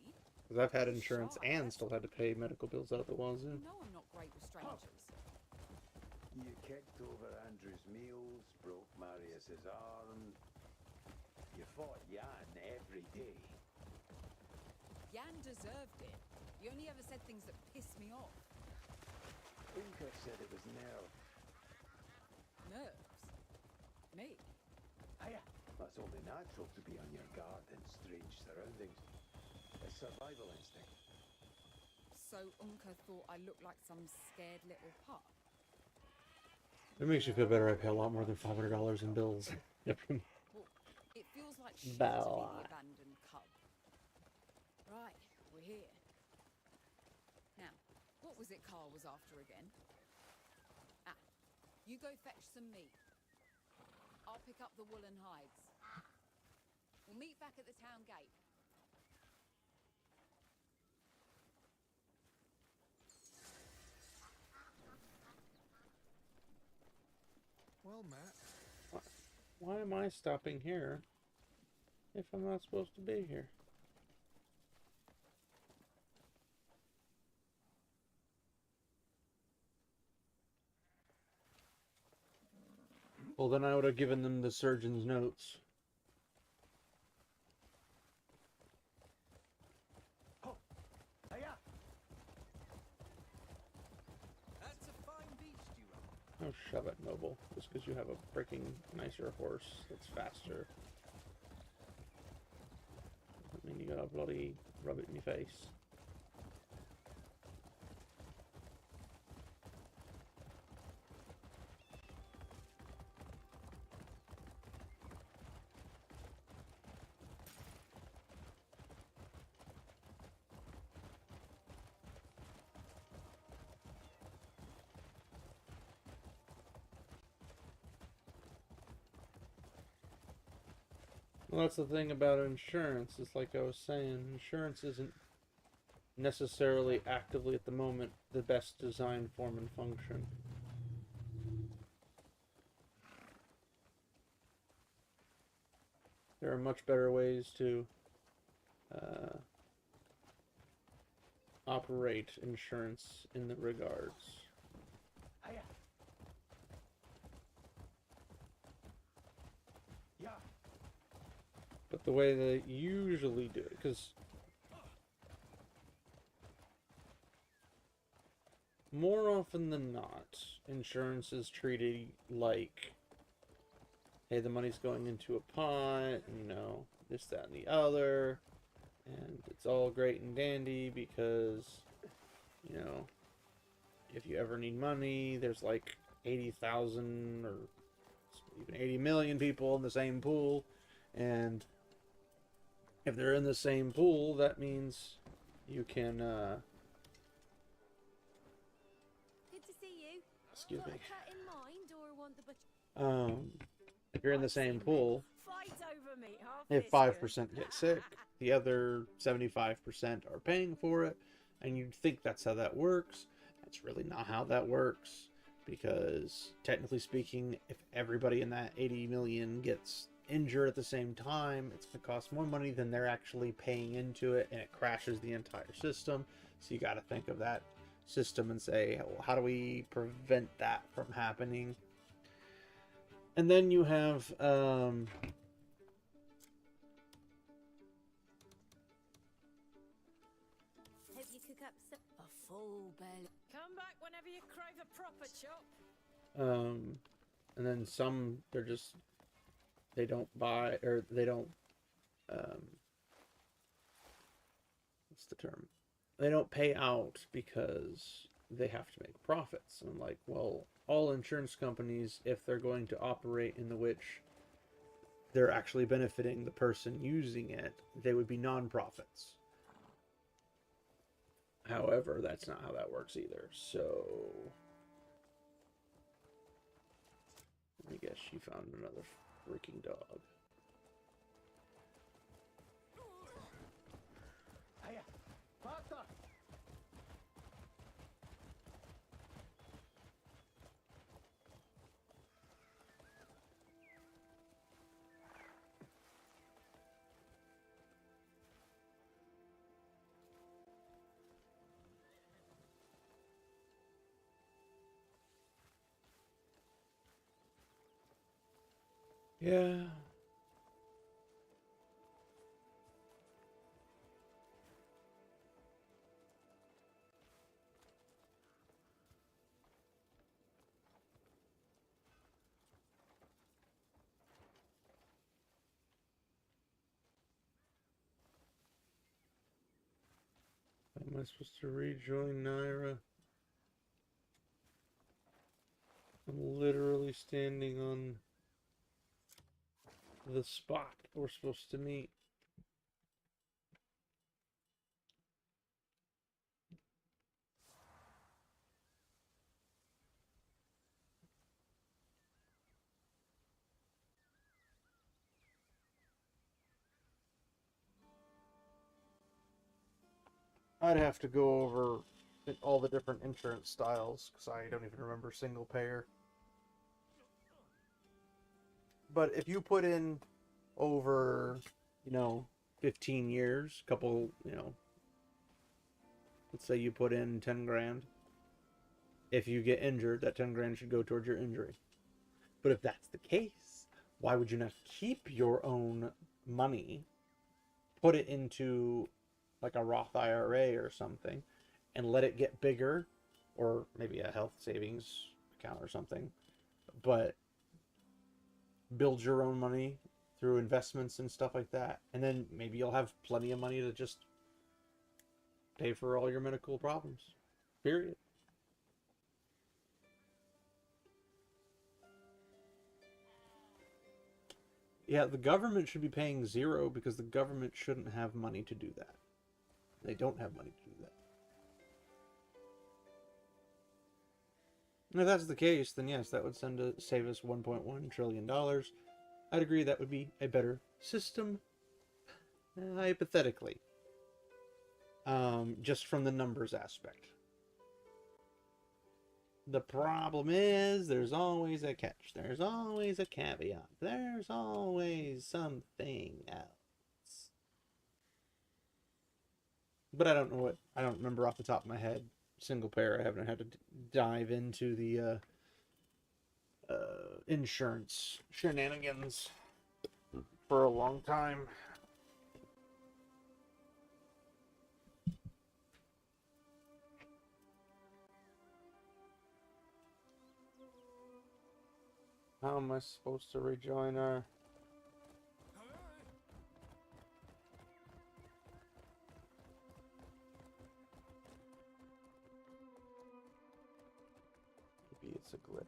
Because I've had insurance and still had to pay medical bills out the wazoo. You know I'm not great with strangers. You kicked over Andrew's meals, broke Marius's arm. You fought Jan every day. Jan deserved it. You only ever said things that pissed me off. Inca said it was nerve. Nerves? Me? Hiya! That's only natural to be on your guard in strange surroundings. It's survival instinct. So Unca thought I looked like some scared little pup. It makes you feel better. I pay a lot more than $500 in bills every month. Well, it feels like shit to be the abandoned cub. Right, we're here. Now, what was it Carl was after again? Ah, you go fetch some meat. I'll pick up the woolen hides. We'll meet back at the town gate. Well, Matt. Why am I stopping here if I'm not supposed to be here? Well, then I would have given them the surgeon's notes. Oh, hiya! That's a fine beast you run. Oh, shove it, Noble. Just because you have a freaking nicer horse that's faster. Doesn't mean you gotta bloody rub it in your face. Well, that's the thing about insurance. It's like I was saying, insurance isn't necessarily actively at the moment the best design, form, and function. There are much better ways to operate insurance in the regards. Hiya! Yeah. But the way they usually do it, because more often than not, insurance is treated like, hey, the money's going into a pot, and, you know, this, that, and the other, and it's all great and dandy because, you know, if you ever need money, there's like 80,000 or even 80 million people in the same pool, and if they're in the same pool, that means you can, Good to see you. excuse Got me. a cut in mind or want the butcher? if you're in the same pool, Fight over me, half if 5% get sick, the other 75% are paying for it, and you'd think that's how that works. That's really not how that works, because technically speaking, if everybody in that 80 million gets injured at the same time, it's going to cost more money than they're actually paying into it, and it crashes the entire system. So you got to think of that system and say, well, how do we prevent that from happening? And then you have Hope you cook up a full belly. Come back whenever you crave a proper chop. and then some, they don't buy, or they don't, what's the term? They don't pay out because they have to make profits. And I'm like, well, all insurance companies, if they're going to operate in the which they're actually benefiting the person using it, they would be non-profits. However, that's not how that works either. So I guess she found another freaking dog. Hiya, Doctor. Yeah. Am I supposed to rejoin Naira? I'm literally standing on the spot we're supposed to meet. I'd have to go over all the different insurance styles, because I don't even remember single payer. But if you put in over, 15 years, let's say you put in 10 grand. If you get injured, that 10 grand should go towards your injury. But if that's the case, why would you not keep your own money, put it into like a Roth IRA or something, and let it get bigger, or maybe a health savings account or something, but build your own money through investments and stuff like that, and then maybe you'll have plenty of money to just pay for all your medical problems. Period. Yeah, the government should be paying zero because the government shouldn't have money to do that. They don't have money to do that. And if that's the case, then yes, that would save us $1.1 trillion. I'd agree that would be a better system, hypothetically. Just from the numbers aspect. The problem is, there's always a catch. There's always a caveat. There's always something else. But I don't remember off the top of my head. Single payer, I haven't had to dive into the insurance shenanigans for a long time. How am I supposed to rejoin our... Maybe it's a glitch.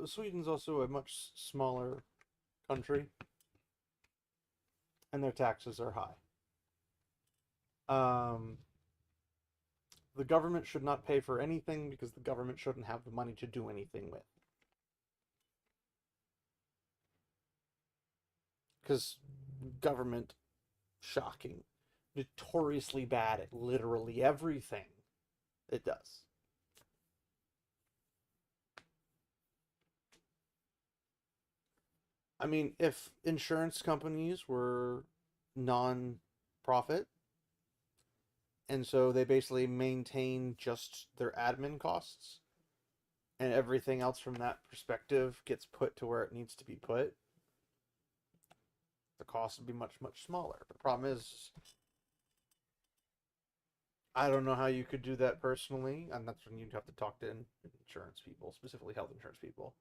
Sweden's also a much smaller country, and their taxes are high. The government should not pay for anything because the government shouldn't have the money to do anything with. Because government, shocking, notoriously bad at literally everything it does. I mean, if insurance companies were non-profit, and so they basically maintain just their admin costs, and everything else from that perspective gets put to where it needs to be put, the cost would be much, much smaller. The problem is, I don't know how you could do that personally, and that's when you'd have to talk to insurance people, specifically health insurance people,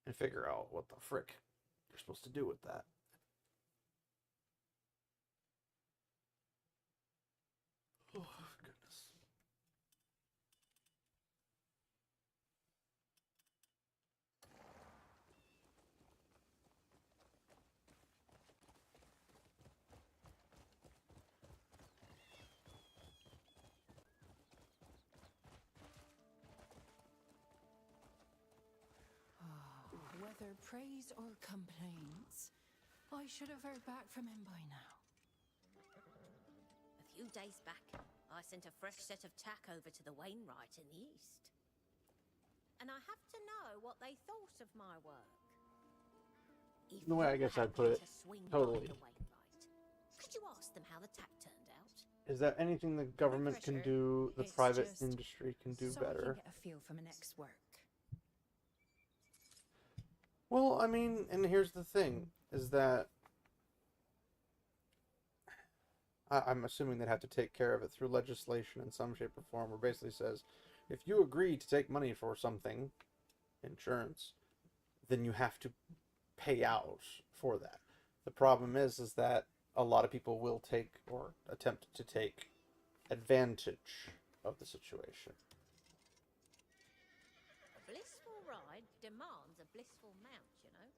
and figure out what the frick you're supposed to do with that. Oh, goodness. Whether praise or complaints, I should have heard back from him by now. A few days back, I sent a fresh set of tack over to the Wainwright in the east. And I have to know what they thought of my work. If The way I guess I'd put it, totally. Could you ask them how the tack turned out? Is that anything the government can do, the private industry can do so better? I can get a feel for my next work. Well, I mean, and here's the thing, is that I'm assuming they'd have to take care of it through legislation in some shape or form, where basically says, if you agree to take money for something, insurance, then you have to pay out for that. The problem is that a lot of people will take or attempt to take advantage of the situation. A blissful ride demands a blissful mount, you know.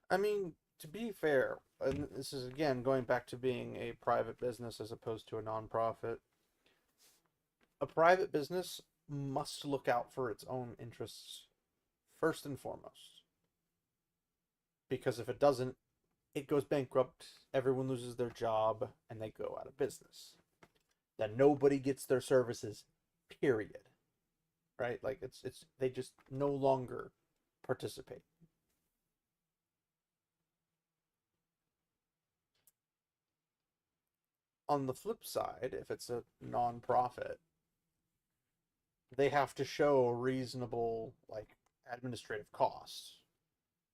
I mean, to be fair, and this is again going back to being a private business as opposed to a non-profit, a private business must look out for its own interests first and foremost. Because if it doesn't, it goes bankrupt, everyone loses their job, and they go out of business. Then nobody gets their services, period. Right? Like it's they just no longer participate. On the flip side, if it's a non-profit, they have to show reasonable, like, administrative costs.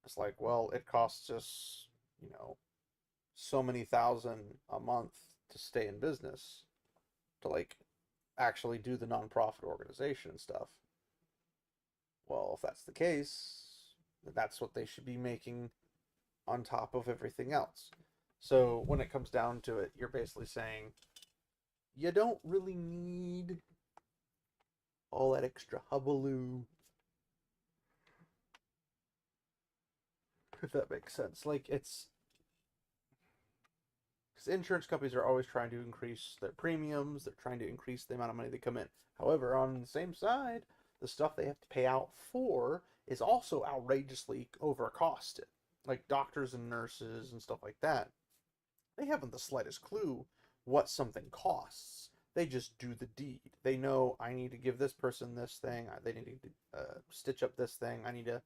It's like, well, it costs us, you know, so many thousand a month to stay in business to, like, actually do the non-profit organization and stuff. Well, if that's the case, that's what they should be making on top of everything else. So when it comes down to it, you're basically saying you don't really need all that extra hubbub, if that makes sense. Like, it's because insurance companies are always trying to increase their premiums, they're trying to increase the amount of money they come in. However, on the same side, the stuff they have to pay out for is also outrageously overcosted. Like doctors and nurses and stuff like that, they haven't the slightest clue what something costs. They just do the deed. They know, I need to give this person this thing. They need to stitch up this thing. I need to,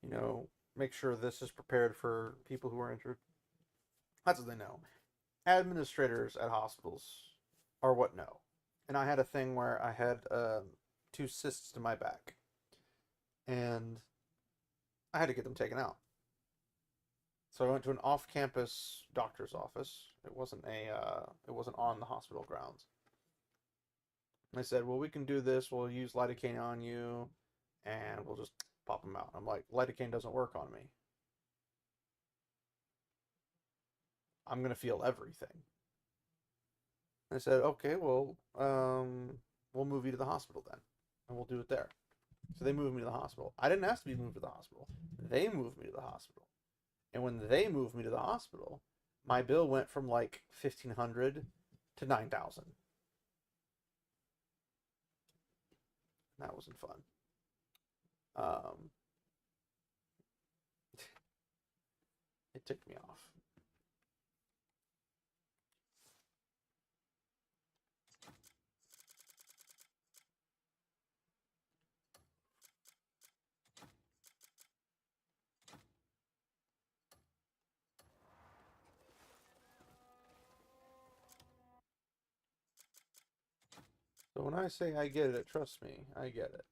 you know, make sure this is prepared for people who are injured. That's what they know. Administrators at hospitals are what know. And I had a thing where I had 2 cysts in my back. And I had to get them taken out. So I went to an off-campus doctor's office. It wasn't on the hospital grounds. And they said, well, we can do this. We'll use lidocaine on you, and we'll just pop them out. I'm like, lidocaine doesn't work on me. I'm gonna feel everything. I said, okay, well, we'll move you to the hospital then, and we'll do it there. So they moved me to the hospital. I didn't ask to be moved to the hospital. They moved me to the hospital. And when they moved me to the hospital, my bill went from like $1,500 to $9,000. That wasn't fun. It ticked me off. So when I say I get it, trust me, I get it.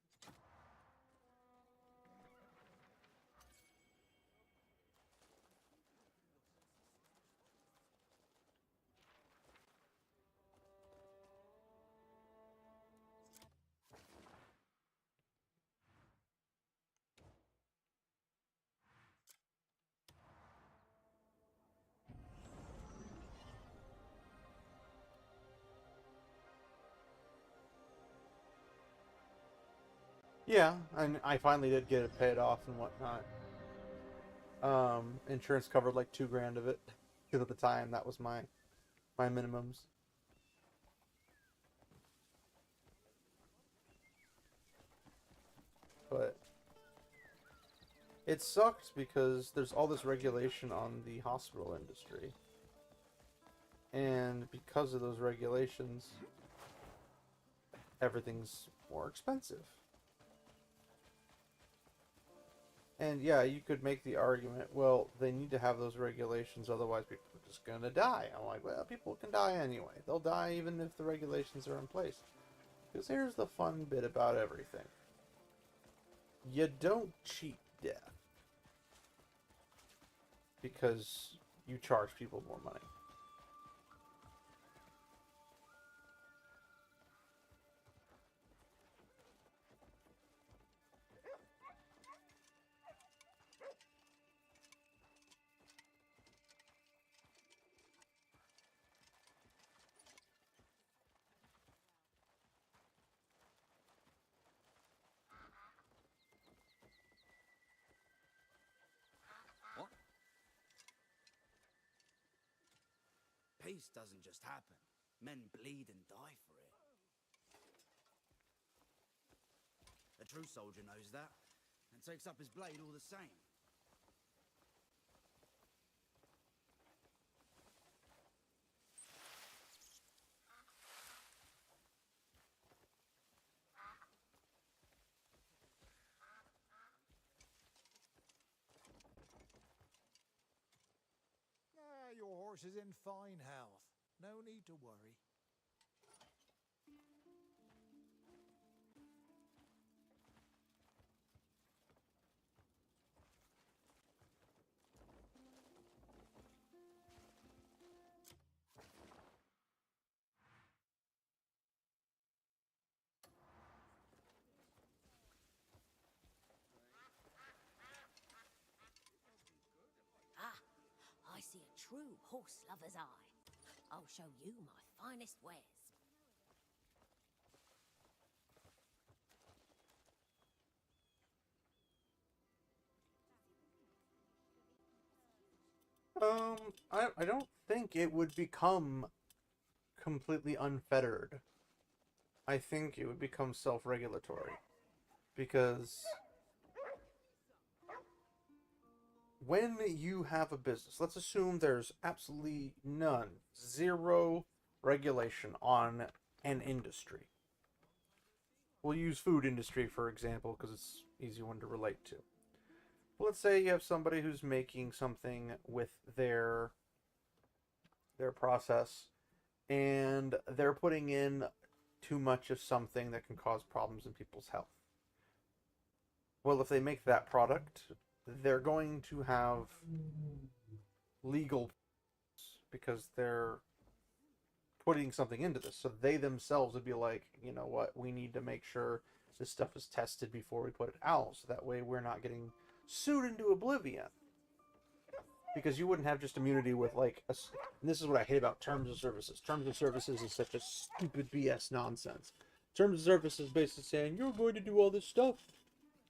Yeah, and I finally did get it paid off and whatnot. Insurance covered like $2,000 of it, because at the time that was my minimums. But it sucked because there's all this regulation on the hospital industry, and because of those regulations, everything's more expensive. And yeah, you could make the argument, well, they need to have those regulations, otherwise people are just going to die. I'm like, well, people can die anyway. They'll die even if the regulations are in place. Because here's the fun bit about everything. You don't cheat death. Because you charge people more money. Peace doesn't just happen. Men bleed and die for it. A true soldier knows that, and takes up his blade all the same. Your horse is in fine health. No need to worry. I see a true horse lover's eye. I'll show you my finest wares. I don't think it would become completely unfettered. I think it would become self-regulatory. Because when you have a business, let's assume there's absolutely none, zero regulation on an industry. We'll use food industry, for example, because it's an easy one to relate to. Well, let's say you have somebody who's making something with their process, and they're putting in too much of something that can cause problems in people's health. Well, if they make that product, they're going to have legal because they're putting something into this. So they themselves would be like, you know what, we need to make sure this stuff is tested before we put it out, so that way we're not getting sued into oblivion. Because you wouldn't have just immunity with, like, and this is what I hate about terms of services. Terms of services is such a stupid BS nonsense. Terms of services is basically saying, you're going to do all this stuff,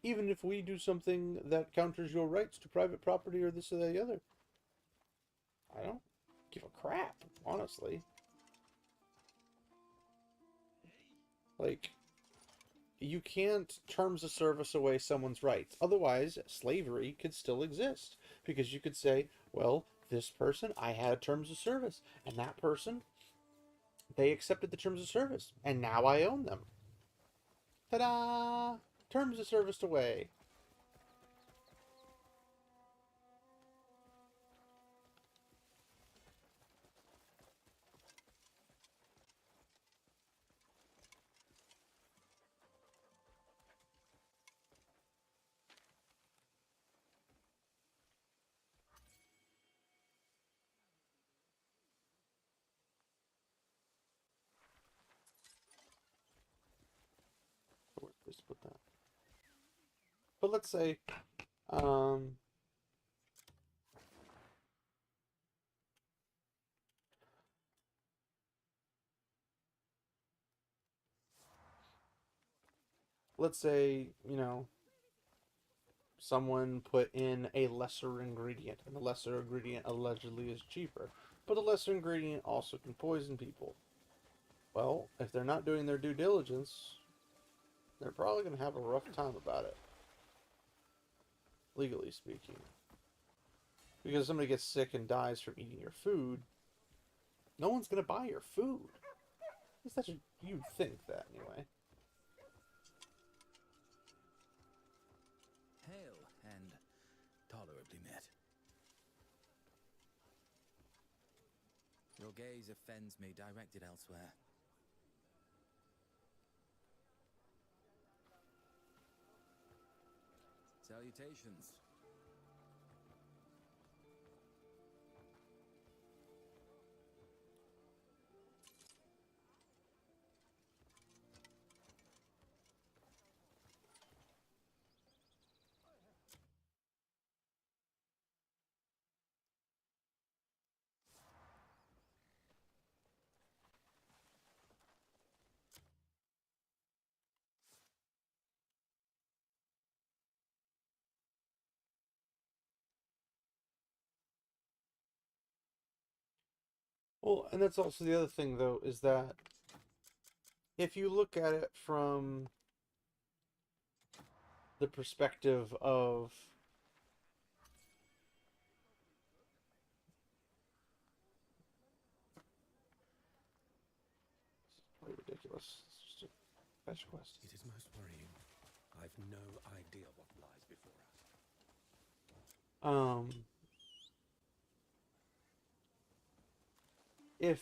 even if we do something that counters your rights to private property or this or that or the other. I don't give a crap, honestly. Like, you can't terms of service away someone's rights. Otherwise, slavery could still exist. Because you could say, well, this person, I had terms of service. And that person, they accepted the terms of service. And now I own them. Ta-da! Terms of service away. Where's the place to put that? But let's say, let's say, you know, someone put in a lesser ingredient, and the lesser ingredient allegedly is cheaper. But the lesser ingredient also can poison people. Well, if they're not doing their due diligence, they're probably going to have a rough time about it. Legally speaking. Because somebody gets sick and dies from eating your food, no one's going to buy your food. At least that's what you'd think that, anyway. Hail and tolerably met. Your gaze offends me. Direct it elsewhere. Salutations. Well, and that's also the other thing, though, is that if you look at it from the perspective of quite ridiculous. It's just a fetch quest. It is most worrying. I've no idea what lies before us. If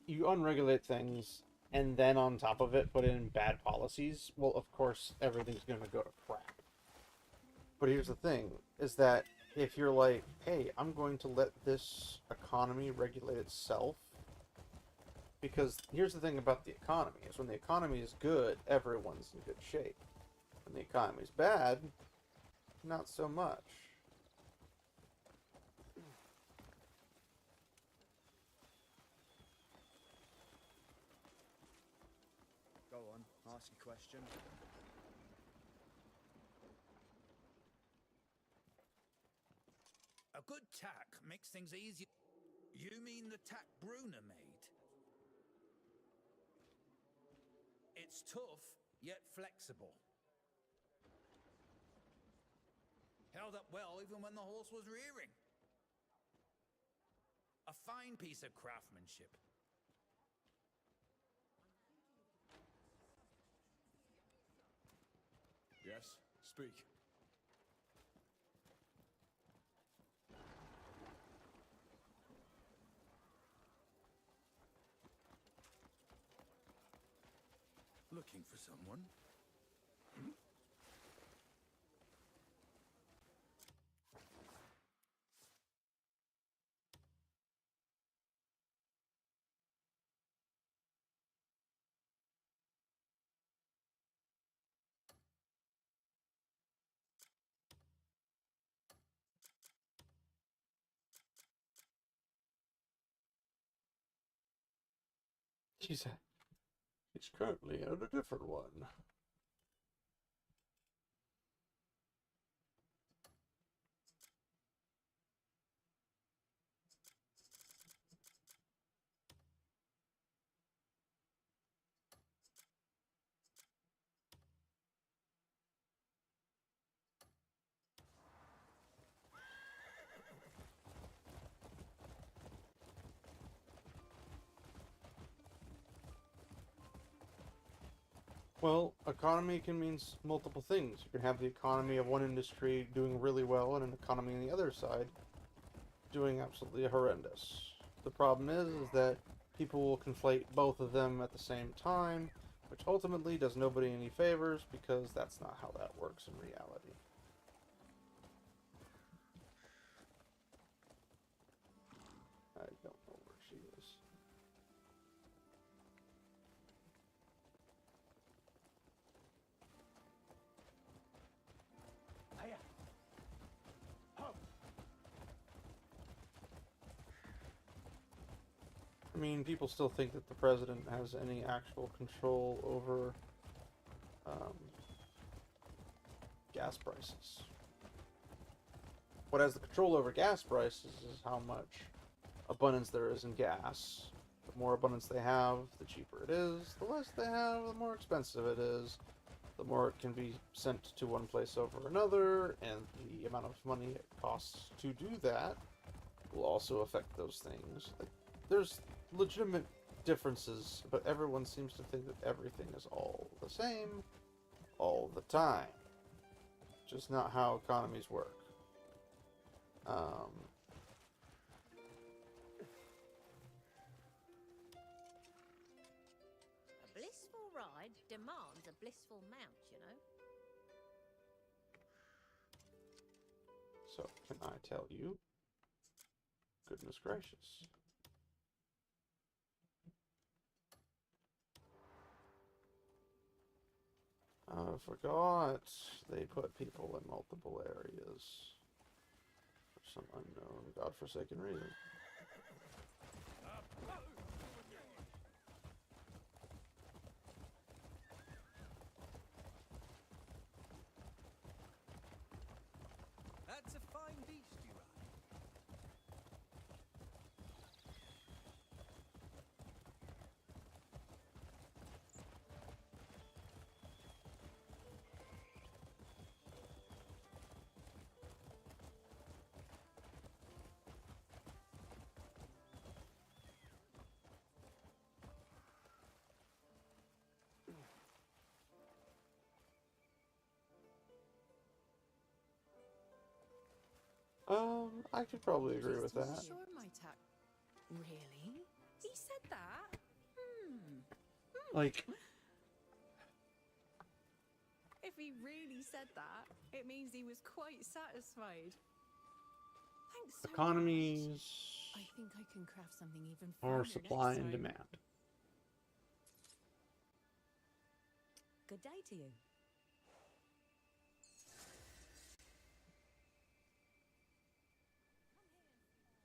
you unregulate things and then on top of it put in bad policies, well, of course, everything's going to go to crap. But here's the thing, is that if you're like, hey, I'm going to let this economy regulate itself, because here's the thing about the economy, is when the economy is good, everyone's in good shape. When the economy is bad, not so much. Go on, ask a question. A good tack makes things easier. You mean the tack Bruna made? It's tough, yet flexible. Held up well even when the horse was rearing. A fine piece of craftsmanship. Yes, speak. Looking for someone? He's currently on a different one. Well, economy can mean multiple things. You can have the economy of one industry doing really well and an economy on the other side doing absolutely horrendous. The problem is that people will conflate both of them at the same time, which ultimately does nobody any favors because that's not how that works in reality. I don't know where she is. I mean, people still think that the president has any actual control over gas prices. What has the control over gas prices is how much abundance there is in gas. The more abundance they have, the cheaper it is. The less they have, the more expensive it is. The more it can be sent to one place over another, and the amount of money it costs to do that will also affect those things. Like, there's legitimate differences, but everyone seems to think that everything is all the same all the time. Just not how economies work. A blissful ride demands a blissful mount, you know? So, can I tell you? Goodness gracious. I forgot they put people in multiple areas for some unknown, godforsaken reason. That's a fine beast you ride. I could probably agree with that. Sure, my tack. Really? He said that? Like, If he really said that, it means he was quite satisfied. Thanks so economies much. I think I can craft something even are finer supply next and time. demand. Good day to you.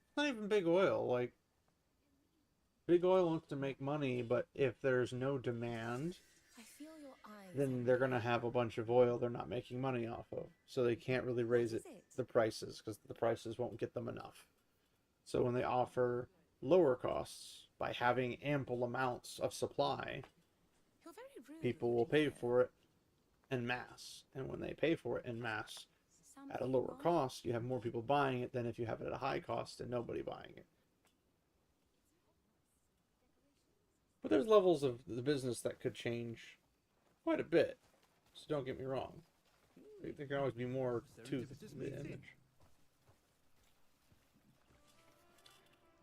It's not even big oil. Like, big oil wants to make money, but if there's no demand, I feel your eyes. then they're going to have a bunch of oil they're not making money off of. So they can't really raise the prices, because the prices won't get them enough. So when they offer lower costs by having ample amounts of supply, You're very rude. people will pay for it en masse. And when they pay for it en masse at a lower cost, you have more people buying it than if you have it at a high cost and nobody buying it. But there's levels of the business that could change quite a bit. So don't get me wrong. There can always be more to the image.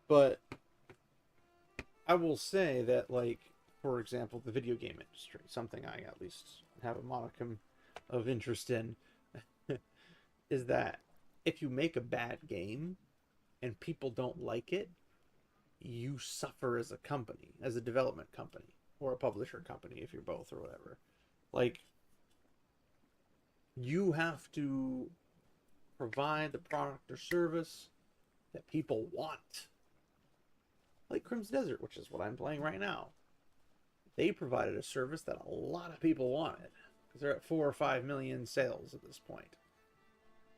But I will say that, like, for example, the video game industry, something I at least have a modicum of interest in, is that if you make a bad game and people don't like it, you suffer as a company, as a development company, or a publisher company, if you're both or whatever. Like, you have to provide the product or service that people want. Like Crimson Desert, which is what I'm playing right now. they provided a service that a lot of people wanted. Because they're at 4 or 5 million sales at this point.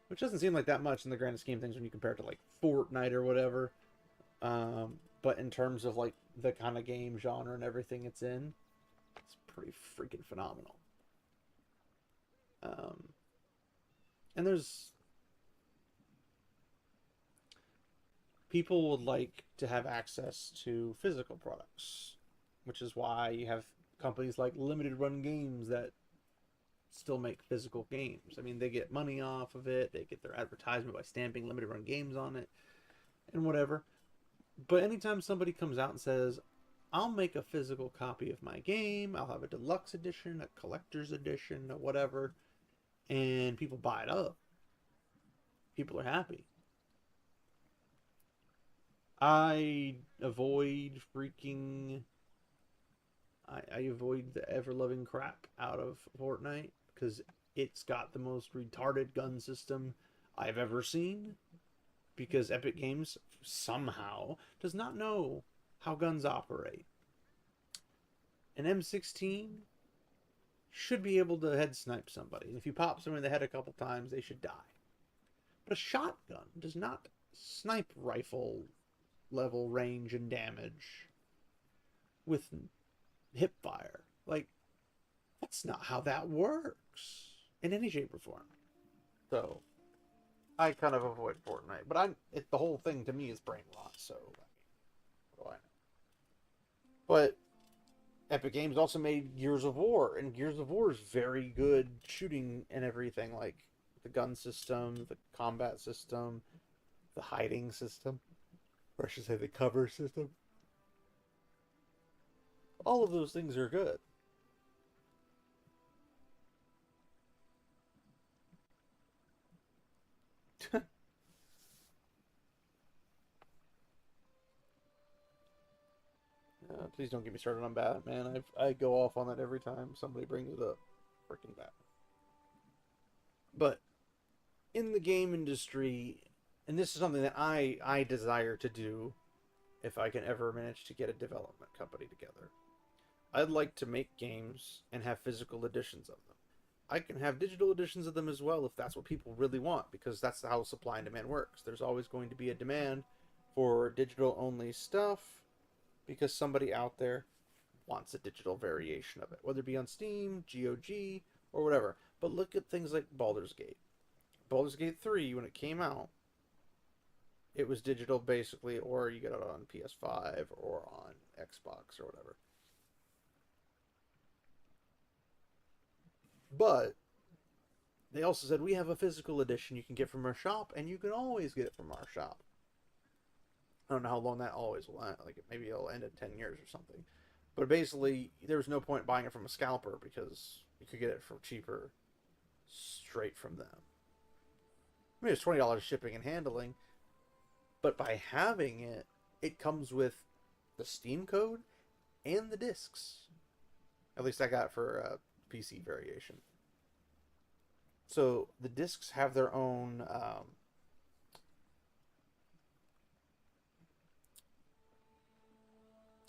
Which doesn't seem like that much in the grand scheme of things when you compare it to like Fortnite or whatever. But in terms of like the kind of game genre and everything it's in, it's pretty freaking phenomenal. And there's people would like to have access to physical products, which is why you have companies like Limited Run Games that still make physical games. I mean, they get money off of it, they get their advertisement by stamping Limited Run Games on it, and whatever. But anytime somebody comes out and says, I'll make a physical copy of my game, I'll have a deluxe edition, a collector's edition, or whatever, and people buy it up, people are happy. I avoid the ever-loving crap out of Fortnite because it's got the most retarded gun system I've ever seen, because Epic Games somehow does not know how guns operate. An M16 should be able to head snipe somebody. And if you pop someone in the head a couple times, they should die. But a shotgun does not snipe rifle level range and damage with hip fire. Like, that's not how that works in any shape or form. So I kind of avoid Fortnite, but the whole thing to me is brain rot, so what do I know? But Epic Games also made Gears of War, and Gears of War is very good shooting and everything, like the gun system, the combat system, the hiding system, or I should say the cover system. All of those things are good. Please don't get me started on Batman. I go off on that every time somebody brings it up. Freaking Batman. But in the game industry, and this is something that I desire to do if I can ever manage to get a development company together. I'd like to make games and have physical editions of them. I can have digital editions of them as well if that's what people really want, because that's how supply and demand works. There's always going to be a demand for digital-only stuff because somebody out there wants a digital variation of it, whether it be on Steam, GOG, or whatever. But look at things like Baldur's Gate. Baldur's Gate 3, when it came out, it was digital basically, or you get it on PS5 or on Xbox or whatever. But they also said, we have a physical edition you can get from our shop, and you can always get it from our shop. I don't know how long that always will end. Like, maybe it'll end in 10 years or something. But basically, there was no point buying it from a scalper because you could get it for cheaper straight from them. I mean, it's $20 shipping and handling, but by having it, it comes with the Steam code and the discs. At least I got it for a PC variation. So the discs have their own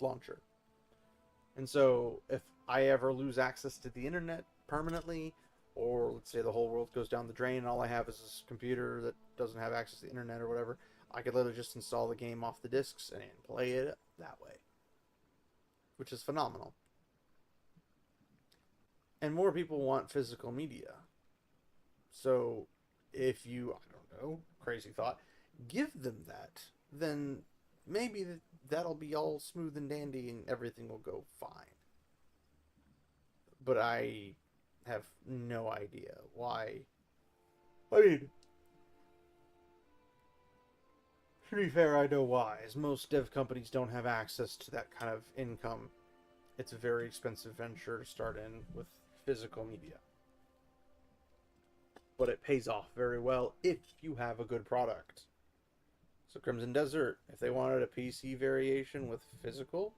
launcher. And so if I ever lose access to the internet permanently, or let's say the whole world goes down the drain and all I have is this computer that doesn't have access to the internet or whatever, I could literally just install the game off the discs and play it that way. Which is phenomenal. And more people want physical media. So if you, I don't know, crazy thought, give them that, then maybe that'll be all smooth and dandy and everything will go fine. But I have no idea why. I mean, to be fair, I know why. As most dev companies don't have access to that kind of income. It's a very expensive venture to start in with physical media. But it pays off very well if you have a good product. So Crimson Desert, if they wanted a PC variation with physical,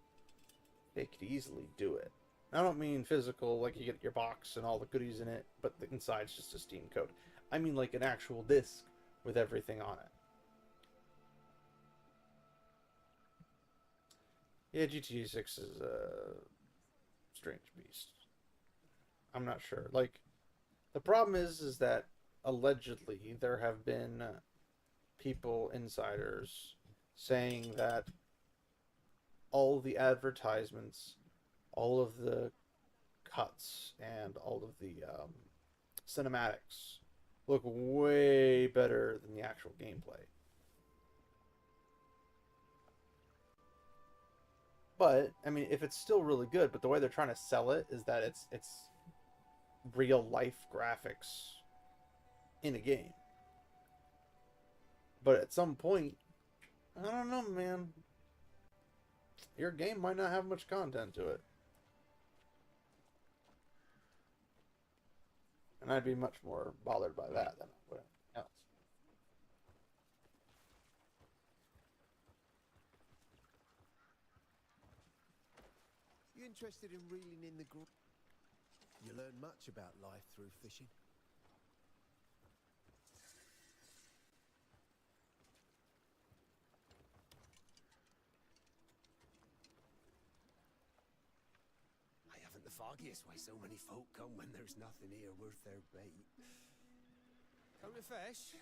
they could easily do it. I don't mean physical like you get your box and all the goodies in it, but the inside's just a Steam code. I mean like an actual disc with everything on it. Yeah, GTA 6 is strange beast. I'm not sure. Like, the problem is that allegedly there have been people, insiders, saying that all the advertisements, all of the cuts, and all of the cinematics look way better than the actual gameplay. But I mean, if it's still really good, but the way they're trying to sell it is that it's real life graphics in a game. But at some point, I don't know, man. Your game might not have much content to it. And I'd be much more bothered by that than I would anything else. You interested in reeling in the You learn much about life through fishing. I haven't the foggiest why so many folk come when there's nothing here worth their bait. Come to fish?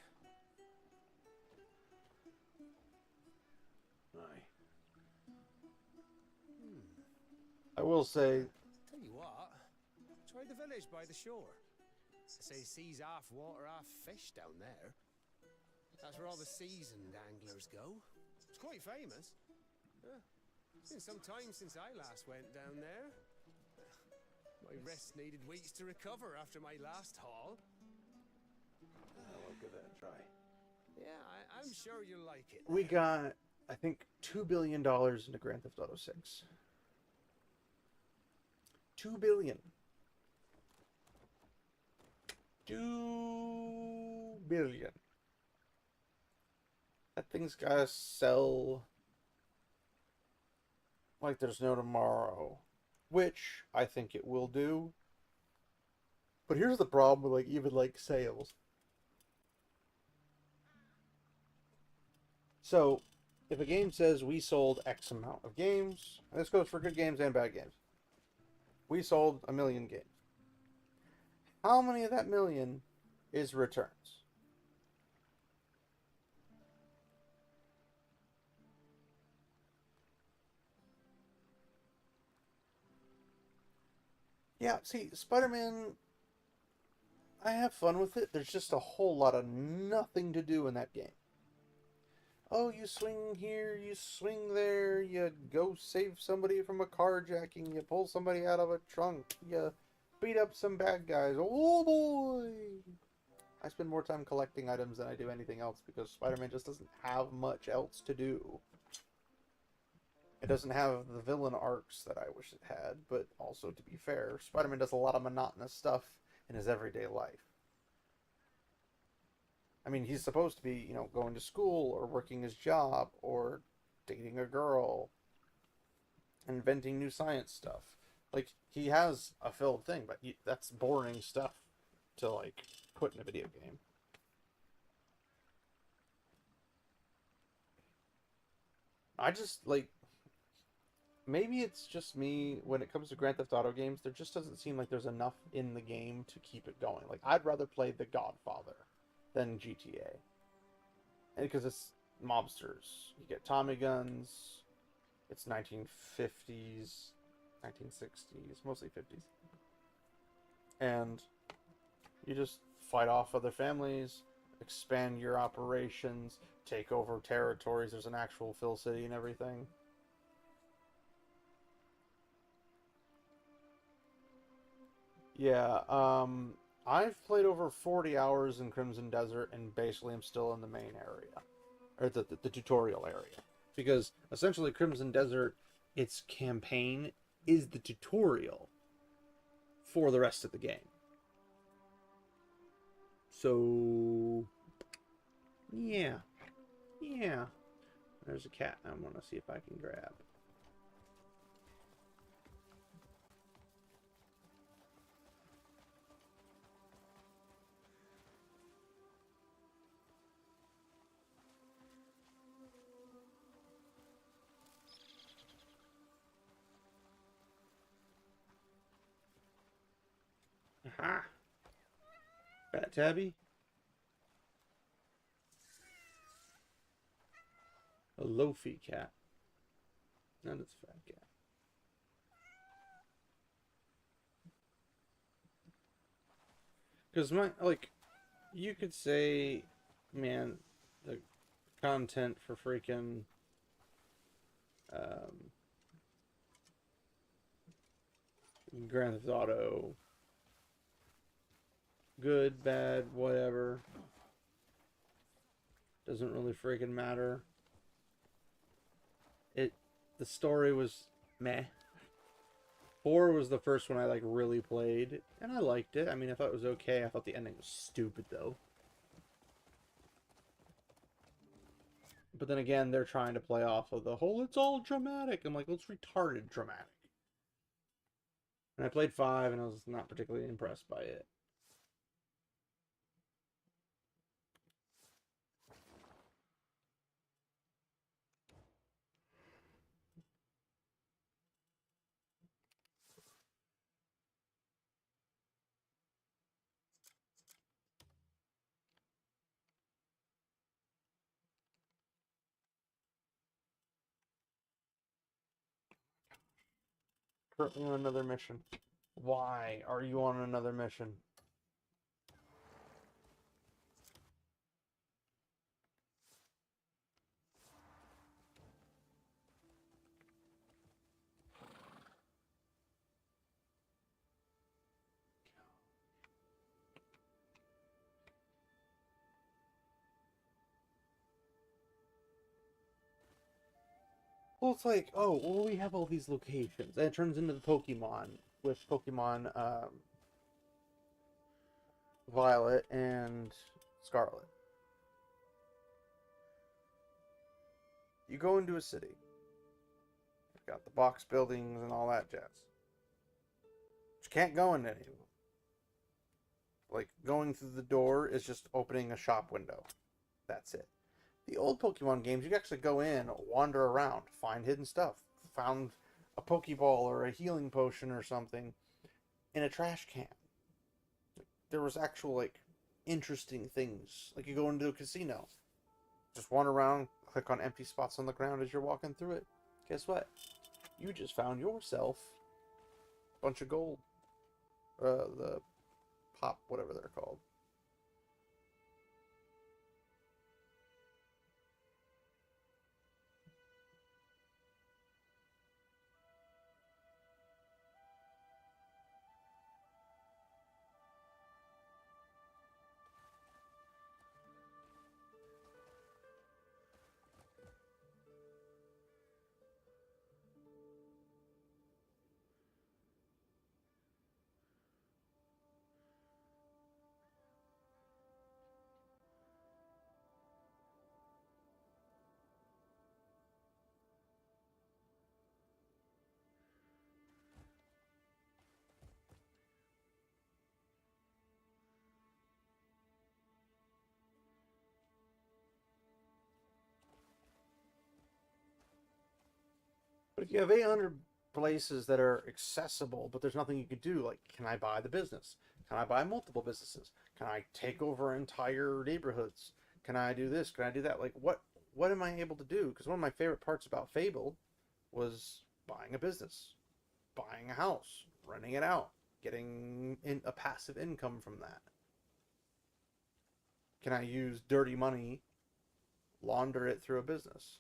Aye. I will say, Tell you what, try the village by the shore. They say sea's half water, half fish down there. That's where all the seasoned anglers go. It's quite famous. It's been some time since I last went down there. My wrist needed weeks to recover after my last haul. I'll give it a try. Yeah, I'm sure you'll like it. we got, I think, $2 billion into Grand Theft Auto 6. $2 billion. $2 billion. That thing's gotta sell like there's no tomorrow, which I think it will do. But here's the problem with like even like sales. So, if a game says we sold X amount of games, and this goes for good games and bad games, we sold 1 million games. How many of that million is returns? Yeah, see, Spider-Man, I have fun with it. There's just a whole lot of nothing to do in that game. Oh, you swing here, you swing there, you go save somebody from a carjacking, you pull somebody out of a trunk, you beat up some bad guys. Oh boy! I spend more time collecting items than I do anything else because Spider-Man just doesn't have much else to do. It doesn't have the villain arcs that I wish it had, but also, to be fair, Spider-Man does a lot of monotonous stuff in his everyday life. I mean, he's supposed to be, you know, going to school or working his job or dating a girl, inventing new science stuff. Like, he has a filled thing, but that's boring stuff to, like, put in a video game. I just, like, maybe it's just me, when it comes to Grand Theft Auto games, there just doesn't seem like there's enough in the game to keep it going. Like, I'd rather play The Godfather than GTA. And because it's mobsters. You get Tommy guns. It's 1950s, 1960s, mostly 50s. And you just fight off other families, expand your operations, take over territories. There's an actual Phil City and everything. Yeah, I've played over 40 hours in Crimson Desert, and basically I'm still in the main area. Or the tutorial area. Because, essentially, Crimson Desert, its campaign, is the tutorial for the rest of the game. So, yeah. Yeah. There's a cat I want to see if I can grab. Aha! Fat tabby. A loafy cat. That is a fat cat. Because you could say, man, the content for freaking Grand Theft Auto, good, bad, whatever, doesn't really freaking matter. The story was meh. 4 was the first one I really played, and I liked it. I mean, I thought it was okay. I thought the ending was stupid though. But then again, they're trying to play off of the whole it's all dramatic. I'm like, well, it's retarded dramatic. And I played 5 and I was not particularly impressed by it. Currently on another mission. Why are you on another mission? Well, it's like, oh, well, we have all these locations. And it turns into the Pokemon with Pokemon Violet and Scarlet. You go into a city. You've got the box buildings and all that jazz. But you can't go into any of them. Like, going through the door is just opening a shop window. That's it. The old Pokemon games, you could actually go in, wander around, find hidden stuff. Found a Pokeball or a healing potion or something in a trash can. There was actual, interesting things. Like, you go into a casino. Just wander around, click on empty spots on the ground as you're walking through it. Guess what? You just found yourself a bunch of gold. The pop, whatever they're called. But if you have 800 places that are accessible, but there's nothing you could do, like, can I buy the business? Can I buy multiple businesses? Can I take over entire neighborhoods? Can I do this? Can I do that? Like, what am I able to do? Because one of my favorite parts about Fable was buying a business, buying a house, renting it out, getting a passive income from that. Can I use dirty money, launder it through a business?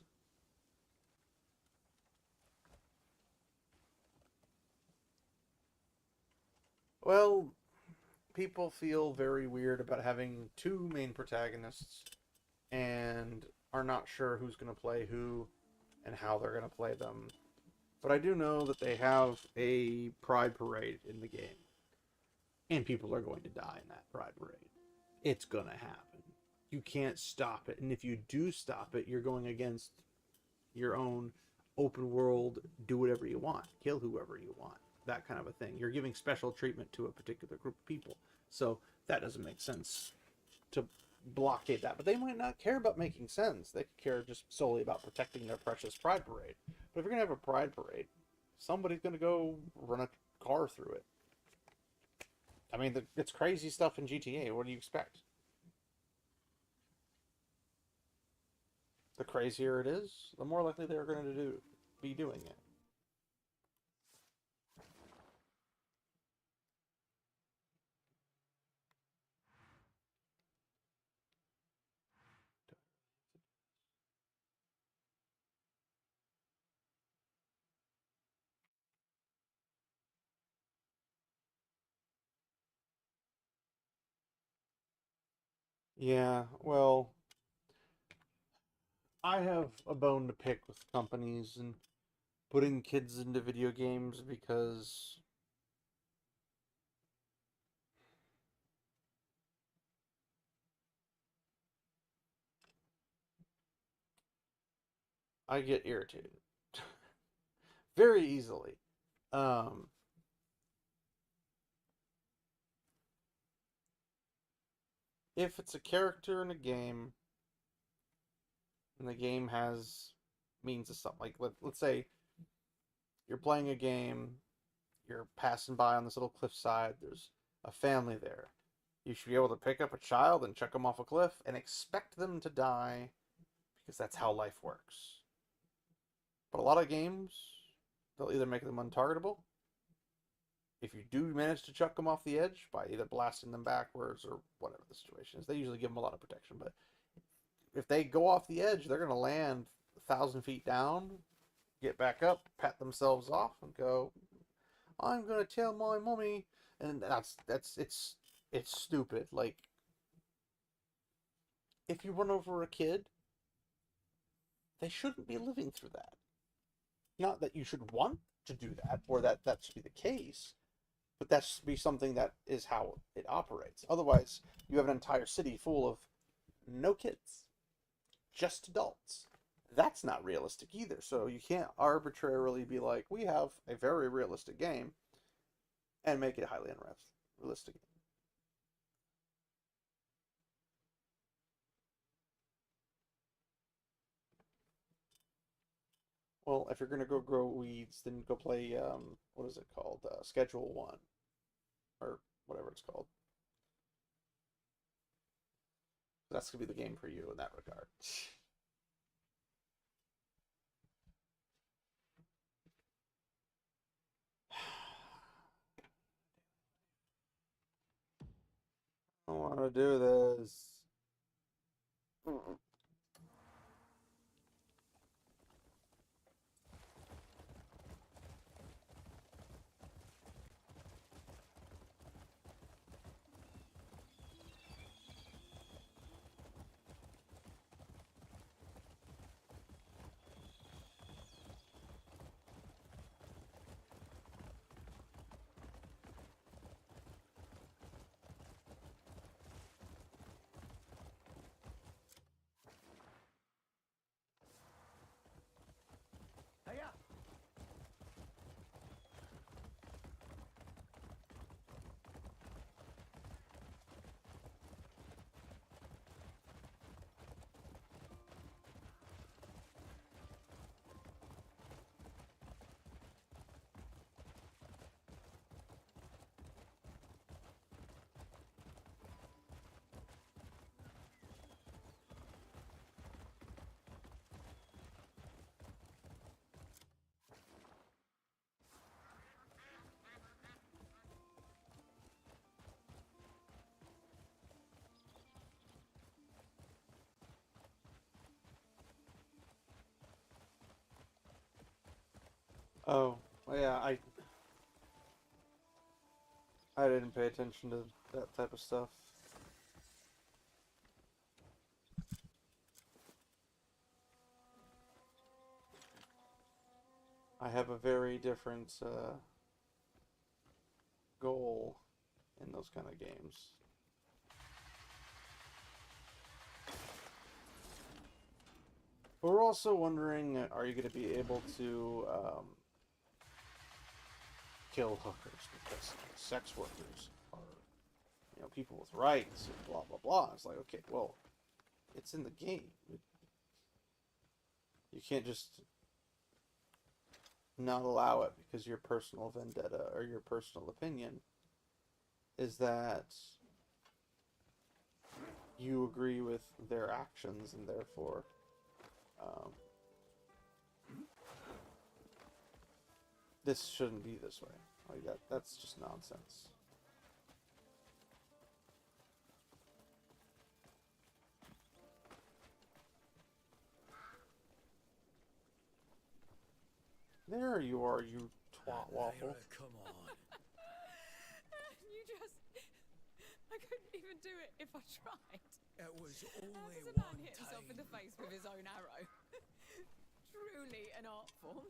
Well, people feel very weird about having 2 main protagonists and are not sure who's going to play who and how they're going to play them. But I do know that they have a pride parade in the game. And people are going to die in that pride parade. It's going to happen. You can't stop it. And if you do stop it, you're going against your own open world, do whatever you want, kill whoever you want. That kind of a thing. You're giving special treatment to a particular group of people. So that doesn't make sense to blockade that. But they might not care about making sense. They care just solely about protecting their precious pride parade. But if you're going to have a pride parade, somebody's going to go run a car through it. I mean, it's crazy stuff in GTA. What do you expect? The crazier it is, the more likely they're going to be doing it. Yeah, well, I have a bone to pick with companies and putting kids into video games because I get irritated very easily. Um, if it's a character in a game and the game has means of something, like let's say you're playing a game, you're passing by on this little cliffside, there's a family there. You should be able to pick up a child and chuck them off a cliff and expect them to die because that's how life works. But a lot of games, they'll either make them untargetable. If you do manage to chuck them off the edge by either blasting them backwards or whatever the situation is, they usually give them a lot of protection. But if they go off the edge, they're going to land 1,000 feet down, get back up, pat themselves off, and go, "I'm going to tell my mommy." And it's stupid. Like, if you run over a kid, they shouldn't be living through that. Not that you should want to do that, or that should be the case, but that should be something that is how it operates. Otherwise, you have an entire city full of no kids, just adults. That's not realistic either. So you can't arbitrarily be like, we have a very realistic game, and make it highly unrealistic. Well, if you're gonna go grow weeds, then go play what is it called? Schedule 1, or whatever it's called. That's gonna be the game for you in that regard. I want to do this. Hey, Oh, well, yeah, I didn't pay attention to that type of stuff. I have a very different goal in those kind of games. But we're also wondering, are you going to be able to kill hookers because sex workers are, people with rights and blah blah blah. It's like, okay, well, it's in the game. You can't just not allow it because your personal vendetta or your personal opinion. is that you agree with their actions and therefore this shouldn't be this way. Like that's just nonsense. There you are, you twat waffle. Come on. You just... I couldn't even do it if I tried. It was How only does a man one hit himself in time. the face with his own arrow? Truly an art form.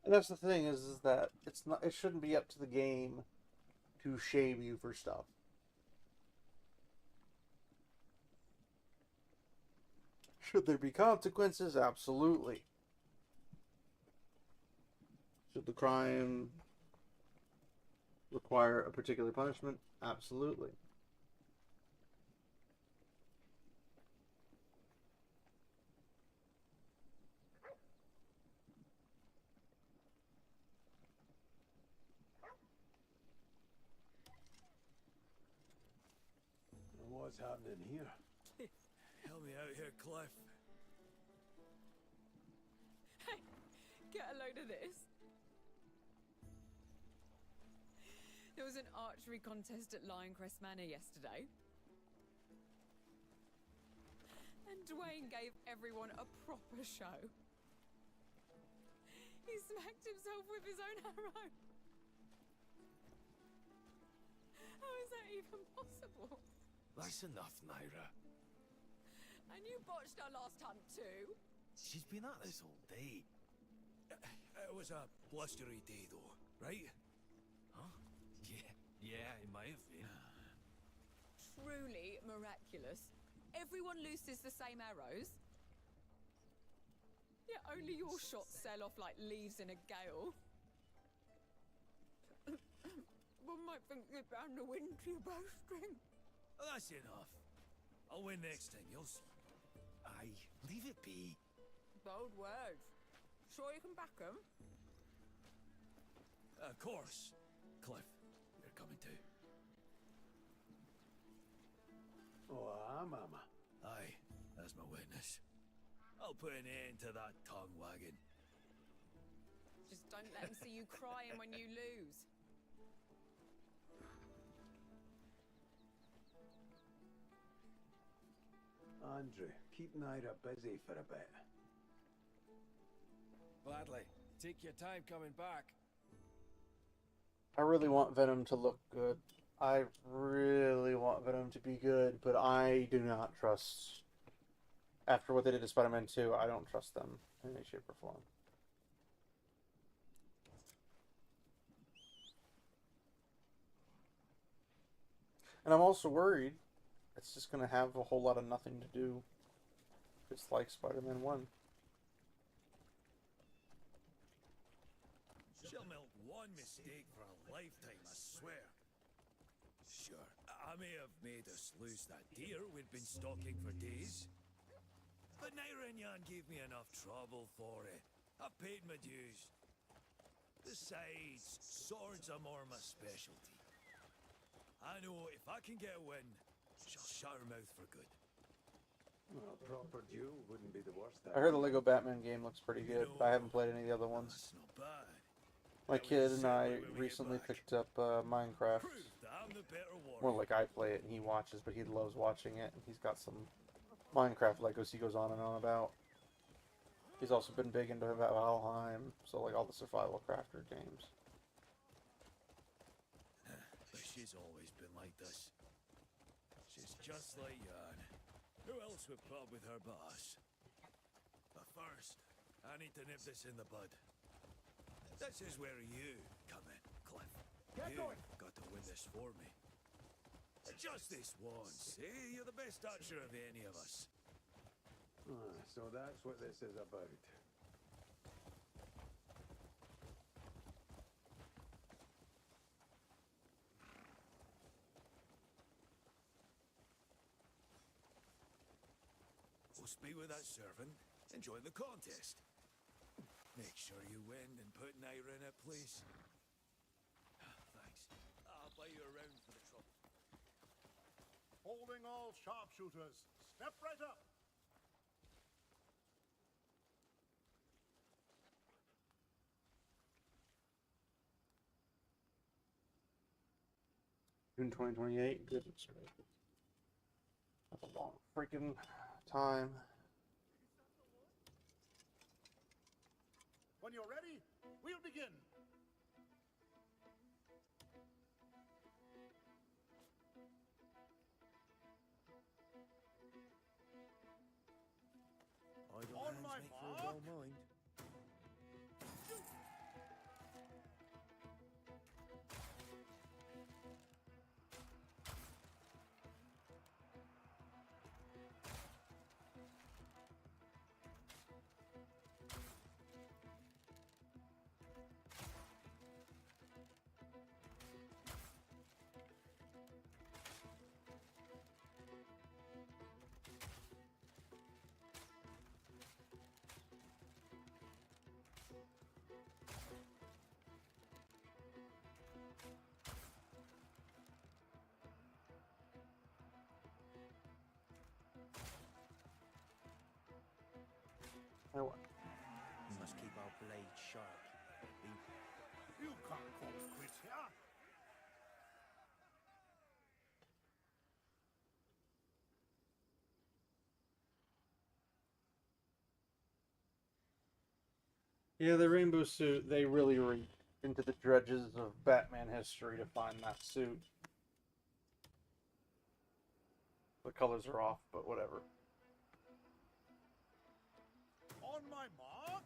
And that's the thing is that it's not. It shouldn't be up to the game to shame you for stuff. Should there be consequences? Absolutely. Should the crime require a particular punishment? Absolutely. What's happening here? Help me out here, Cliff. Hey, get a load of this. There was an archery contest at Lioncrest Manor yesterday. And Dwayne gave everyone a proper show. He smacked himself with his own arrow. How is that even possible? That's enough, Naira. And you botched our last hunt too? She's been at this all day. It was a blustery day, though, right? Huh? Yeah, it might have been. Truly miraculous. Everyone looses the same arrows. Yet only your shots sail off like leaves in a gale. One might think you're bound to win to your bowstring. That's enough. I'll win next time, you'll see. Aye, leave it be. Bold words. Sure you can back 'em? Of course. Cliff, you're coming too. Oh, Mama. Aye, that's my witness. I'll put an end to that tongue wagging. Just don't let them see you crying when you lose. Andrew, keep Naira busy for a bit. Gladly. Take your time coming back. I really want Venom to look good. I really want Venom to be good, but I do not trust... After what they did to Spider-Man 2, I don't trust them in any shape or form. And I'm also worried it's just going to have a whole lot of nothing to do. It's like Spider-Man 1. She'll milk one mistake for a lifetime, I swear. Sure, I may have made us lose that deer we'd been stalking for days. But Naira and Yan gave me enough trouble for it. I paid my dues. Besides, swords are more my specialty. I know if I can get a win, she'll shut her mouth for good. Well, a proper duel wouldn't be the worst. I heard the Lego Batman game looks pretty good. I haven't played any of the other ones. That's not bad. My kid and I recently picked up Minecraft. That I'm the better More warrior. like I play it and he watches, but he loves watching it. And he's got some Minecraft Legos he goes on and on about. He's also been big into Valheim, so like all the survival crafter games. But she's always been like this. She's just like Jan. Who else would put up with her boss? But first, I need to nip this in the bud. This is where you come in, Cliff. You've got to win this for me. Just this once, eh? You're the best archer of any of us. So that's what this is about. We'll speak with that servant. Enjoy the contest. Make sure you win and put Naira in it, please. Thanks. I'll buy you around for the trouble. Holding all sharpshooters. Step right up. June 2028. Good. That's a long freaking time. When you're ready, we'll begin. Idle On hands my make for a dull mark. mind. I won. Must keep our blade sharp. You can't call it quits here. Yeah, the rainbow suit, they really reached into the dredges of Batman history to find that suit. The colors are off, but whatever. On my mark.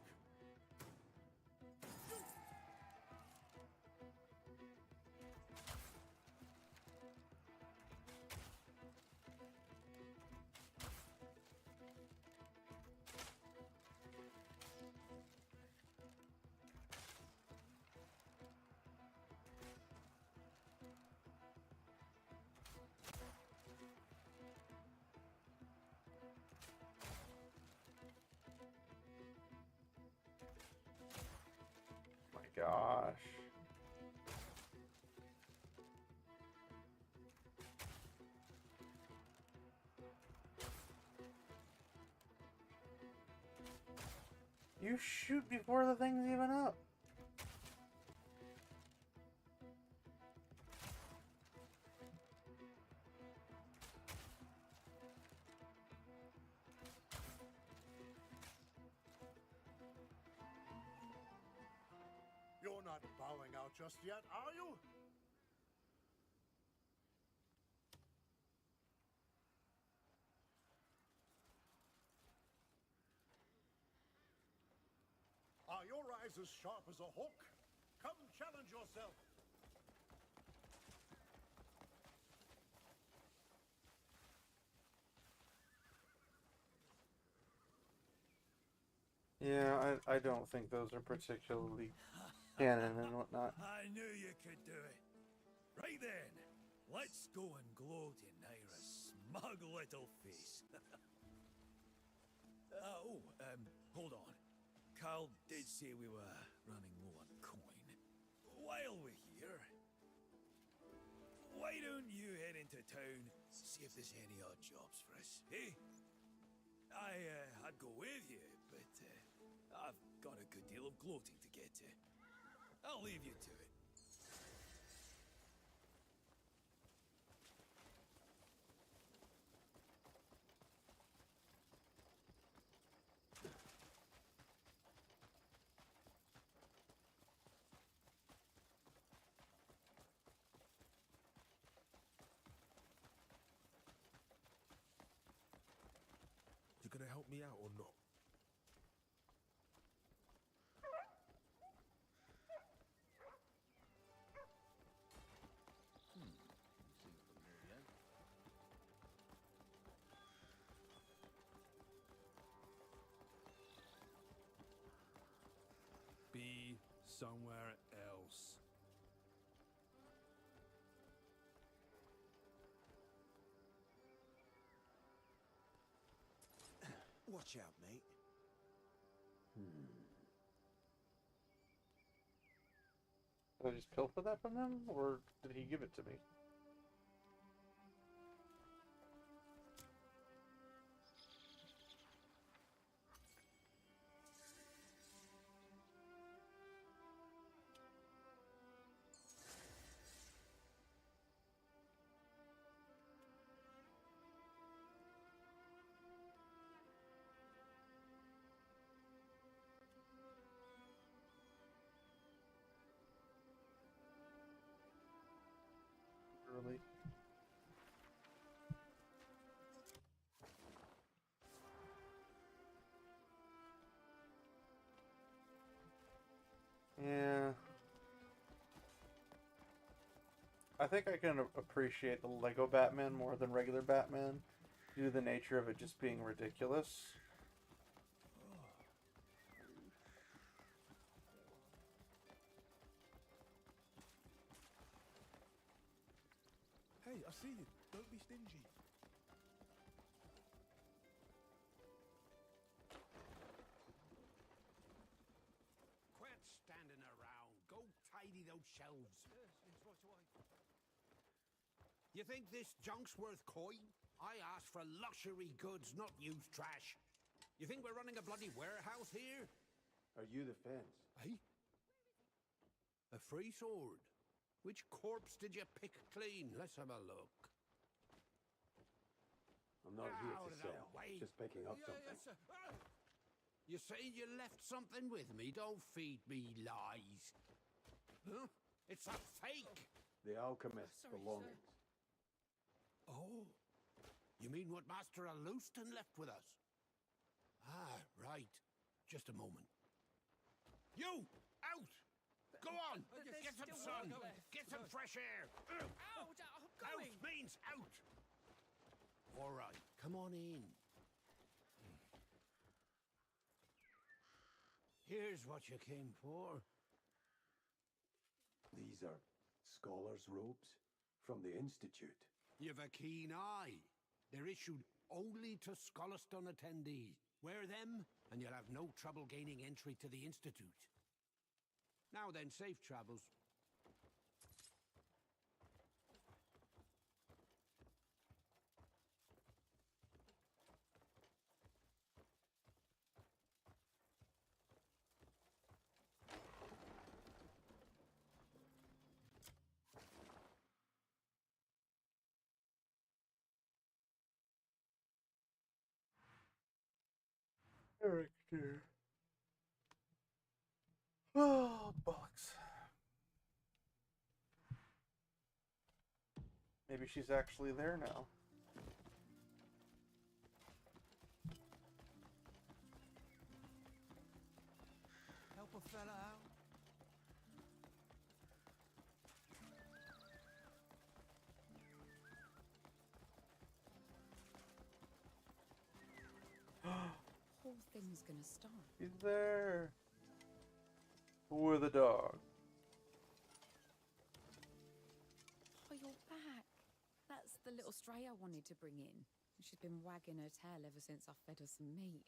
My gosh. You shoot before the thing's even up. You're not bowing out just yet, are you? Are your eyes as sharp as a hook? Come challenge yourself. Yeah, I don't think those are particularly canon and whatnot. I knew you could do it. Right then, let's go and gloat in Naira's smug little face. Hold on. Carl did say we were running low on coin. while we're here, why don't you head into town, see if there's any odd jobs for us, eh? I'd go with you, but I've got a good deal of gloating to get to. I'll leave you to it. You gonna help me out or not? Be somewhere else. Watch out, mate. Did I just pilfer that from him, or did he give it to me? Really? Yeah. I think I can appreciate the Lego Batman more than regular Batman, due to the nature of it just being ridiculous. Hey, I see you. Don't be stingy. Quit standing around. Go tidy those shelves. Yes, right away. You think this junk's worth coin? I asked for luxury goods, not used trash. You think we're running a bloody warehouse here? Are you the fence? Eh? A free sword? Which corpse did you pick clean? Let's have a look. I'm not here Out to of the sell. way. Just picking up Yeah, something. yes, sir. You say you left something with me? Don't feed me lies. Huh? It's a fake. The alchemist's Sorry, belongings. Oh, you mean what Master Aluston left with us? Ah, right. Just a moment. You! Out! Go on! Get some sun! Get some fresh air! Ow! I'm going! Out means out! All right, come on in. Here's what you came for. These are scholars' robes from the Institute. You've a keen eye. They're issued only to Scholaston attendees. Wear them, and you'll have no trouble gaining entry to the Institute. Now then, safe travels. Character. Oh, bollocks. Maybe she's actually there now. Help a fella out. Whole thing's gonna start. He's there. With a dog. Oh, you're back. That's the little stray I wanted to bring in. She's been wagging her tail ever since I fed her some meat.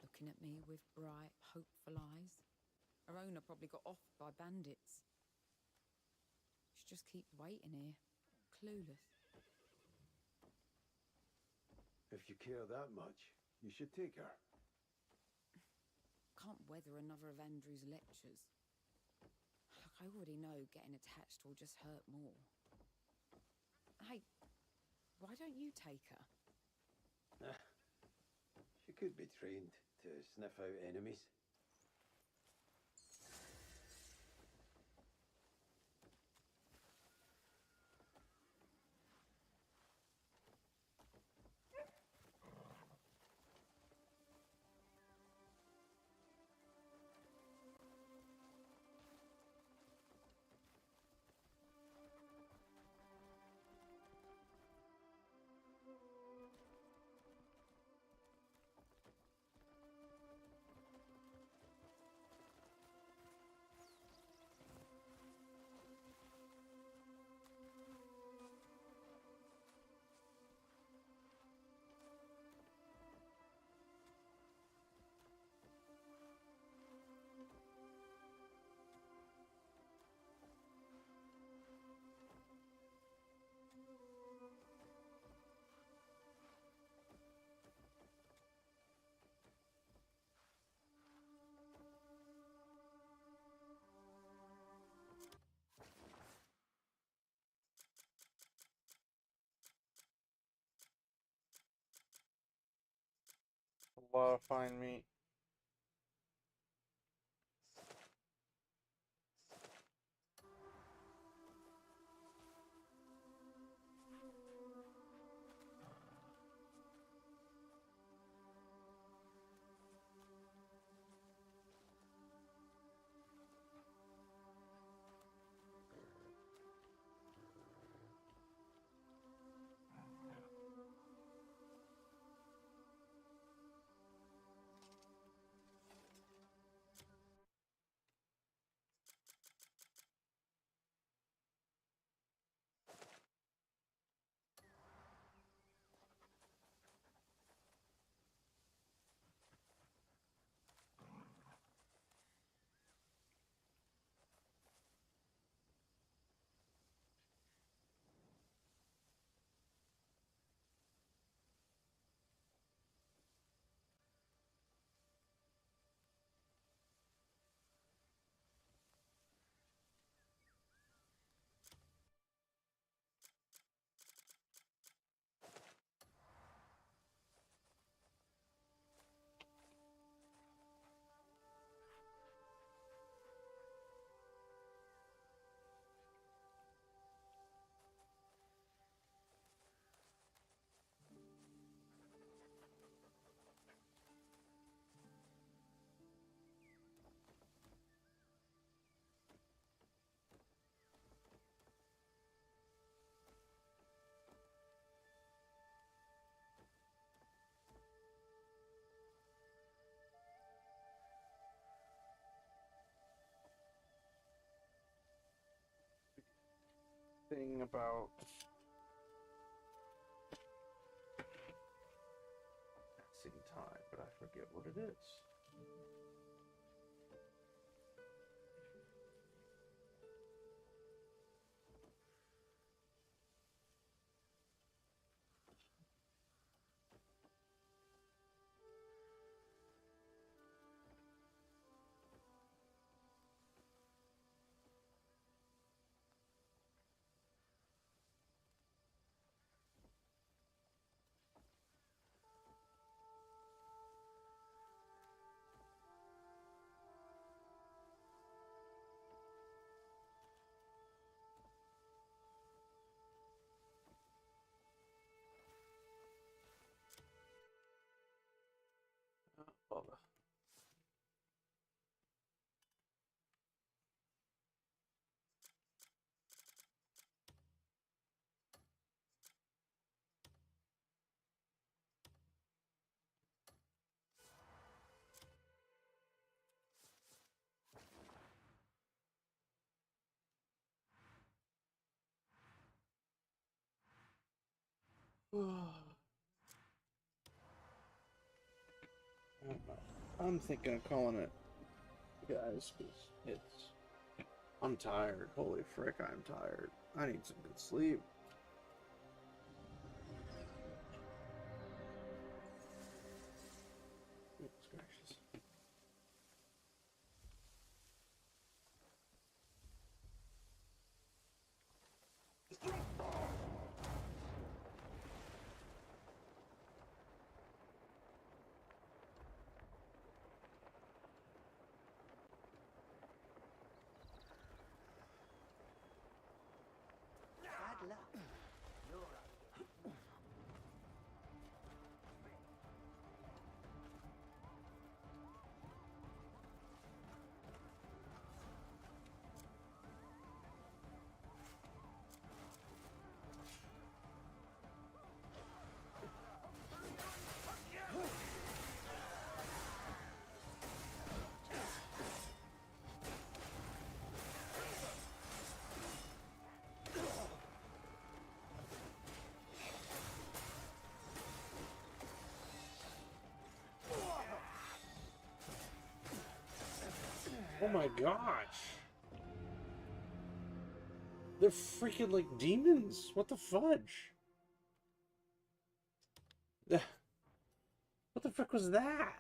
Looking at me with bright, hopeful eyes. Her owner probably got off by bandits. She just keeps waiting here, clueless. If you care that much, you should take her. Can't weather another of Andrew's lectures. Look, I already know getting attached will just hurt more. Hey, why don't you take her? She could be trained to sniff out enemies. A lot of fine meat. Thing about passing time, but I forget what it is. Bother. I'm thinking of calling it guys, because I'm tired. Holy frick, I'm tired. I need some good sleep. Goodness gracious. Bad luck. You're up. Oh my gosh. They're freaking like demons. What the fudge? What the frick was that?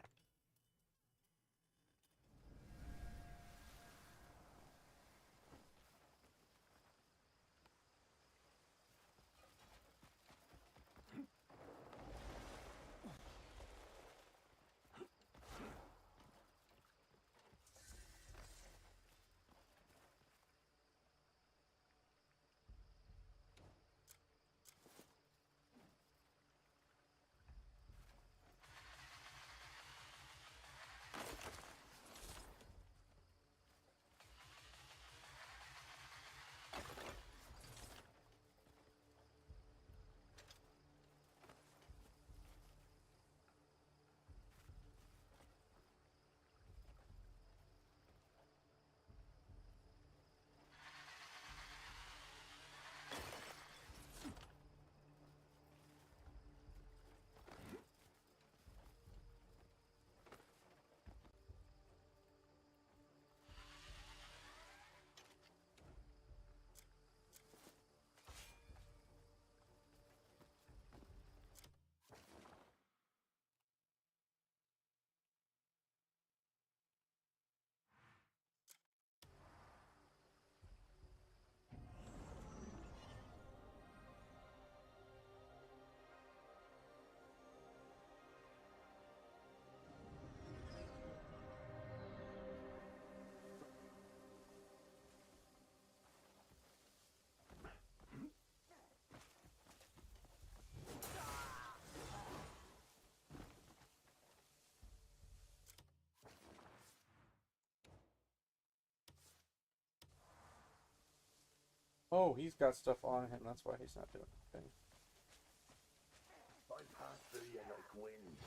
Oh, he's got stuff on him. That's why he's not doing anything. I pass through you like wind.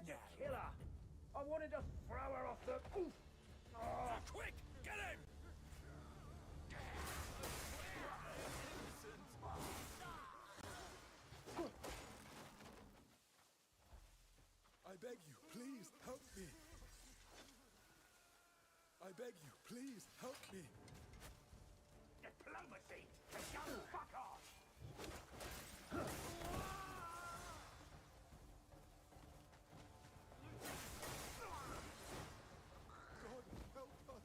to kill her. I wanted to throw her off the... Oof. Oh. Quick, get him! I beg you, please help me. I beg you, please help me. Diplomacy! Go fuck off! God, help us.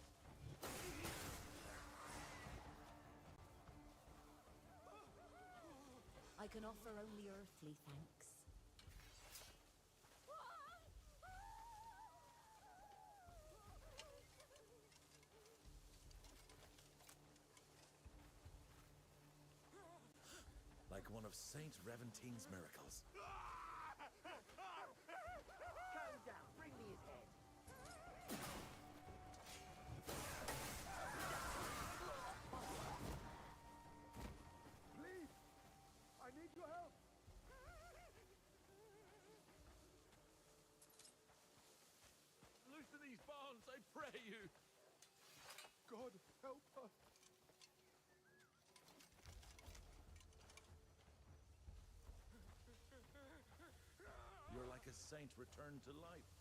I can offer only earthly thanks. Like one of Saint Reventine's miracles. Calm down, bring me his head. Please, I need your help. Loosen these bonds, I pray you. God, help us. You're like a saint returned to life.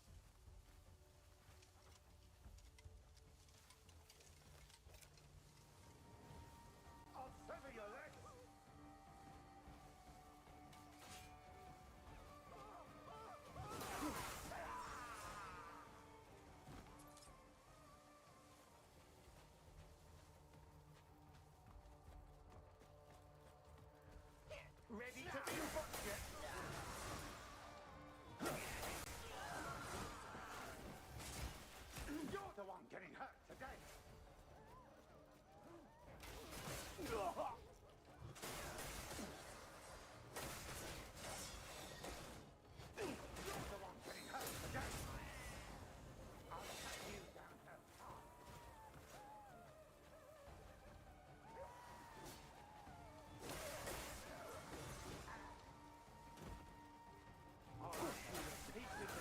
I'll sever your legs! Ready to be butchered? You're the one getting hurt today! You're the one getting hurt today! I'll cut you down to half. I'll cut you to pieces.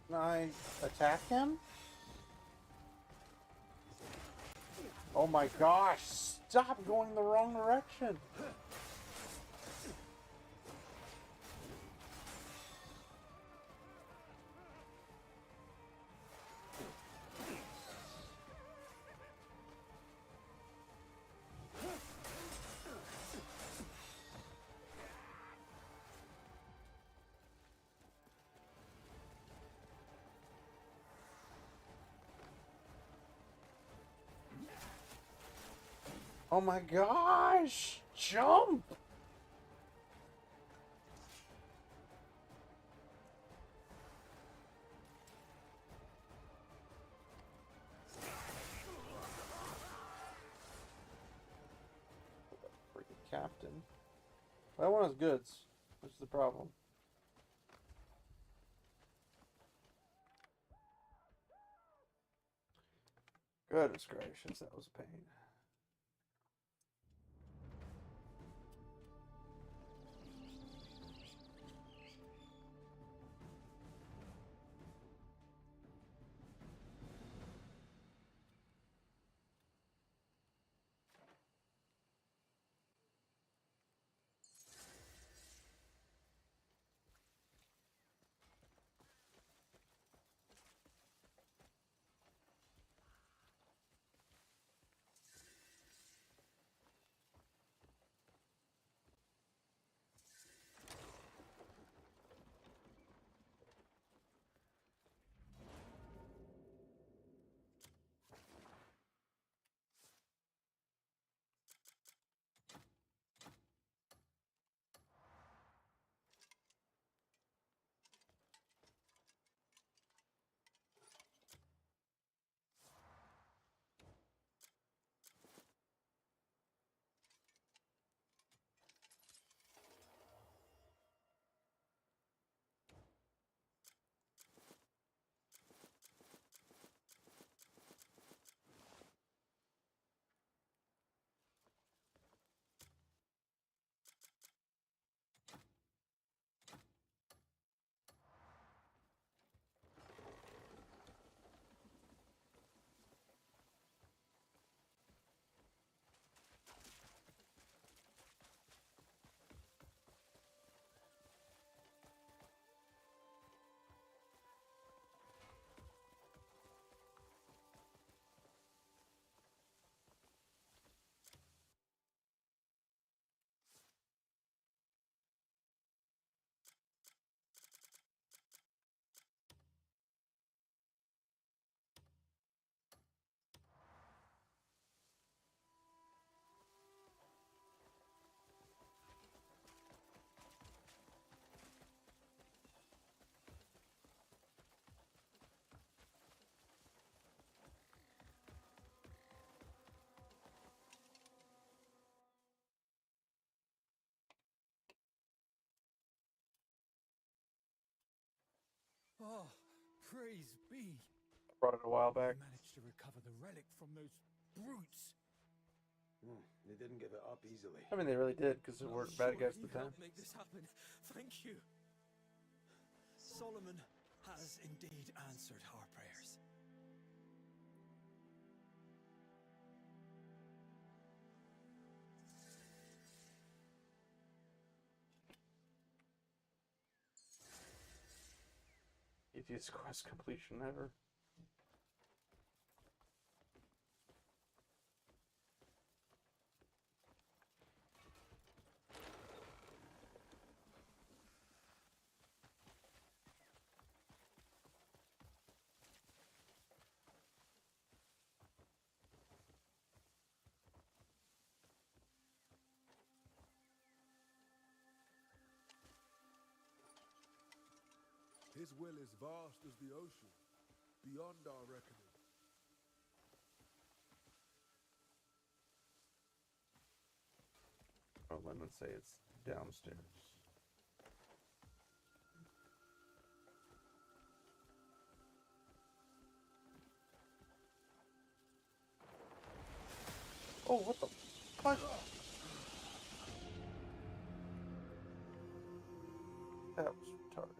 Can I attack him? Oh my gosh! Stop going the wrong direction! Oh my gosh! Jump! Freaking captain. I want his goods. What's the problem? Goodness gracious, that was a pain. Oh, praise be. I brought it a while back. We managed to recover the relic from those brutes. They didn't give it up easily. I mean, they really did, because it worked bad guys at the time. Make this happen. Thank you. Solomon has indeed answered our prayers. Easiest quest completion ever. His will is vast as the ocean, beyond our reckoning. Oh, let's say it's downstairs. Oh, what the fuck? That was retarded.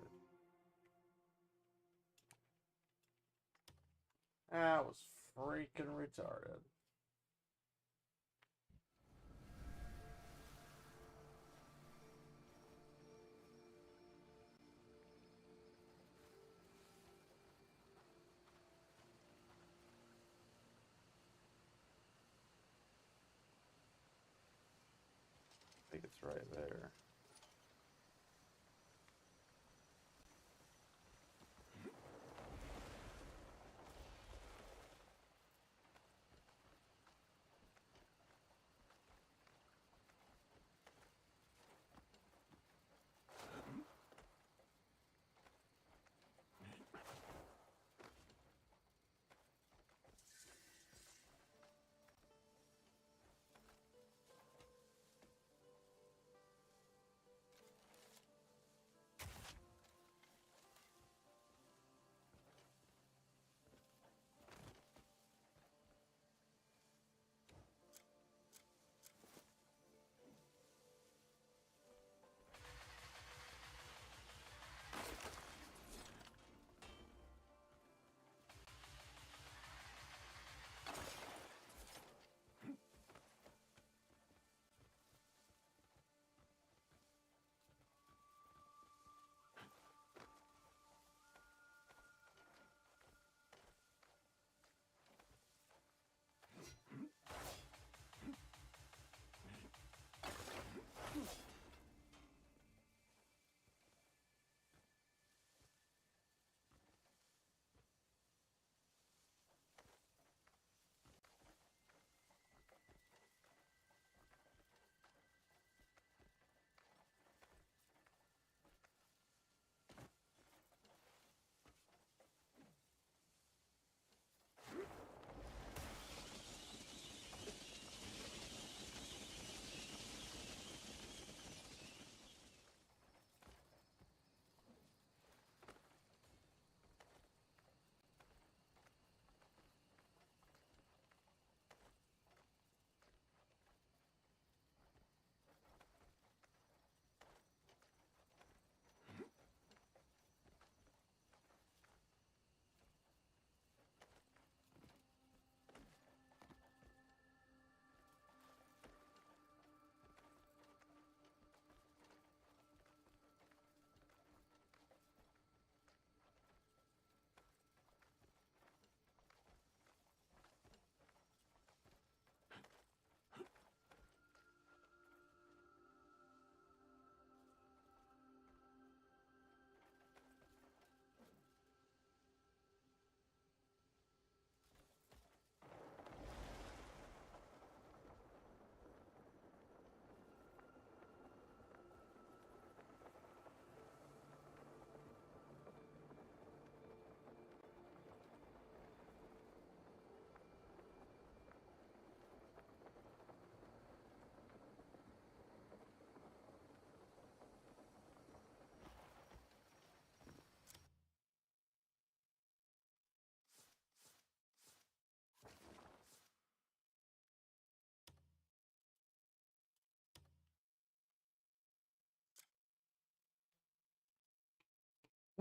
That was freaking retarded. I think it's right there.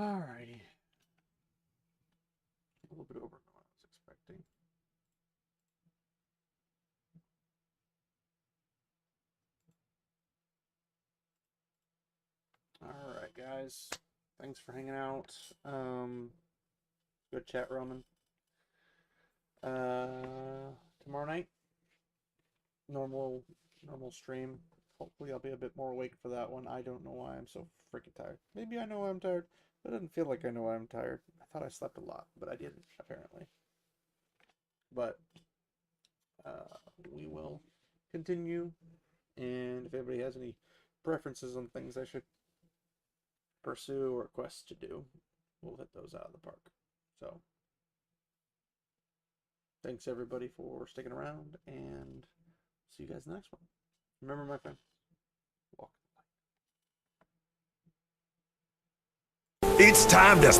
Alrighty. A little bit over what I was expecting. Alright, guys. Thanks for hanging out. Good chat, Roman. Tomorrow night, normal stream. Hopefully I'll be a bit more awake for that one. I don't know why I'm so freaking tired. Maybe I know why I'm tired, but it doesn't feel like I know why I'm tired. I thought I slept a lot, but I didn't, apparently. But we will continue, and if anybody has any preferences on things I should pursue or quests to do, we'll hit those out of the park. So thanks everybody for sticking around, and see you guys in the next one. Remember, my friend, walk. It's time to